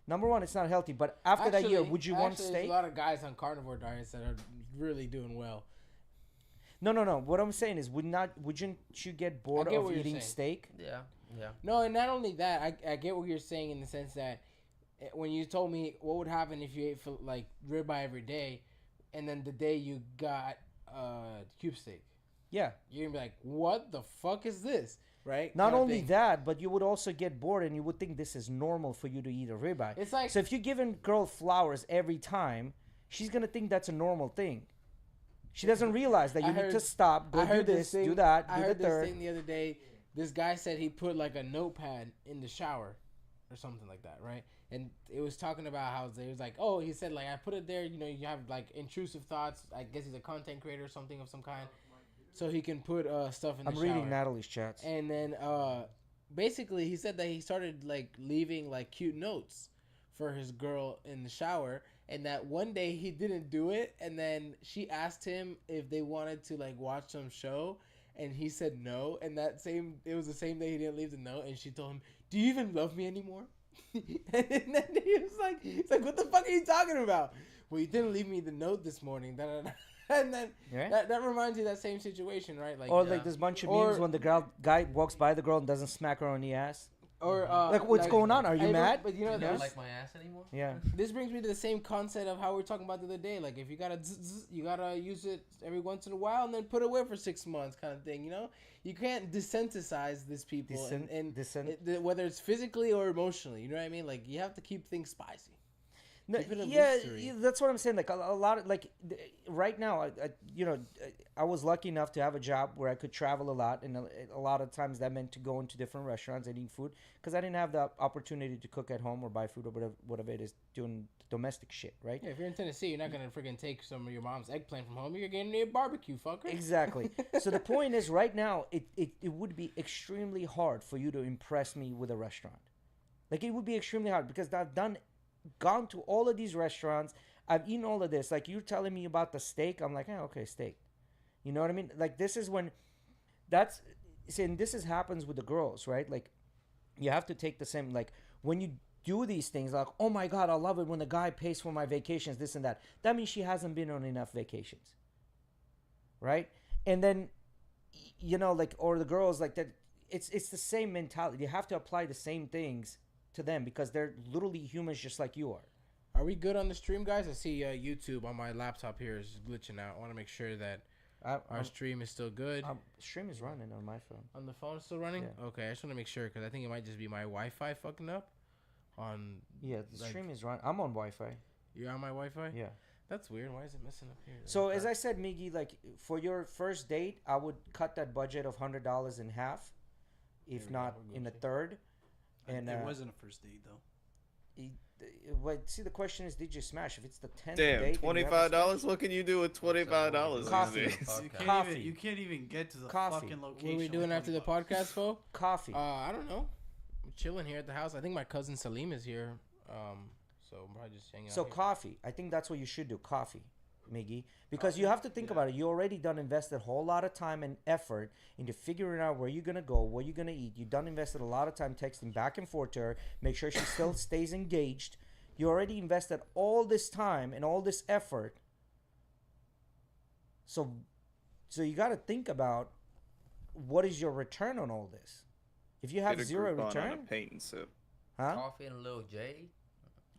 Number one, it's not healthy. But after that year, would you want steak? There's a lot of guys on carnivore diets that are really doing well. No. What I'm saying is, wouldn't you get bored of eating steak? Yeah. No, and not only that, I get what you're saying in the sense that when you told me what would happen if you ate like ribeye every day, and then the day you got cube steak. Yeah. You're gonna be like, what the fuck is this? Right? Not only that, but you would also get bored and you would think this is normal for you to eat a ribeye. It's like, so if you're giving girl flowers every time, she's going to think that's a normal thing. She doesn't realize that you need to stop, do this, do that, do the third. I heard this thing the other day. This guy said he put like a notepad in the shower or something like that, right? And it was talking about how it was like, oh, he said like, I put it there, you have like intrusive thoughts. I guess he's a content creator or something of some kind. So he can put stuff in the shower. I'm reading Natalie's chats. And then basically he said that he started like leaving like cute notes for his girl in the shower, and that one day he didn't do it, and then she asked him if they wanted to like watch some show, and he said no, and it was the same day he didn't leave the note, and she told him, "Do you even love me anymore?" And then he was like, "What the fuck are you talking about?" Well, you didn't leave me the note this morning. And then that reminds you of that same situation, right? Like, or like this bunch of memes when the guy walks by the girl and doesn't smack her on the ass. Or Like, what's going on? Are you mad? But you know, You don't there's- like my ass anymore? Yeah. this brings me to the same concept of how we are talking about the other day. Like, if you gotta, you gotta use it every once in a while, and then put it away for 6 months, kind of thing. You know, you can't desensitize these people, whether it's physically or emotionally. You know what I mean? Like, you have to keep things spicy. No, Keep it a yeah, mystery. that's what I'm saying. Like a lot of right now, I was lucky enough to have a job where I could travel a lot, and a lot of times that meant to go into different restaurants and eat food because I didn't have the opportunity to cook at home or buy food or whatever it is, doing domestic shit, right? Yeah, if you're in Tennessee, you're not gonna freaking take some of your mom's eggplant from home. You're getting a barbecue, fucker. Exactly. So the point is, right now, it would be extremely hard for you to impress me with a restaurant. Like, it would be extremely hard because I've gone to all of these restaurants. I've eaten all of this. Like, you're telling me about the steak. I'm like, okay, steak. You know what I mean? Like, this is when and this happens with the girls, right? Like, you have to take the same, like, when you do these things, like, oh my God, I love it when the guy pays for my vacations, this and that. That means she hasn't been on enough vacations. Right? And then, like, or the girls, like that, it's the same mentality. You have to apply the same things to them because they're literally humans just like you are. Are we good on the stream, guys? I see YouTube on my laptop here is glitching out. I want to make sure that our stream is still good. Stream is running on my phone. On the phone, still running? Yeah. Okay, I just want to make sure because I think it might just be my Wi-Fi fucking up. The stream is running. I'm on Wi-Fi. You're on my Wi-Fi? Yeah. That's weird. Why is it messing up here? So as I said, Miggy, like for your first date, I would cut that budget of $100 in half, if not in a third. And it wasn't a first date though. See, the question is, did you smash? If it's the 10th Damn, date, $25. What can you do with $25? Coffee. these days? Coffee. You can't even get to the Coffee. fucking What location. are we doing with after the $20. podcast, Fo? Coffee. I don't know. I'm chilling here at the house. I think my cousin Salim is here. So I'm probably just hanging out. So here. coffee. I think that's what you should do. Coffee, Miggy. Because you have to think about it. You already invested a whole lot of time and effort into figuring out where you're going to go, what you're going to eat. You invested a lot of time texting back and forth to her. Make sure she still stays engaged. You already invested all this time and all this effort. So you got to think about what is your return on all this. If you have Get a zero Groupon return, on a paint and sip. huh? Coffee and a little J.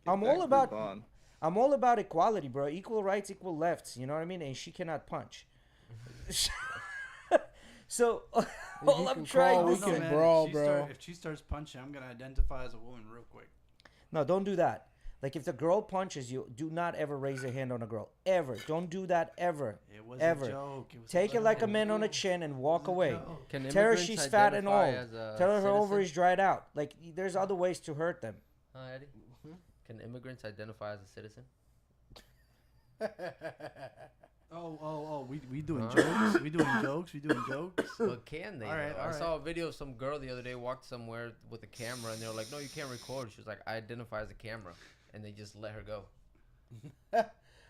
Get I'm that all about Groupon. I'm all about equality, bro. Equal rights, equal lefts. You know what I mean? And she cannot punch. So all I'm can trying call, to we say. can brawl, if bro. If she starts punching, I'm gonna identify as a woman real quick. No, don't do that. Like, if the girl punches you, do not ever raise a hand on a girl. Ever. Don't do that ever. It was Ever. a joke. It was Take it like a joke. man on the chin and walk It was a away. joke. Can Tell her immigrants she's fat and identify old. as a Tell her her citizen? ovaries dried out. Like, there's other ways to hurt them. Huh, Eddie? Can immigrants identify as a citizen? Oh, we doing Huh? jokes? We doing jokes? We doing jokes? But can they? All right, though? all I right. saw a video of some girl the other day walked somewhere with a camera, and they were like, "No, you can't record." She was like, "I identify as a camera," and they just let her go.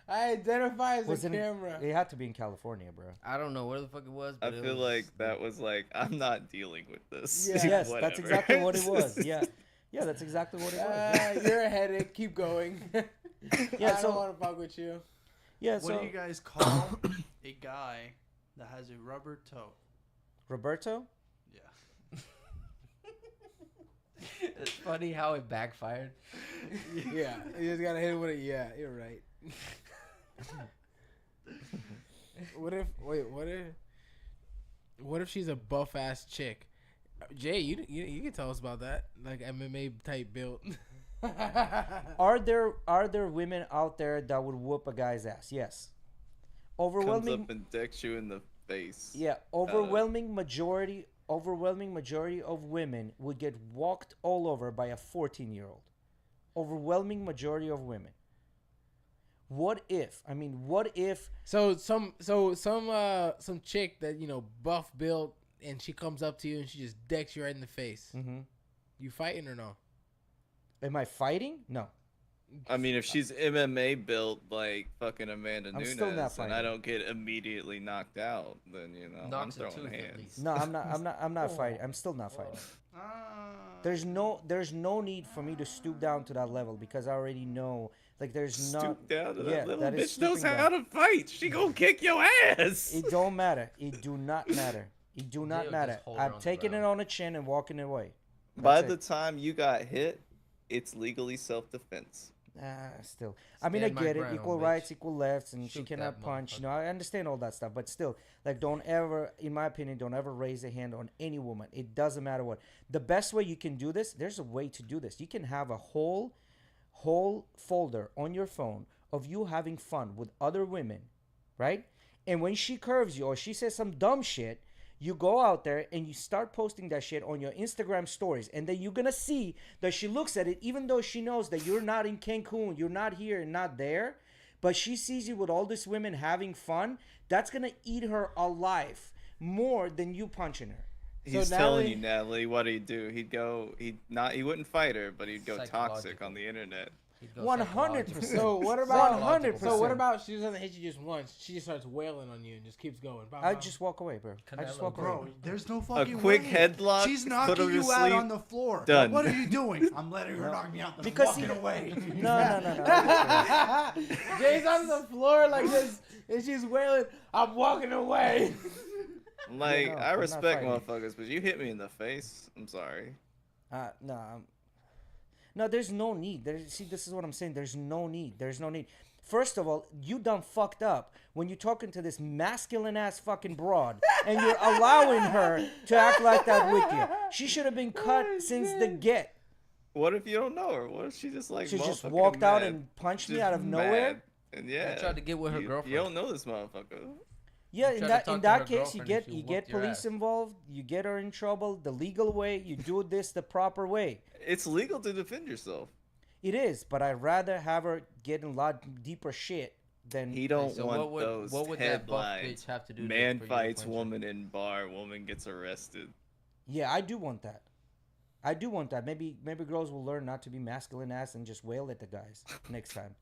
I identify as Wasn't a it- camera. It had to be in California, bro. I don't know where the fuck it was. I But it feel was, like that was like, I'm not dealing with this. Yeah. Yes, that's Whatever. exactly what it was. Yeah. Yeah, that's exactly what it was. You're a headache. Keep going. Yeah, I so- don't want to fuck with you. Yeah, What so do you guys call a guy that has a rubber toe? Roberto? Yeah. it's funny how it backfired. Yeah, you just gotta hit it with it. Yeah, you're right. What if she's a buff ass chick? Jay, you can tell us about that, like MMA type build. Are there women out there that would whoop a guy's ass? Yes. Comes Overwhelming. up and decks you in the face. Yeah, overwhelming majority of women would get walked all over by a 14-year-old. Overwhelming majority of women. What if? So some chick that buff built and she comes up to you and she just decks you right in the face. Mm-hmm. You fighting or no? Am I fighting? No. I mean, if she's MMA built like fucking Amanda I'm still not Nunes, and fighting. I don't get immediately knocked out, then I'm Knocks a throwing tooth at hands. least. No, I'm not fighting. I'm still not fighting. There's no need for me to stoop down to that level because I already know, like, there's not. Stoop down to Yeah, that little that is bitch knows stooping how down. to fight. She gonna kick your ass. It don't matter. It do not matter. It do not They'll matter. just hold her I'm on the taking it ground. on the chin and walking away. By That's the it. time you got hit, it's legally self-defense. Still, I mean, I Stand my get it. ground, Equal bitch. rights, equal lefts, and she Shoot cannot that punch. You know, motherfucker. I understand all that stuff, but still, like, don't ever, in my opinion, don't ever raise a hand on any woman. It doesn't matter what. The best way you can do this, there's a way to do this. You can have a whole folder on your phone of you having fun with other women, right? And when she curves you or she says some dumb shit, you go out there and you start posting that shit on your Instagram stories. And then you're going to see that she looks at it, even though she knows that you're not in Cancun, you're not here and not there. But she sees you with all these women having fun. That's going to eat her alive more than you punching her. He's So telling Natalie- you, Natalie, what he'd do. He wouldn't fight her, but he'd go toxic Psychological. on the internet. He'd go 100%. So what about 100%. So what about she doesn't hit you just once? She just starts wailing on you and just keeps going. Bow, I bow. just walk away, bro. I just Canelo, walk away. Bro, there's no fucking quick way. headlock, She's put knocking her to you out sleep, on the floor. done. What are you doing? I'm letting her knock me out. I'm Because walking away. No. Jay's on the floor like this, and she's wailing. I'm walking away. Like, no, I I'm not respect fighting. motherfuckers, but you hit me in the face. I'm sorry. No, there's no need. See, this is what I'm saying. There's no need. There's no need. First of all, you done fucked up when you're talking to this masculine ass fucking broad and you're allowing her to act like that with you. She should have been cut since the get. What if you don't know her? What if she just like She just motherfucking walked out mad? and punched me Just out of nowhere. mad. And yeah, tried to get with her you girlfriend. don't know this motherfucker. Yeah, You in try to that talk in to her that case, you girlfriend get and she you get whooped your police ass. involved. You get her in trouble the legal way. You do this the proper way. It's legal to defend yourself. It is, but I'd rather have her get in a lot deeper shit than He don't So want what would those what would that buff headlines. bitch have to do? Man for you to fights punch her? woman in bar. Woman gets arrested. Yeah, I do want that. I do want that. Maybe girls will learn not to be masculine ass and just wail at the guys next time.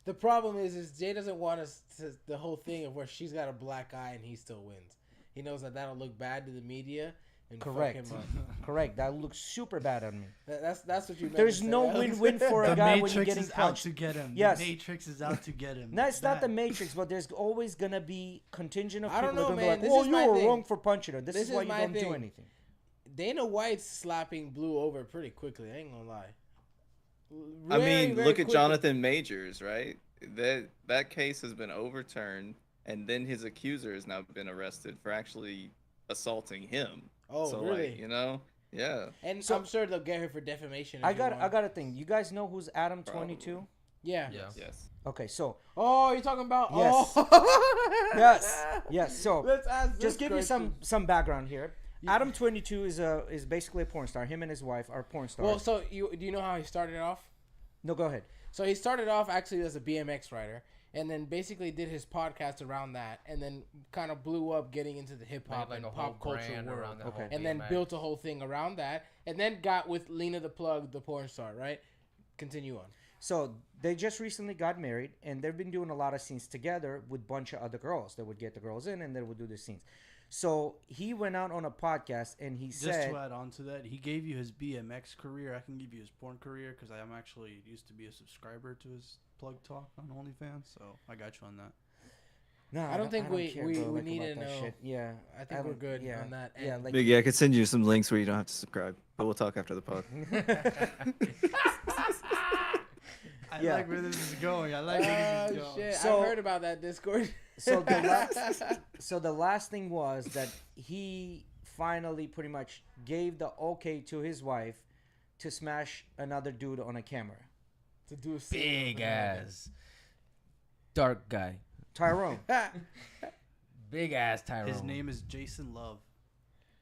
The problem is Jay doesn't want us to the whole thing of where she's got a black eye and he still wins. He knows that that'll look bad to the media and Correct. fuck him up. Correct. That looks super bad on me. That's what you meant. There's to say, no Alex. win-win for a The guy Matrix when you're getting is out punched. to get him. Yes. The Matrix is out to get him. No, it's not the That- Matrix, but there's always gonna be contingent of I people don't know, that are gonna man. be This like, is "Oh, my you were thing. wrong for punching her. This This is is why you my don't do thing. anything." Dana White's slapping Blue over pretty quickly. I ain't gonna lie. I mean, Very look at quickly. Jonathan Majors, right? That case has been overturned, and then his accuser has now been arrested for actually assaulting him. Oh, so, really? like, you know, yeah. And So- I'm sure they'll get her for defamation. if I you got want. a thing. You guys know who's Adam 22? Yeah. Yeah. Yes. Okay, so Oh, you're talking about? Yes. Oh. yes. So Let's ask. just this give you question. some background here. Adam 22 is basically a porn star. Him and his wife are porn stars. Well, so do you know how he started off? No, go ahead. So he started off actually as a BMX rider, and then basically did his podcast around that, and then kind of blew up getting into the hip hop Made, like, and a whole pop culture brand world, around that Okay. whole and then BMX. built a whole thing around that, and then got with Lena the Plug, the porn star, right? Continue on. So they just recently got married, and they've been doing a lot of scenes together with a bunch of other girls. They would get the girls in, and they would do the scenes. So he went out on a podcast, and he Just said, to add on to that, he gave you his BMX career. I can give you his porn career because I am actually used to be a subscriber to his Plug Talk on OnlyFans, so I got you on that. "No, I don't think we care, we bro, like, need about to that know. shit." Yeah, I think we're don't- good yeah, on that. Yeah, end. like Big, I could send you some links where you don't have to subscribe, but we'll talk after the pod. I Yeah. like where this is going. I like where this is Oh going. shit! So- I heard about that Discord. So the last thing was that he finally pretty much gave the okay to his wife to smash another dude on a camera. to do a scene Big with another. ass, dark guy, Tyrone. big ass Tyrone. His name is Jason Love.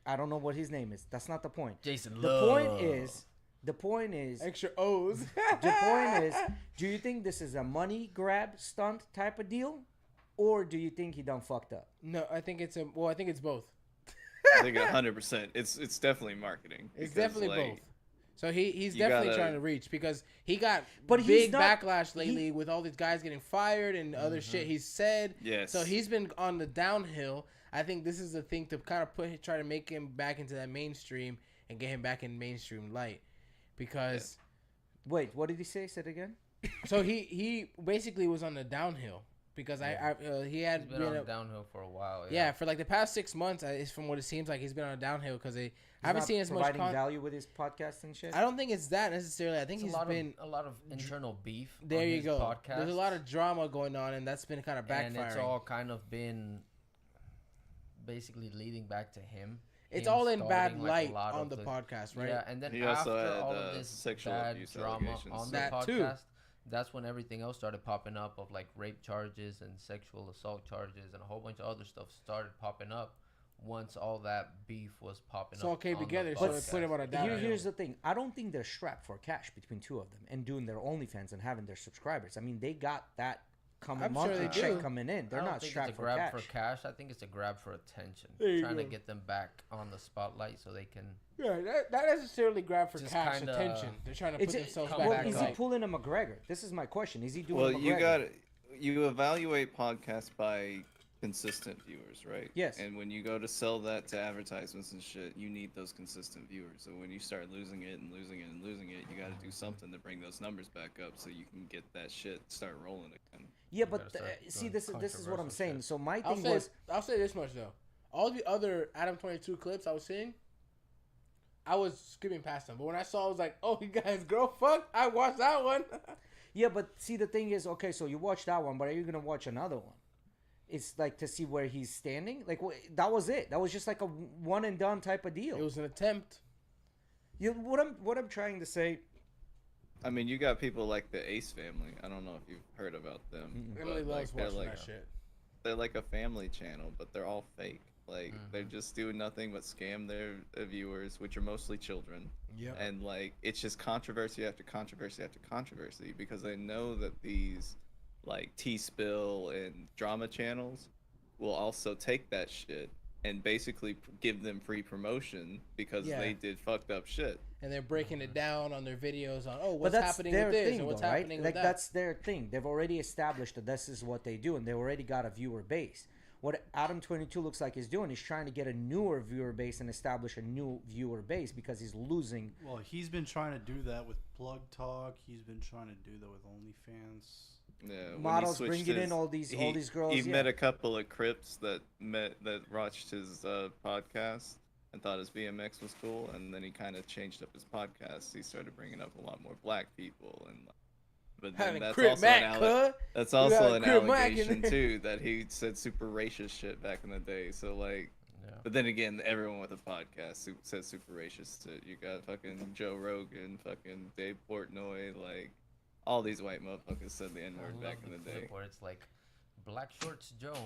I don't know what his name is. That's not the point. Jason The Love. point is, Extra O's. the point is, do you think this is a money grab stunt type of deal, or do you think he done fucked up? No, I think it's I think it's both. I think 100%. It's definitely marketing. It's because, definitely like, both. So he's you definitely gotta- trying to reach because he got But he's big not- backlash lately with all these guys getting fired and other shit he's said. Yes. So he's been on the downhill. I think this is the thing to kind of try to make him back into that mainstream and get him back in mainstream light, because Wait, what did he say? Say it again. so he basically was on the downhill because Yeah. he had He's been on downhill for a while. yeah, for like the past 6 months, it's from what it seems like he's been on a downhill because I He's haven't not seen as much providing value with his podcast and shit. I don't think it's that necessarily. I think It's he's been a lot of internal beef. there. On You his go. Podcast, There's a lot of drama going on, and that's been kind of backfiring. and it's all kind of been basically leading back to him. It's him all in bad starting, like, a light lot on of the podcast, right? Yeah, and then He also after had, all of this sexual bad abuse drama allegations. on the That podcast, too. that's when everything else started popping up of like rape charges and sexual assault charges and a whole bunch of other stuff started popping up once all that beef was popping It's all up. came on the together, so it podcast. put him on a downhill. Here's the thing. I don't think they're strapped for cash between two of them and doing their OnlyFans and having their subscribers. I mean, they got that I'm monthly sure they check do. coming in. They're I don't not think strapped it's a for grab cash. for cash. I think it's a grab for attention. There you Trying to go. get them back on the spotlight so they can. Yeah, not necessarily grab for Just cash kinda- attention. They're trying to It's put themselves come back. well, back is up. he pulling a McGregor? This is my question. Is he doing Well, a McGregor? you evaluate podcasts by consistent viewers, right? Yes. And when you go to sell that to advertisements and shit, you need those consistent viewers. So when you start losing it and losing it and losing it, you got to do something to bring those numbers back up so you can get that shit start rolling again. Yeah, gotta but start see, doing this is what I'm controversial saying. shit. So my I'll thing say, was, I'll say this much though. All the other Adam 22 clips I was seeing, I was skipping past them. But when I saw, I was like, "Oh, you guys, girl, fuck!" I watched that one. yeah, but see, the thing is, okay, so you watch that one, but are you gonna watch another one? It's like to see where he's standing. Like that was it. That was just like a one and done type of deal. It was an attempt. What I'm trying to say. I mean, you got people like the Ace family. I don't know if you've heard about them. but, Emily loves they're watching like that shit. they're like a family channel, but they're all fake. Like they're just doing nothing but scam their viewers, which are mostly children. Yep. And like it's just controversy after controversy after controversy because they know that these like T-Spill and drama channels will also take that shit and basically give them free promotion because Yeah. they did fucked up shit. And they're breaking it down on their videos on, oh, But what's that's happening their with this thing, and what's though, right? happening Like with that. that's their thing. They've already established that this is what they do, and they already got a viewer base. What Adam 22 looks like he's doing is trying to get a newer viewer base and establish a new viewer base because he's losing. Well, he's been trying to do that with Plug Talk. He's been trying to do that with OnlyFans. Yeah, when he Models switched bringing in his- all these girls. He yeah. met a couple of Crips that watched his podcast and thought his BMX was cool, and then he kind of changed up his podcast. He started bringing up a lot more black people, and but then Having that's Crip also Mac, an cuz. that's got also a an Crip Mac in allegation there. too that he said super racist shit back in the day. So like. Yeah. But then again, everyone with a podcast says super racist shit. You got fucking Joe Rogan, fucking Dave Portnoy, like all these white motherfuckers said the N I word love back in the clip day. where it's like black shorts Jones,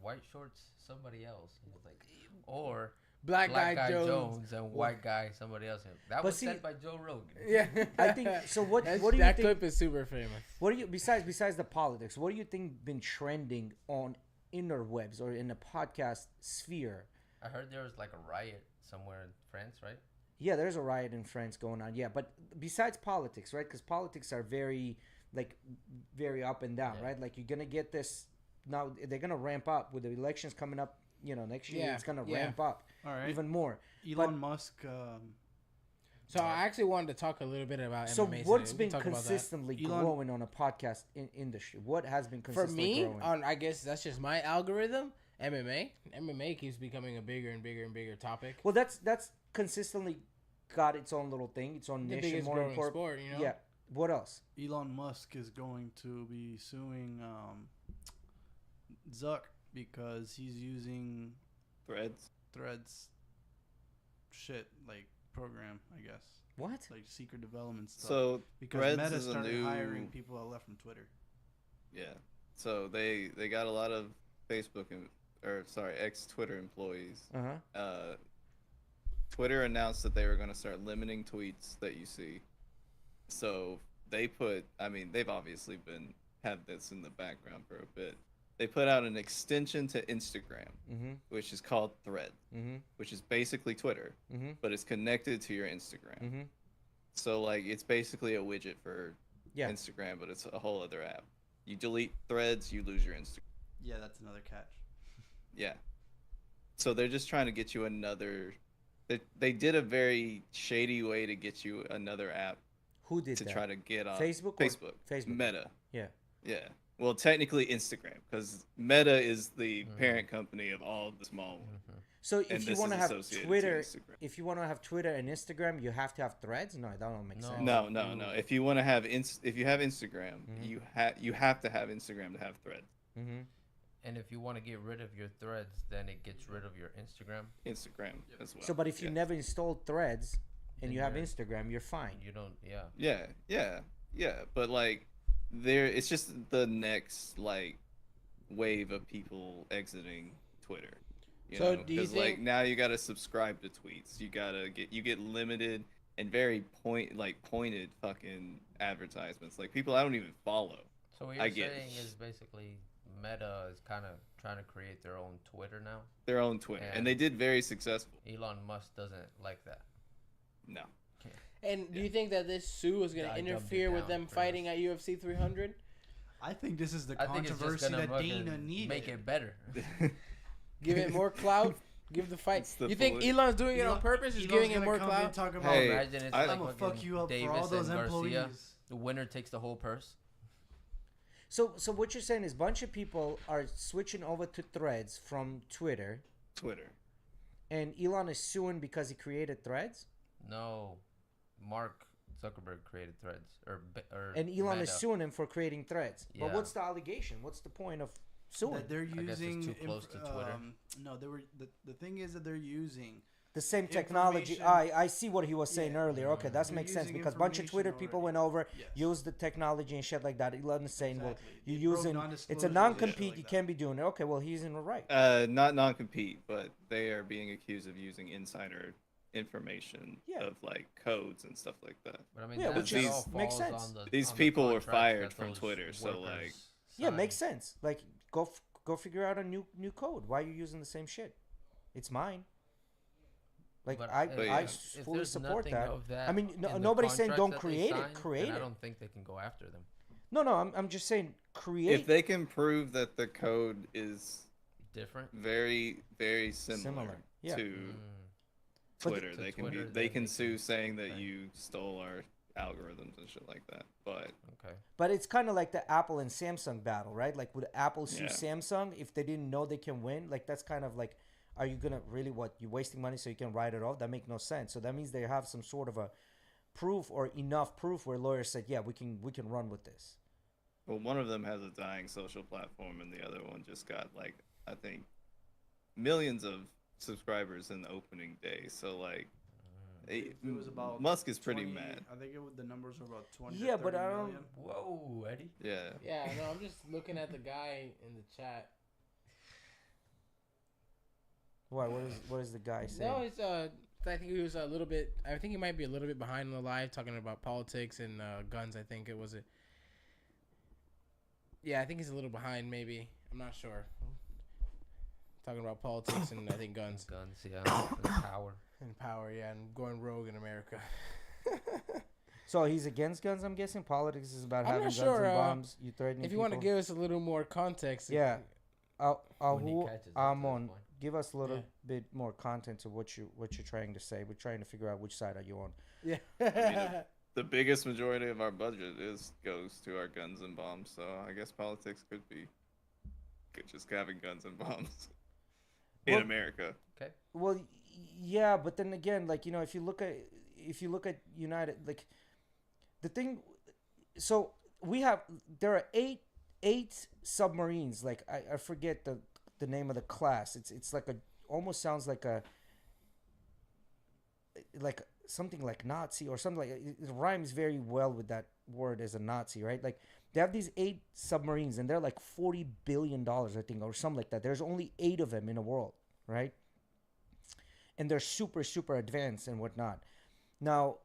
white shorts somebody else. And it's like, or Black black guy guy Jones. and white guy somebody else. That But was see- said by Joe Rogan. Yeah. I think so. What do you that think? clip is super famous. What do you besides the politics? What do you think been trending on interwebs or in the podcast sphere? I heard there was like a riot somewhere in France, right? Yeah, there's a riot in France going on. Yeah, but besides politics, right? Because politics are very up and down, Yeah. right? Like you're gonna get this now. They're gonna ramp up with the elections coming up. Next year Yeah, it's gonna yeah. ramp up All right. even more. Elon Musk. So I actually wanted to talk a little bit about So MMA. what's today. We been can talk about that. consistently Elon- growing on a podcast industry? What has been For consistently me, growing? I guess that's just my algorithm. MMA keeps becoming a bigger and bigger and bigger topic. Well, that's consistently got its own little thing, its own The niche, and biggest more growing important. sport, you know. Yeah. What else? Elon Musk is going to be suing Zuck because he's using Threads. Threads shit like program, I guess. What? Like secret development stuff. So because Threads Meta is a started new. hiring people that left from Twitter. Yeah. So they got a lot of Facebook X Twitter employees. Uh huh. Twitter announced that they were going to start limiting tweets that you see. So they've obviously had this in the background for a bit. They put out an extension to Instagram, which is called Thread, which is basically Twitter, but it's connected to your Instagram. So like it's basically a widget for Instagram, but it's a whole other app. You delete Threads, you lose your Instagram. Yeah, that's another catch. Yeah. So they're just trying to get you another. They did a very shady way to get you another app Who did to that? try to get on Facebook. Facebook. Facebook. Meta. Yeah. Yeah. Well, technically Instagram, because Meta is the parent company of all of the small ones, So and if you this want is to have associated Twitter, to Instagram. if you want to have Twitter and Instagram, you have to have Threads. No, that don't make No. sense. No, no, no. If you want to have if you have Instagram, Mhm. you have to have Instagram to have Threads. Mm-hmm. And if you want to get rid of your threads, then it gets rid of your Instagram. Instagram as well. So, but if you yeah. never installed Threads and Then you have you're- Instagram, you're fine. You don't. Yeah. Yeah, but like it's just the next like wave of people exiting Twitter. So do you because like think- now you got to subscribe to tweets. You get limited and very pointed fucking advertisements. Like people I don't even follow. So what I you're get saying is basically Meta is kind of trying to create their own Twitter now. Their own Twitter, and they did very successful. Elon Musk doesn't like that. No. And do you think that this sue is going Yeah, to I dumbed it interfere with down them for fighting us. at UFC 300? I think this is the I think it's just controversy gonna that Dana fucking needed. make it better. Give it more clout? Give the fight. It's the You think bullet. Elon's doing it on purpose? He's giving it more clout? Talk about, Hey, Imagine it's I- like I'm gonna fuck fucking you up Davis for all those and Garcia. employees. The winner takes the whole purse. So what you're saying is, bunch of people are switching over to Threads from Twitter, Twitter. and Elon is suing because he created Threads, No, Mark Zuckerberg created Threads or and Elon is Meta. suing him for creating Threads. But Yeah. what's the allegation? What's the point of suing? That they're I guess it's using too close to Twitter. No, they were the thing is that they're using The same technology. information- I see what he was saying Yeah. earlier. Okay, that They're makes sense using because bunch of Twitter information people already. went over, Yes. used the technology and shit like that. Elon is saying, Exactly. well, you're It broke using it's a non-disclosures and non-compete. shit like You that. can't be doing it. Okay, well he's in the right. Not non-compete, but they are being accused of using insider information Yeah. of like codes and stuff like that. But I mean, Yeah, that which is- all makes falls sense. on the- These on the people were contracts fired that from those Twitter, so, workers like- Yeah, sign. makes sense. Like go figure out a new code. Why are you using the same shit? It's mine. Like But I if fully there's support nothing that. of that I mean, in the nobody's saying contracts don't that they create it. signed, Create then I it. don't think they can go after them. No, I'm just saying If create. they can prove that the code is Different. very, very similar, yeah. to Mm. But Twitter, to they can Twitter, they then can they sue can- saying that right. you stole our algorithms and shit like that. But Okay. But it's kind of like the Apple and Samsung battle, right? Like would Apple sue Yeah. Samsung if they didn't know they can win? Like that's kind of like, are you gonna really you wasting money so you can write it off? That make no sense. So that means they have some sort of a proof or enough proof where lawyers said, yeah, we can run with this. well, one of them has a dying social platform, and the other one just got like I think millions of subscribers in the opening day. So like, It was about Musk is pretty 20 mad. I think the numbers were about 20. Yeah, to but 30 I don't- million. Whoa, Eddie. Yeah. Yeah, no, I'm just looking at the guy in the chat. Why? What is the guy saying? No, it's I think he was a little bit. I think he might be a little bit behind on the live, talking about politics and guns. I think it was a. Yeah, I think he's a little behind. Maybe I'm not sure. Talking about politics and I think guns Guns, yeah, and power. and power. Yeah, and going rogue in America. So he's against guns, I'm guessing. Politics is about I'm having not guns sure, and bombs. You threatening If you want to people. give us a little more context, Yeah. When he Ahu catches up to Amon, this point. give us a little Yeah. bit more content to what you're trying to say. We're trying to figure out which side are you on. Yeah. The biggest majority of our budget goes to our guns and bombs, so I guess politics could be just having guns and bombs in Well- America. Well, yeah, but then again, like if you look at United, like the thing, so there are eight submarines. Like I forget the name of the class. It's like almost sounds like something like Nazi or something like it rhymes very well with that word as a Nazi, right? Like they have these 8 submarines and they're like $40 billion, I think, or something like that. There's only 8 of them in the world, right? And they're super, super advanced and whatnot. Now,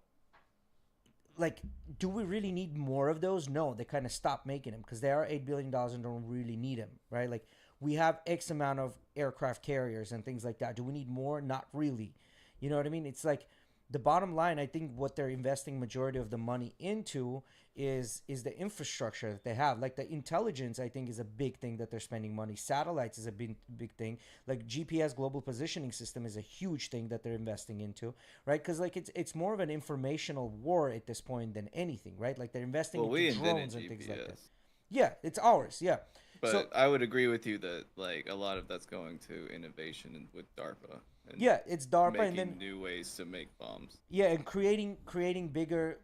like, do we really need more of those? No, they kind of stopped making them because they are $8 billion and don't really need them, right? Like, we have X amount of aircraft carriers and things like that. Do we need more? Not really. You know what I mean? It's like the bottom line, I think what they're investing majority of the money into is the infrastructure that they have. Like the intelligence, I think, is a big thing that they're spending money. Satellites is a big thing. Like GPS, global positioning system, is a huge thing that they're investing into, right? Because like it's more of an informational war at this point than anything, right? Like they're investing Well, we into invented drones and things like that. GPS. Yeah, it's ours. Yeah. But So I would agree with you that like a lot of that's going to innovation with DARPA and yeah, it's DARPA, making and then new ways to make bombs. yeah, and creating bigger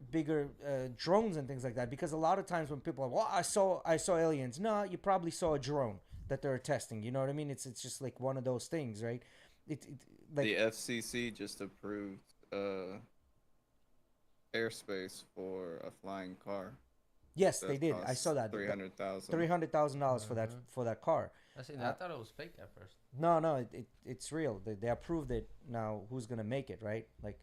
drones and things like that. Because a lot of times when people are, well, I saw aliens. No, you probably saw a drone that they're testing. You know what I mean? It's just like one of those things, right? It like The FCC just approved airspace for a flying car. yes, they did. I saw that. $300,000. $300,000 for that car. I see. I thought it was fake at first. No, it's real. They approved it. Now who's gonna make it, right? Like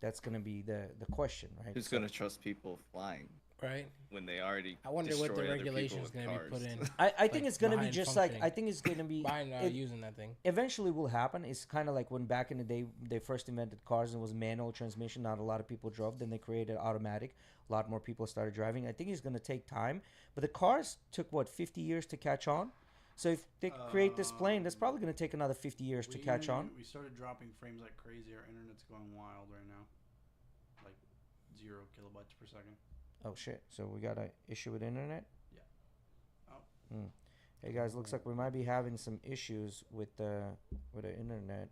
that's gonna be the question, right? Who's gonna trust people flying Right. when they already? I wonder what the destroy other regulation is people going to with be put in. cars? I think like, it's gonna be behind just like functioning. I think it's gonna be Behind it using that thing. eventually will happen. It's kind of like when back in the day they first invented cars and it was manual transmission. Not a lot of people drove. Then they created automatic. A lot more people started driving. I think it's gonna take time. But the cars took what 50 years to catch on. So if they create this plane, that's probably gonna take another 50 years to catch on. We started dropping frames like crazy. Our internet's going wild right now, like 0 kilobytes per second. Oh shit! So we got an issue with internet. Yeah. Hmm. Hey guys, looks like we might be having some issues with the internet,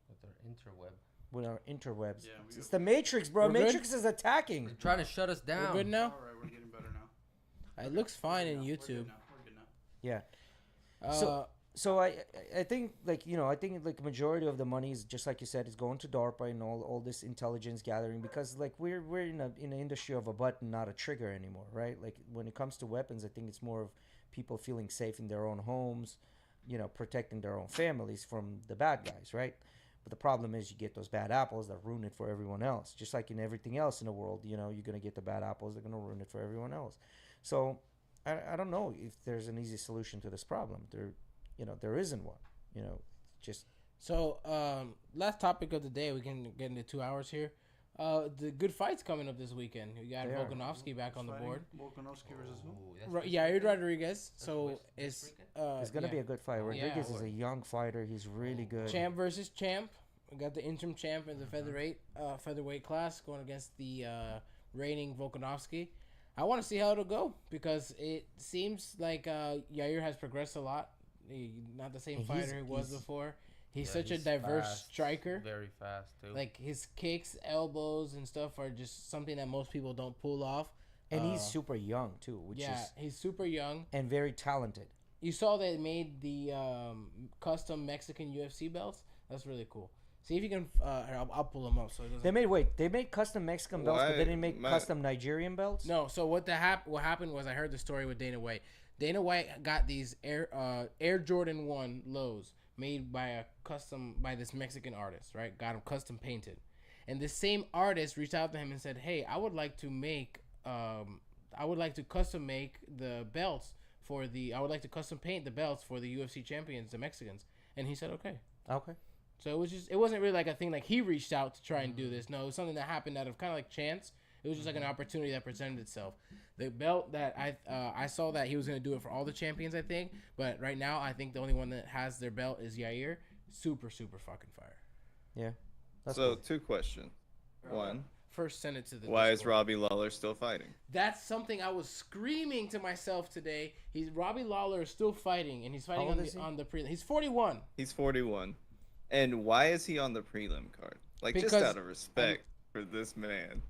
With their interweb. with our interwebs. Yeah, It's the Matrix, bro. We're good? Matrix is attacking. They're trying to shut us down. We're good now? All right, we're getting better now. It looks fine in We're good YouTube. now. We're good now. Yeah. Uh, So I think like I think like majority of the money is just like you said is going to DARPA and all this intelligence gathering because like we're in an industry of a button, not a trigger anymore, right? Like when it comes to weapons, I think it's more of people feeling safe in their own homes, protecting their own families from the bad guys, right? But the problem is you get those bad apples that ruin it for everyone else. Just like in everything else in the world, you're gonna get the bad apples, they're gonna ruin it for everyone else. So I don't know if there's an easy solution to this problem. There isn't one. Just so, last topic of the day, we can get into 2 hours here. The good fights coming up this weekend. We got They are. Volkanovski back on the board. Volkanovski versus who? Ooh, that's Right, this yeah, weekend? Rodriguez. So this it's weekend? it's gonna yeah. be a good fight. Rodriguez is a young fighter. He's really good. Champ versus champ. We got the interim champ in the featherweight class going against the reigning Volkanovski. I want to see how it'll go because it seems like Yair has progressed a lot. Not the same And fighter he was he's- before. He's Yeah, such a he's diverse fast, striker. Very fast too. Like his kicks, elbows, and stuff are just something that most people don't pull off. And he's Uh, super young too, which yeah, is he's super young. and very talented. You saw they made the custom Mexican UFC belts. That's really cool. See if you can. Here, I'll pull them up so it doesn't. They made custom Mexican belts, but Why- they didn't make my- custom Nigerian belts. No, so what happened was I heard the story with Dana White. Dana White got these Air Jordan 1 lows made by this Mexican artist, right? Got them custom painted. And this same artist reached out to him and said, "Hey, I would like to custom make the belts I would like to custom paint the belts for the UFC champions, the Mexicans." And he said, "Okay." Okay. So it wasn't really like a thing like he reached out to try and do this. No, it was something that happened out of kind of like chance. It was just like an opportunity that presented itself. The belt that I saw that he was going to do it for all the champions, I think. But right now, I think the only one that has their belt is Yair. Super, super fucking fire. Yeah. That's So cool. 2 questions. One, First, send it to the why is Discord. Robbie Lawler still fighting? That's something I was screaming to myself today. Robbie Lawler is still fighting, and he's fighting old is he? on the prelim. He's 41. He's 41. And why is he on the prelim card? Like, just Because, out of respect for this man.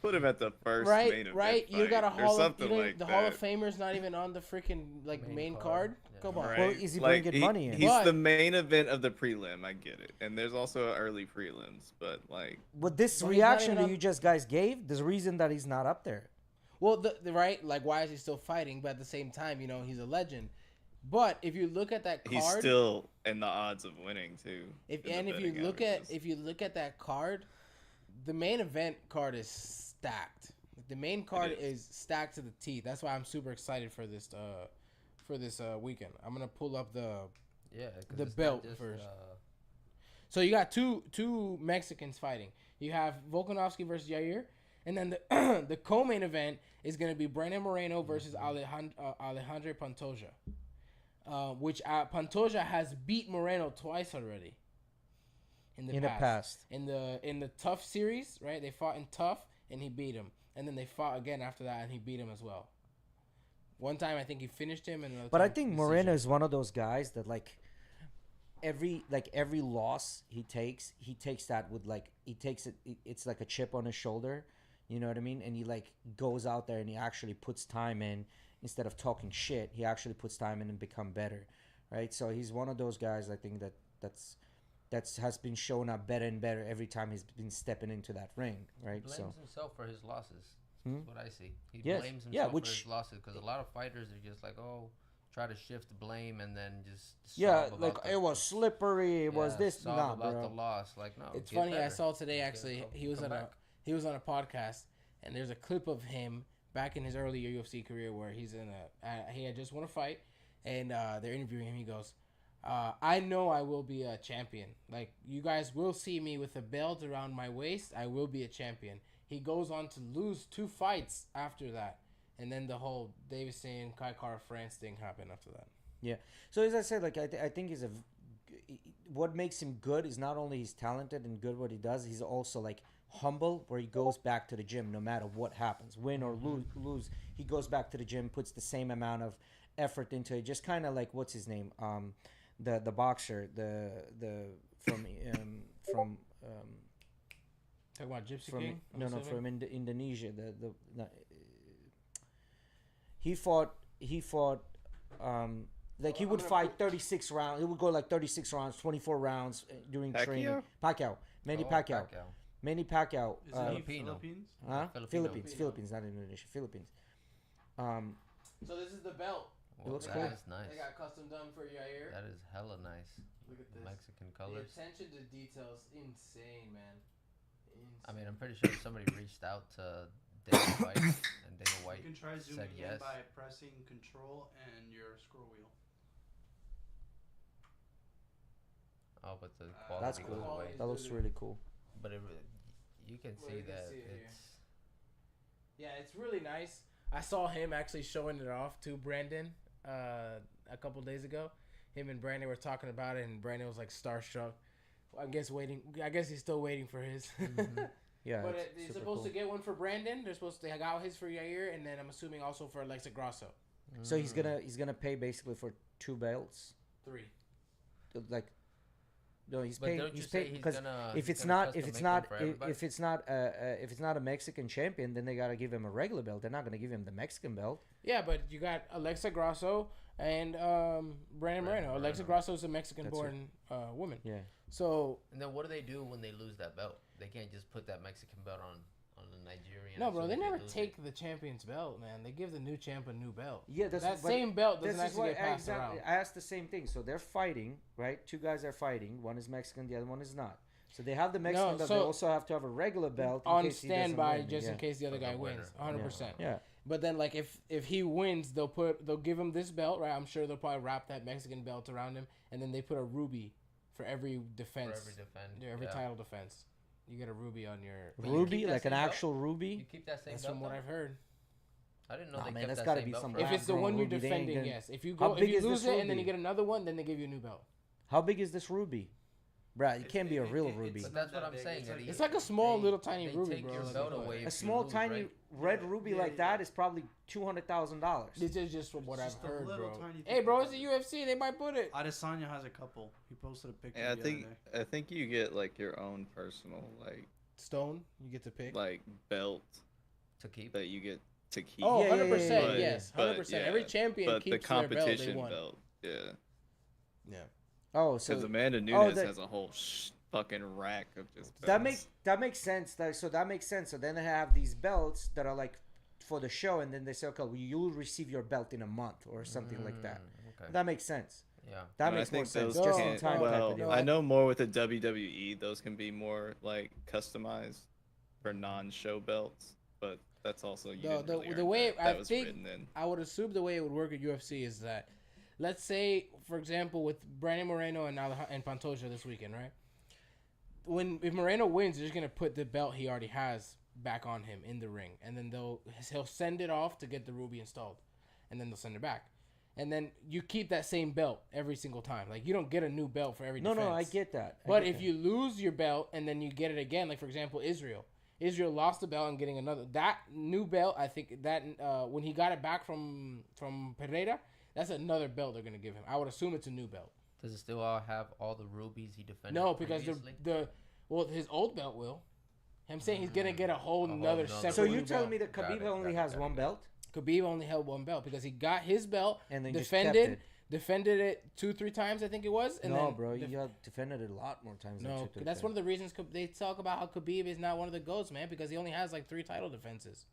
Put him at the first Right, main event right. You fight got a or Hall of something you know, like the that. Hall of Famer's not even on the freaking Main main card. card. Yeah. Come on. Right. Well, is he Like, bringing money in? He's But- the main event of the prelim. I get it. And there's also early prelims, but like, With this Well, he's not reaction even that on- you just guys gave, there's a reason that he's not up there. Well, the right, like, why is he still fighting? But at the same time, he's a legend. But if you look at that card, he's still in the odds of winning too. if in the betting averages. you look at that card, the main event card is stacked. The main card is stacked to the teeth. That's why I'm super excited for this weekend. I'm gonna pull up the. Yeah, 'cause the it's not belt just, first. So you got two Mexicans fighting. You have Volkanovski versus Yair, and then the the co-main event is gonna be Brandon Moreno versus Alejandro Pantoja, which Pantoja has beat Moreno twice already. In the past. In the Tough series, right? They fought in Tough and he beat him, and then they fought again after that and he beat him as well. One time I think he finished him, and another But I time think decision. Moreno is one of those guys that like every loss he takes that with like he takes it. It's like a chip on his shoulder. You know what I mean? And he like goes out there and he actually puts time in instead of talking shit. He actually puts time in and become better, right? So he's one of those guys. I think that's has been shown up better and better every time he's been stepping into that ring, right? He blames himself for his losses. Hmm? That's what I see. He Yes. blames Yeah, himself which- for his losses because a lot of fighters are just like, oh, try to shift blame and then just Yeah, sob like about the- it was slippery. It was yeah, this. sob Nah, about bro. the loss. Like, no, It's get funny. I better. saw today Get- actually. come- He was come on back. a podcast, and there's a clip of him back in his early UFC career where he's in he had just won a fight, and they're interviewing him. He goes, "I know I will be a champion. Like you guys will see me with a belt around my waist. I will be a champion." He goes on to lose 2 fights after that, and then the whole Davison Kai Kara France thing happened after that. So as I said, like I think he's what makes him good is not only he's talented and good what he does, he's also like humble, where he goes back to the gym no matter what happens, win or lose. He goes back to the gym, puts the same amount of effort into it. Just kind of like what's his name, the boxer, the from Talking about Gypsy from King? I'm no assuming? from Indonesia. He fought like he I'm would gonna fight 36 rounds. He would go like 36 rounds, 24 rounds during training. Pacquiao, Manny Oh, Pacquiao, Manny Pacquiao. Is Uh, it Filipino. Philippines? huh? Filipino. Philippines, not Indonesia. Philippines. So this is the belt. Well, looks that cool. is nice. They got custom done for Yair. That is hella nice. Look at this. Mexican The colors. attention to details, insane, man. Insane. I mean, I'm pretty sure somebody reached out to Dana White, and Dana You White can try zooming said yes. in by pressing Control and your scroll wheel. Oh, but the That's quality That's goes cool. away. That looks really cool. But you can Well, see you can that see it here. it's. Yeah, it's really nice. I saw him actually showing it off to Brandon a couple days ago. Him and Brandon were talking about it, and Brandon was like starstruck. I guess he's still waiting for his. Yeah, But it's they're super supposed cool. to get one for Brandon. They're supposed to have got his for Yair, and then I'm assuming also for Alexa Grasso. So he's gonna pay basically for 2 belts. 3. Like, no, he's But paying. don't you He's say paying he's because gonna? if he's it's gonna not custom if it's make not them for if everybody? if it's not a Mexican champion, then they gotta give him a regular belt. They're not gonna give him the Mexican belt. Yeah, but you got Alexa Grasso and Brandon Moreno. Alexa Grasso is a Mexican-born woman. Yeah. So And then what do they do when they lose that belt? They can't just put that Mexican belt on a Nigerian. no, as bro, soon they as never lose it. take the champion's belt, man. They give the new champ a new belt. Yeah, that's That but same belt doesn't this is actually why get passed around. I asked the same thing. So they're fighting, right? 2 guys are fighting. One is Mexican, the other one is not. So they have the Mexican belt. They so- also have to have a regular belt in On case he doesn't standby, win. just yeah. in case the other For the guy winner. wins, 100%. Yeah. But then, like, if he wins, they'll give him this belt, right? I'm sure they'll probably wrap that Mexican belt around him, and then they put a ruby for every defense, For every defend. yeah, every yeah. title defense. You get a ruby on your. But you Ruby, keep that like an same belt? actual You ruby. keep that same That's belt. from what though? I've heard. I didn't know Nah, they man, kept that's that gotta same be belt some for If lab it's the grown one you're ruby, they ain't defending, gonna- yes. If you How go, if big you is lose this it and then you ruby? get another one, then they give you a new belt. How big is this ruby? Bruh, it can't be a real ruby. But that's what I'm saying. Eddie. It's like a small They- little tiny they ruby, take bro. your Like, belt what? away A if you small, lose, tiny right? red ruby Yeah, like yeah. that is probably $200,000. This is just from what It's I've just a heard, little bro. tiny Hey, thing. bro, it's the UFC. They might put it. Adesanya has a couple. He posted a picture. Yeah, I the think other day. I think you get like your own personal Stone, you get to pick. belt to keep. that you get to keep. Oh, Yeah, 100%, But- yes. but, 100%. yeah, Every champion but the keeps their belt they competition won. belt, yeah. Yeah. Oh, so Because Amanda Nunes that- has a whole fucking rack of just that belts. makes sense. So that makes sense. So then they have these belts that are like for the show, and then they say, okay, well, you'll receive your belt in a month or something like that. Okay. That makes sense. Yeah. That But I makes more think sense. those Just can- in time no, type well, of deal. I know more with the WWE. Those can be more like customized for non-show belts, but that's also you didn't really the earn way that. I That was think written in. I would assume the way it would work at UFC is that, let's say, for example, with Brandon Moreno and Pantoja this weekend, right? If Moreno wins, they're just gonna put the belt he already has back on him in the ring, and then he'll send it off to get the ruby installed, and then they'll send it back, and then you keep that same belt every single time. Like you don't get a new belt for every No, defense. I get that. But if you lose your belt and then you get it again, like for example, Israel Israel lost the belt and getting another. That new belt, I think that when he got it back from Pereira, that's another belt they're gonna give him. I would assume it's a new belt. Does it still all have all the rubies he defended? No, because previously? his old belt will. I'm saying he's gonna get a whole whole nother nother- separate. So new you telling belt. me that Got Khabib it, only got it, has got one it. belt Khabib only held one belt because he got his belt, and then defended just it 2-3 times, I think it was. And no, then bro, you have defended it a lot more times. No, than that's one of the reasons they talk about how Khabib is not one of the GOATs, man, because he only has like 3 title defenses.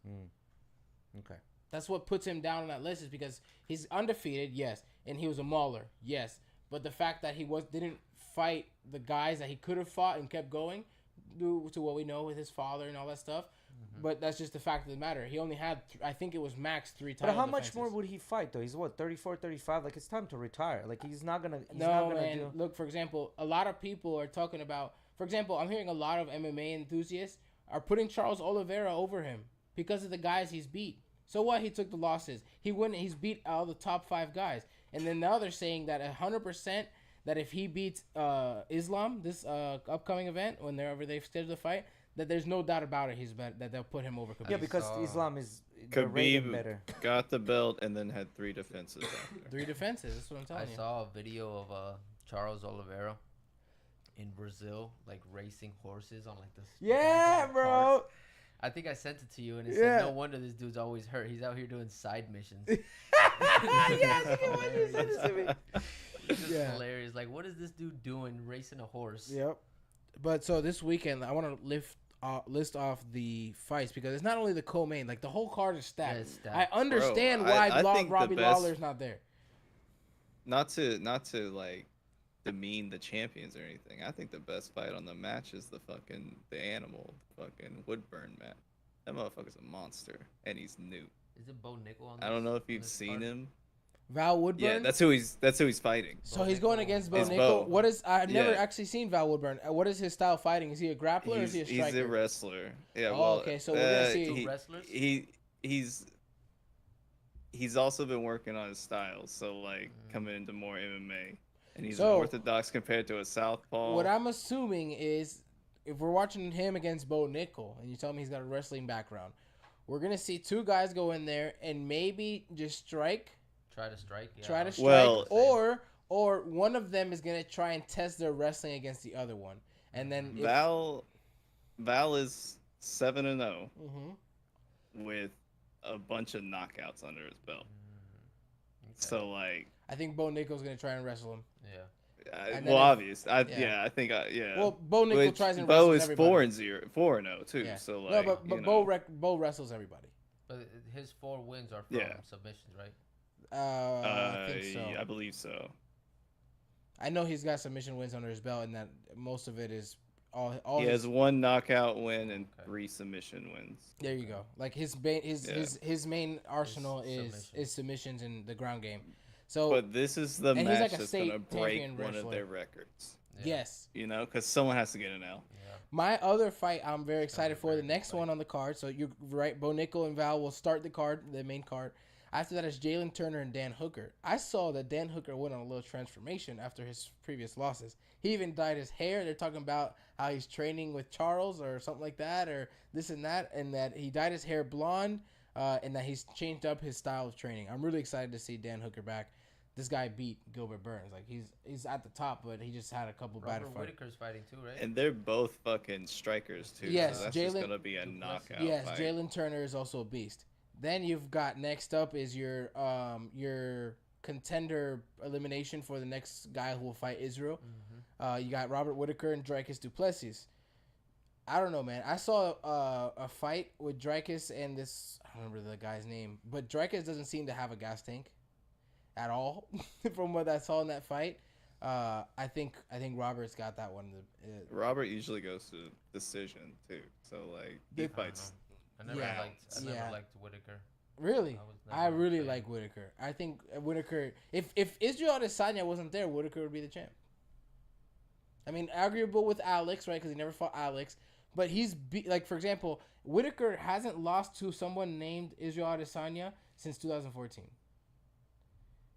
Okay. That's what puts him down on that list, is because he's undefeated, yes, and he was a mauler, yes, but the fact that he didn't fight the guys that he could have fought and kept going, due to what we know with his father and all that stuff. But that's just the fact of the matter. He only had, I think it was max 3 title But how defenses. much more would he fight though? He's what, 34, 35? Like it's time to retire. Like he's not gonna. He's No, not gonna man. do. Look, for example, a lot of people are talking about. For example, I'm hearing a lot of MMA enthusiasts are putting Charles Oliveira over him because of the guys he's beat. So what? He took the losses. He's beat all the top 5 guys, and then now they're saying that 100% that if he beats Islam this upcoming event whenever they've scheduled the fight, that there's no doubt about it. He's better. That they'll put him over Khabib. Yeah, because saw- Islam is they're rated better. Khabib got the belt and then had 3 defenses after. 3 defenses. That's what I'm I telling you. saw a video of Charles Oliveira in Brazil, like racing horses on like this. Yeah, cart. bro. I think I sent it to you, and it Yeah. said, "No wonder this dude's always hurt. He's out here doing side missions." Yes, you sent it to me. It's just Yeah. hilarious. Like, what is this dude doing racing a horse? Yep. But so this weekend, I want to list off the fights because it's not only the co-main, like the whole card is stacked. Yeah, it's stacked. I understand Bro, why I think the Robbie best- Lawler's not there. Not to like demean the champions or anything. I think the best fight on the match is the animal, Woodburn match. That motherfucker's a monster, and he's new. Is it Bo Nickel on? I don't know if on you've this seen card? him. Val Woodburn. Yeah, that's who he's fighting. So Bo he's going Nickel. against Bo It's Nickel. Bo. What is? I've never Yeah. actually seen Val Woodburn. What is his style fighting? Is he a grappler or is he a striker? He's a wrestler. Yeah. Oh, well, okay, so we're gonna see- Two he, wrestlers? he's also been working on his styles, so like coming into more MMA, and he's So- an orthodox compared to a southpaw. What I'm assuming is, if we're watching him against Bo Nickel, and you tell me he's got a wrestling background, we're gonna see 2 guys go in there and maybe just strike. Try to strike. Yeah, Try I to was strike, Well- or one of them is gonna try and test their wrestling against the other one, and then Val is 7-0 Mhm. with a bunch of knockouts under his belt. Okay. So like, I think Bo Nickel's gonna try and wrestle him. Yeah. And well, then obvious. yeah. I think yeah. Well, Bo Nickel Which tries and Bo wrestles is everybody. 4-0 too. Yeah. So No, like, but you know. Bo wrestles everybody. But his 4 wins are from Yeah. submissions, right? I think so. I believe so. I know he's got submission wins under his belt, and that most of it is all. He his, has 1 knockout win and Okay. 3 submission wins. There you go. Like his main arsenal is submissions in the ground game. So But this is the and he's match like a that's state gonna break champion one of wrestler. their records. Yeah. yes, You know, because someone has to get an L. Yeah. my other fight I'm very excited be for. The very good next fight. one on the card. So you're right. Bo Nickel and Val will start the card, the main card. After that is Jalen Turner and Dan Hooker. I saw that Dan Hooker went on a little transformation after his previous losses. He even dyed his hair. They're talking about how he's training with Charles or something like that, or this and that he dyed his hair blonde, and that he's changed up his style of training. I'm really excited to see Dan Hooker back. This guy beat Gilbert Burns. Like he's at the top, but he just had a couple bad Robert fights. Whitaker's fighting too, right? And they're both fucking strikers too. Yes, so that's just Jalen- gonna be a Duplessis. knockout. Yes, fight. Jalen Turner is also a beast. Then you've got next up is your contender elimination for the next guy who will fight Israel. You got Robert Whitaker and Dricus Duplessis. I don't know, man. I saw a fight with Dricus and this. I don't remember the guy's name, but Dricus doesn't seem to have a gas tank at all, from what I saw in that fight. I think Robert's got that one. Robert usually goes to decision too. So like he They- I don't fights. know. I never Yeah. liked Yeah. Whitaker. Really, I was I never a really fan. like Whitaker. I think Whitaker. If Israel Adesanya wasn't there, Whitaker would be the champ. I mean, arguable with Alex, right? Because he never fought Alex, but he's like, for example, Whitaker hasn't lost to someone named Israel Adesanya since 2014.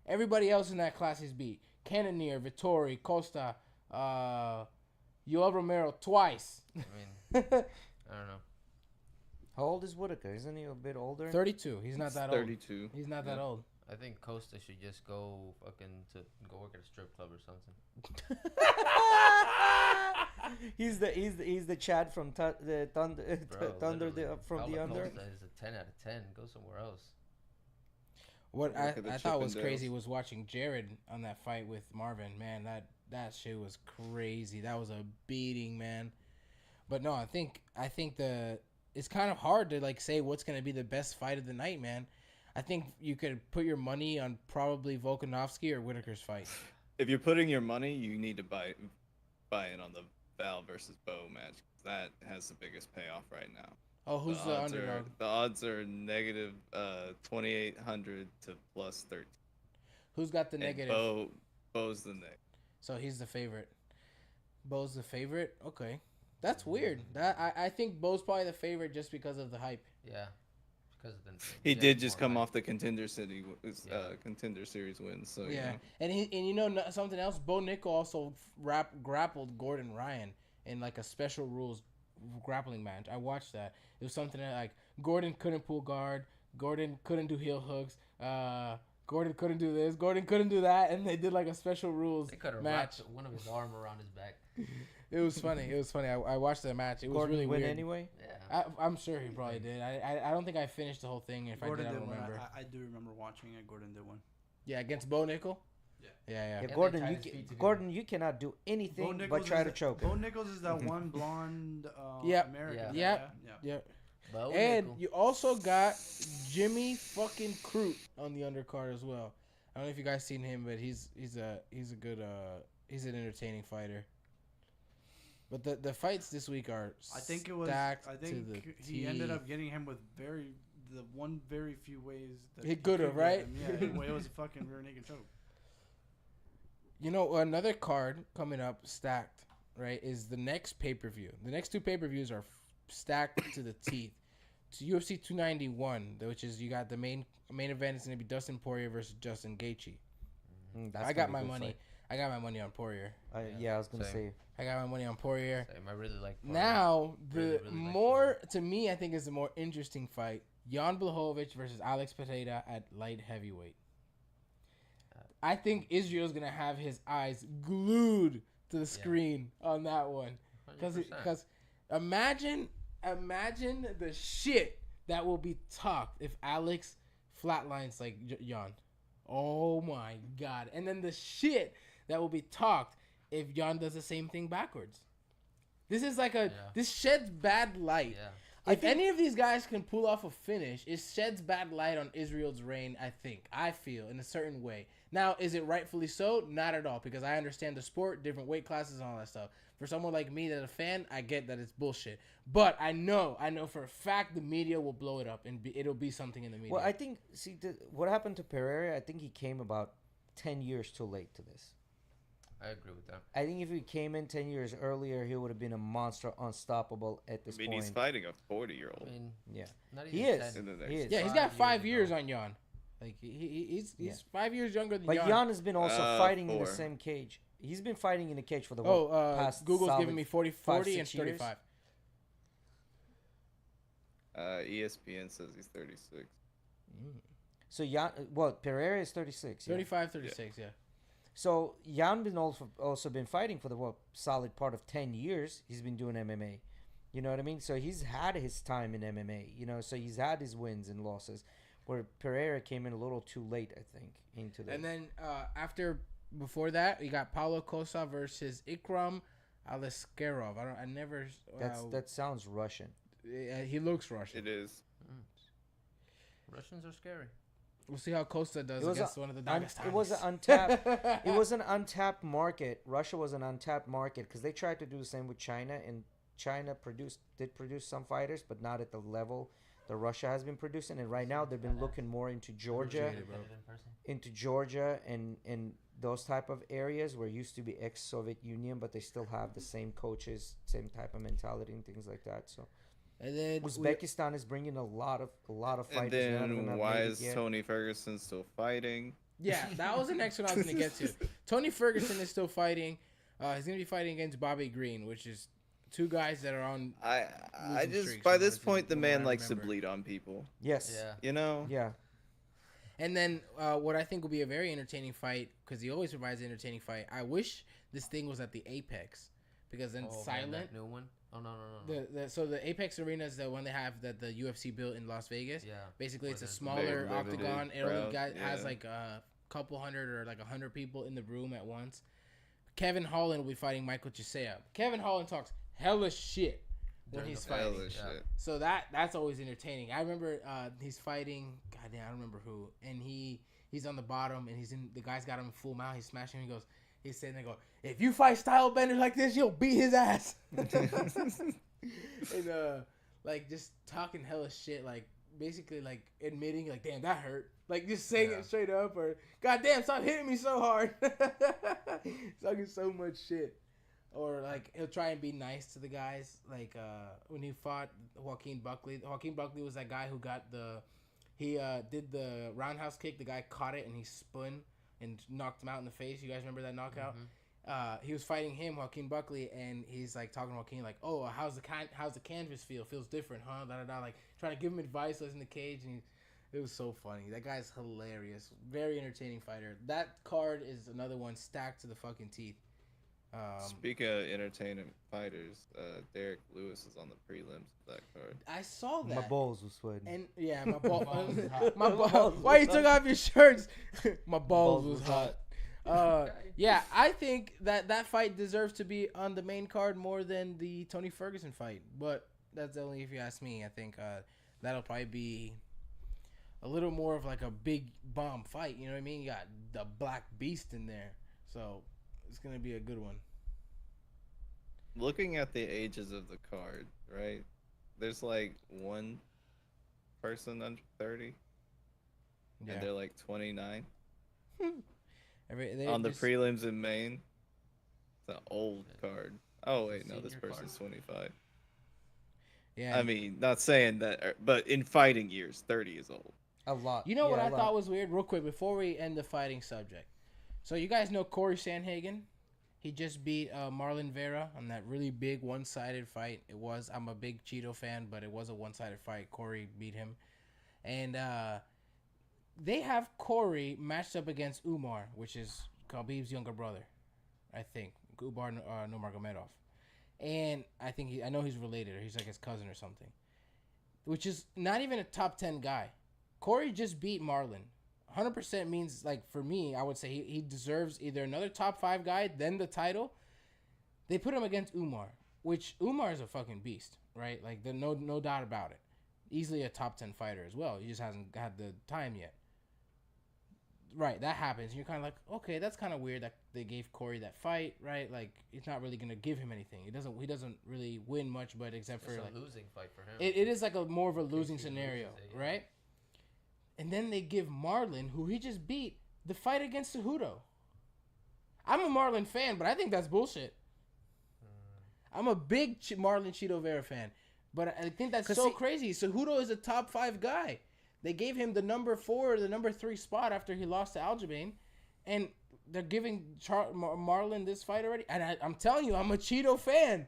Everybody else in that class he's beat: Cannonier, Vittori, Costa, Yoel Romero twice. I mean, I don't know. How old is Whitaker? Isn't he a bit older? 32. He's not that old. 32. He's not that old. I think Costa should just go go work at a strip club or something. he's the Chad from the Thunder Bro, Thunder literally. from the Paulo Under. Costa is a 10 out of 10. Go somewhere else. What Look at the I thought was Chippendales. crazy was watching Jared on that fight with Marvin. Man, that shit was crazy. That was a beating, man. But no, I think it's kind of hard to like say what's gonna be the best fight of the night, man. I think you could put your money on probably Volkanovski or Whitaker's fight. If you're putting your money, you need to buy in on the Val versus Bo match. That has the biggest payoff right now. Oh, who's the odds underdog? The odds are negative 2,800 to plus 13. Who's got the And negative? Bo's the neck. So he's the favorite. Bo's the favorite. Okay, that's weird. I think Bo's probably the favorite just because of the hype. Yeah. Because of the He yeah, did just more come hype. off the contender contender series win. So Yeah, you know. and you know something else. Bo Nickel also grappled Gordon Ryan in like a special rules grappling match. I watched that. It was something that like Gordon couldn't pull guard, Gordon couldn't do heel hooks, Gordon couldn't do this, Gordon couldn't do that, and they did like a special rules They could have match. wrapped one of his arm around his back. It was funny. It was funny. I watched the match. It was Gordon really win weird. anyway. Yeah. I'm sure he probably did. I don't think I finished the whole thing. If Gordon I did, I did don't one. remember. I do remember watching it. Gordon did one. Yeah, against Bo Nickel. Yeah. Yeah. Yeah, they Gordon, tied you his feet together. Gordon, you cannot do anything but try to choke Bo him. Nichols is that one blonde Yeah. American. Yeah. Yeah. Bo And Nickel. you also got Jimmy fucking Crute on the undercard as well. I don't know if you guys seen him, but he's a good he's an entertaining fighter. But the fights this week are I think it was. stacked I to think the he ended teeth. up getting him with very few ways that He could've, could right? get him. Yeah, it was a fucking rear naked choke. You know, another card coming up stacked, right, is the next pay-per-view. The next two pay-per-views are stacked to the teeth. It's UFC 291, which is you got the main event is going to be Dustin Poirier versus Justin Gaethje. That's I got gonna my be a good money. fight. I got my money on Poirier. Yeah, I was gonna Same. say. I got my money on Poirier. Same, I really like Poirier. Now, the Really, really like more, to me, I think is the more interesting fight. Jan Blachowicz versus Alex Pereira at light heavyweight. I think Israel's going to have his eyes glued to the screen on that one. 100%. Because imagine the shit that will be talked if Alex flatlines like Jan. Oh my God. And then the shit that will be talked if Jan does the same thing backwards. This is like this sheds bad light. Yeah. If any of these guys can pull off a finish, it sheds bad light on Israel's reign, I feel, in a certain way. Now, is it rightfully so? Not at all, because I understand the sport, different weight classes, and all that stuff. For someone like me that's a fan, I get that it's bullshit. But I know for a fact the media will blow it up, and it'll be something in the media. Well, I think, what happened to Pereira, I think he came about 10 years too late to this. I agree with that. I think if he came in 10 years earlier, he would have been a monster, unstoppable at this I mean, point. he's fighting a 40-year-old. I mean, Yeah. not He even is. 10. In the He next- is. Yeah, he's got 5 years ago. on Jan. Like he's Yeah. 5 years younger than But Jan. Jan has been also fighting in the 4. same cage. He's been fighting in the cage for the past Google's solid giving me 40 5, and 6 years. 35. ESPN says he's 36. So Pereira is 36. Yeah. 35, 36, yeah. So Jan been also been fighting for the solid part of 10 years. He's been doing MMA. You know what I mean? So he's had his time in MMA. You know, so he's had his wins and losses. Where Pereira came in a little too late, I think, into the. And then before that, we got Paulo Costa versus Ikram Aliskerov. That sounds Russian. He looks Russian. It is. Russians are scary. We'll see how Costa does It was against one of the Dagestanis. It was an untapped. It was an untapped market. Russia was an untapped market because they tried to do the same with China, and China did produce some fighters, but not at the level that Russia has been producing. And right now, they've been looking more into Georgia, and those type of areas where it used to be ex-Soviet Union, but they still have the same coaches, same type of mentality, and things like that. So. And then Uzbekistan is bringing a lot of fighters. And None of them then have why made it is yet. Tony Ferguson still fighting? yeah, that was the next one I was going to get to. Tony Ferguson is still fighting. He's going to be fighting against Bobby Green, which is two guys that are on. I Losing just streaks by from this what point the I man likes to remember. bleed on people. Yes. Yeah. You know. Yeah. And then what I think will be a very entertaining fight, because he always provides an entertaining fight. I wish this thing was at the Apex, because then Man, silent. that new one. Oh no. So the Apex Arena is the one they have that the UFC built in Las Vegas. Yeah. Basically, it's a Where smaller Very limited octagon. It only crowd, has yeah. like a couple hundred or like 100 people in the room at once. Kevin Holland will be fighting Michael Chisea. Kevin Holland talks hella shit when During he's the fighting. Hella Yeah. shit. So that's always entertaining. I remember he's fighting. Goddamn, I don't remember who. And he's on the bottom, and the guy's got him in full mount. He's smashing him. He's sitting there, if you fight Style Bender like this, you'll beat his ass. And like just talking hella shit, like basically like admitting like, damn, that hurt. Like just saying Yeah. it straight up, or goddamn, stop hitting me so hard. Talking so much shit. Or like he'll try and be nice to the guys. Like when he fought Joaquin Buckley. Joaquin Buckley was that guy who got he did the roundhouse kick. The guy caught it and he spun and knocked him out in the face. You guys remember that knockout? He was fighting him, Joaquin Buckley, and he's like talking to Joaquin like, "Oh, how's the canvas feel? Feels different, huh?" Da da da. Like trying to give him advice. Was in the cage, and it was so funny. That guy's hilarious. Very entertaining fighter. That card is another one stacked to the fucking teeth. Speaking of entertaining fighters, Derek Lewis is on the prelims of that card. I saw that. My balls was sweating. And yeah, my balls. balls was hot. My balls balls. was Why you hot. took off your shirts? My balls Balls was was hot. Yeah, I think that fight deserves to be on the main card more than the Tony Ferguson fight. But that's only if you ask me. I think that'll probably be a little more of like a big bomb fight. You know what I mean? You got the Black Beast in there, so it's gonna be a good one. Looking at the ages of the card, right? There's like one person under 30, Yeah. and they're like 29 They on the just- prelims in Maine. It's an old card. Oh wait, no, this Senior card? person's 25. Yeah. I mean, not saying that, but in fighting years, 30 is old. A lot. You know what Yeah, I a lot. thought was weird? Real quick, before we end the fighting subject. So you guys know Corey Sandhagen? He just beat Marlon Vera on that really big one-sided fight. I'm a big Cheeto fan, but it was a one-sided fight. Corey beat him. And they have Corey matched up against Umar, which is Khabib's younger brother, I think. Umar Nurmagomedov. And I know he's related, or he's like his cousin or something. Which is not even a top 10 guy. Corey just beat Marlon. 100% means, like, for me, I would say he deserves either another top 5 guy, then the title. They put him against Umar, which Umar is a fucking beast, right? Like, there's no doubt about it. Easily a top 10 fighter as well. He just hasn't had the time yet. Right, that happens. And you're kind of like, okay, that's kind of weird that they gave Corey that fight, right? Like, it's not really going to give him anything. He doesn't really win much, but except It's for, a like, losing fight for him. it is like a more of a case losing he scenario, loses it, yeah. right? And then they give Marlon, who he just beat, the fight against Cejudo. I'm a Marlon fan, but I think that's bullshit. I'm a big Marlon Cheeto Vera fan, but I think that's 'Cause so see- crazy. Cejudo is a top 5 guy. They gave him the number 4 or the number 3 spot after he lost to Aljamain, and they're giving Marlon this fight already. And I'm telling you, I'm a Cheeto fan.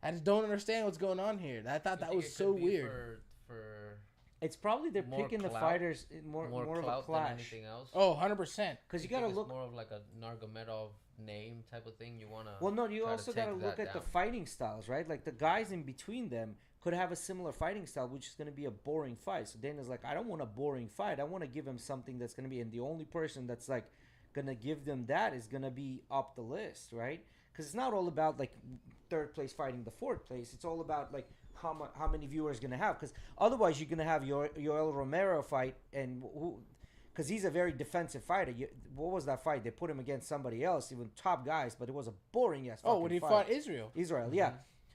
I just don't understand what's going on here. I thought You that think was it so could be weird. For It's probably they're more picking the clout- fighters more more of a clout than clash. anything else. Oh, 100%. Because you think gotta it's look. more of like a Nargomedov name type of thing. You wanna. Well, no, you try to also gotta take look that at the down. fighting styles, right? Like the guys in between them could have a similar fighting style, which is gonna be a boring fight. So Dana's like, I don't want a boring fight. I want to give him something that's gonna be, and the only person that's like gonna give them that is gonna be up the list, right? Because it's not all about like third place fighting the fourth place. It's all about like how many viewers gonna have. Because otherwise, you're gonna have Yoel Romero fight, and who. Because he's a very defensive fighter. What was that fight? They put him against somebody else, even top guys, but it was a boring ass. Oh, when he fought Israel. Israel, yeah.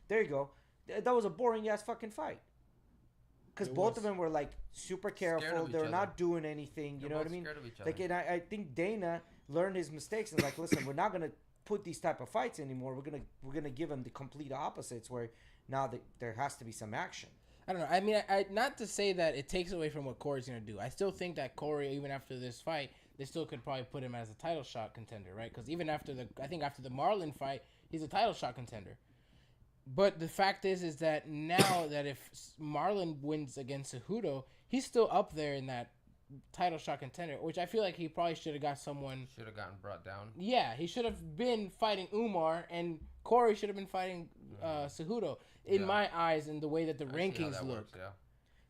There you go. That was a boring ass fucking fight. Because It both was. of them were like super Scared careful. of each They're other. not doing anything. You They're know what I both mean? scared of each other. Like, and I think Dana learned his mistakes and like, listen, we're not gonna put these type of fights anymore. We're gonna give him the complete opposites. Where now there has to be some action. I don't know. I mean, I not to say that it takes away from what Corey's going to do. I still think that Corey, even after this fight, they still could probably put him as a title shot contender, right? Because even after the Marlon fight, he's a title shot contender. But the fact is that now that if Marlon wins against Cejudo, he's still up there in that title shot contender, which I feel like he probably should have got someone. Should have gotten brought down. Yeah, he should have been fighting Umar, and Corey should have been fighting Cejudo. In my eyes, in the way that the rankings look. Works, yeah.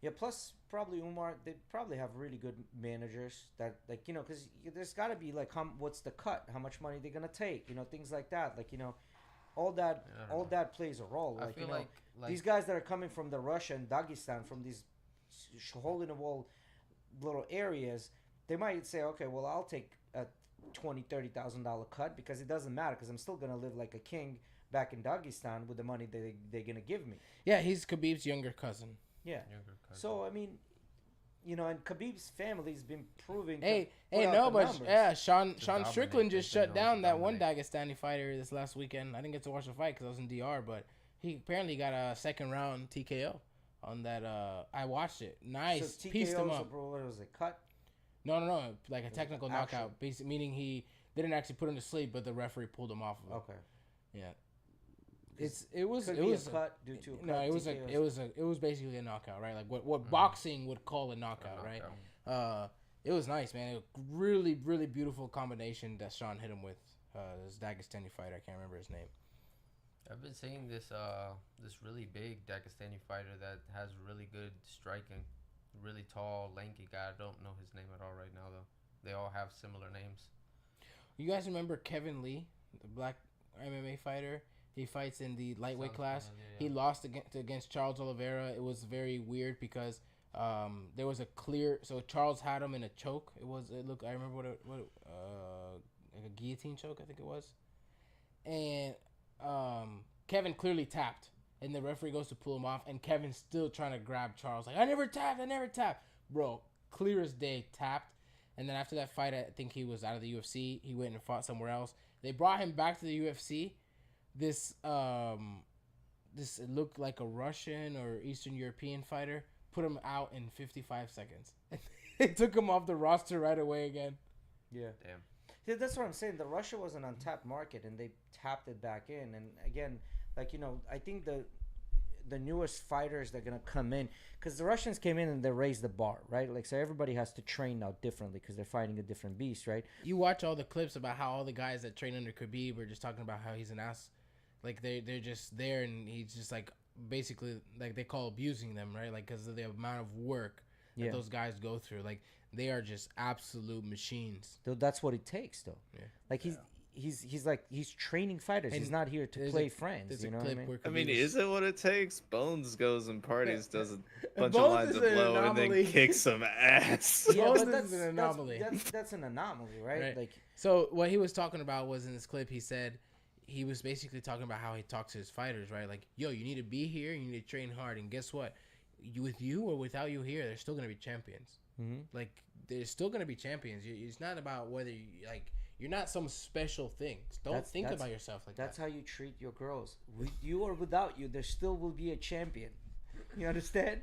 Yeah, plus probably Umar, they probably have really good managers that, like, you know, because there's got to be, like, what's the cut? How much money they're going to take? You know, things like that. Like, you know, all that plays a role. I Like, feel you know, like these guys that are coming from the Russia and Dagestan, from these hole-in-the-wall little areas, they might say, okay, well, I'll take a $20,000-$30,000 cut because it doesn't matter because I'm still going to live like a king back in Dagestan with the money that they're going to give me. Yeah, he's Khabib's younger cousin. Yeah. So, I mean, you know, and Khabib's family's been proving. Sean Strickland just shut down that one dominate. Dagestani fighter this last weekend. I didn't get to watch the fight because I was in DR, but he apparently got a second round TKO on that. I watched it. Nice. So Pieced him TKO, up. bro, what was it? Cut? No. Like a technical Actual. knockout. Basically, meaning he didn't actually put him to sleep, but the referee pulled him off of it. Okay. Yeah. It was Could it be was a cut due to a cut. no, it was TKOs. it was basically a knockout, right? Like what boxing would call a knockout, right? It was nice, man. Really beautiful combination that Sean hit him with. This Dagestani fighter, I can't remember his name. I've been seeing this really big Dagestani fighter that has really good striking, really tall, lanky guy. I don't know his name at all right now though. They all have similar names. You guys remember Kevin Lee, the black MMA fighter? He fights in the lightweight class. He lost against Charles Oliveira. It was very weird because there was a clear. So Charles had him in a choke. I remember like a guillotine choke, I think it was. And Kevin clearly tapped, and the referee goes to pull him off, and Kevin's still trying to grab Charles. Like, I never tapped, bro. Clear as day, tapped. And then after that fight, I think he was out of the UFC. He went and fought somewhere else. They brought him back to the UFC. This it looked like a Russian or Eastern European fighter. Put him out in 55 seconds. It took him off the roster right away again. Yeah. Damn. Yeah, that's what I'm saying. The Russia was an untapped market, and they tapped it back in. And again, like, you know, I think the newest fighters that are gonna come in, because the Russians came in and they raised the bar, right? Like, so everybody has to train now differently because they're fighting a different beast, right? You watch all the clips about how all the guys that train under Khabib are just talking about how he's an ass. Like, they're just there, and he's just, like, basically, like, they call abusing them, right? Like, because of the amount of work that those guys go through. Like, they are just absolute machines. Though that's what it takes, though. Yeah. Like, he's training fighters. And he's not here to play friends. You know what I mean? I mean, is it what it takes? Bones goes and parties, does a bunch Bones of lines is of an blow, and anomaly. then kicks some ass. Yeah, Bones but is an anomaly. That's an anomaly, right? Right. Like, So what he was talking about was in this clip, he said he was basically talking about how he talks to his fighters, right? Like, yo, you need to be here, you need to train hard, and guess what? With you or without you here, there's still gonna be champions. Like, there's still gonna be champions. It's not about whether you're not some special thing. Don't think about yourself like that. that's how you treat your girls. With you or without you, there still will be a champion. You understand?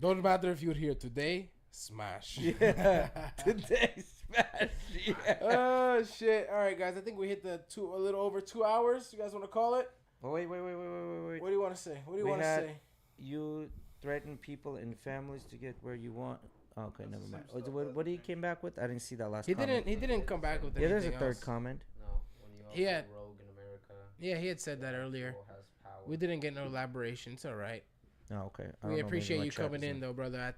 Don't matter if you're here today. Smash. Yeah. Today, smash. Yeah. Oh shit! All right, guys. I think we hit a little over 2 hours. You guys want to call it? Oh, wait. What do you want to say? What do you want to say? You threaten people and families to get where you want. Oh, okay, never mind. What he came back with? I didn't see that last. He comment. didn't come back with Yeah, anything there's a third else. comment. No, when you He had- rogue in America. Yeah, he had said that earlier. People has power. We didn't get no elaboration. It's all right. Oh, okay. I don't know, We maybe appreciate my you track coming is in, though, brother.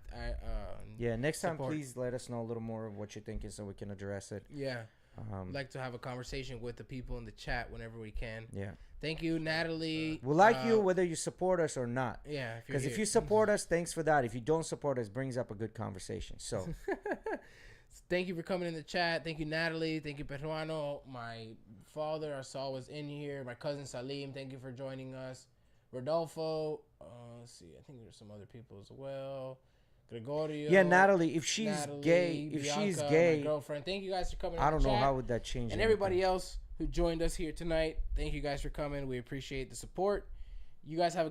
Yeah, next time, support. please let us know a little more of what you're thinking so we can address it. Yeah, like to have a conversation with the people in the chat whenever we can. Yeah. Thank you, Natalie. We like you whether you support us or not. Yeah, Because if you support us, thanks for that. If you don't support us, brings up a good conversation. So, thank you for coming in the chat. Thank you, Natalie. Thank you, Peruano. My father, Asal, was in here. My cousin, Salim, thank you for joining us. Rodolfo. Let's see. I think there's some other people as well. Gregorio. yeah, Natalie, if she's gay, my girlfriend. Thank you guys for coming. I in don't the know chat. how would that change. And anything. everybody else who joined us here tonight, thank you guys for coming. We appreciate the support. You guys have a good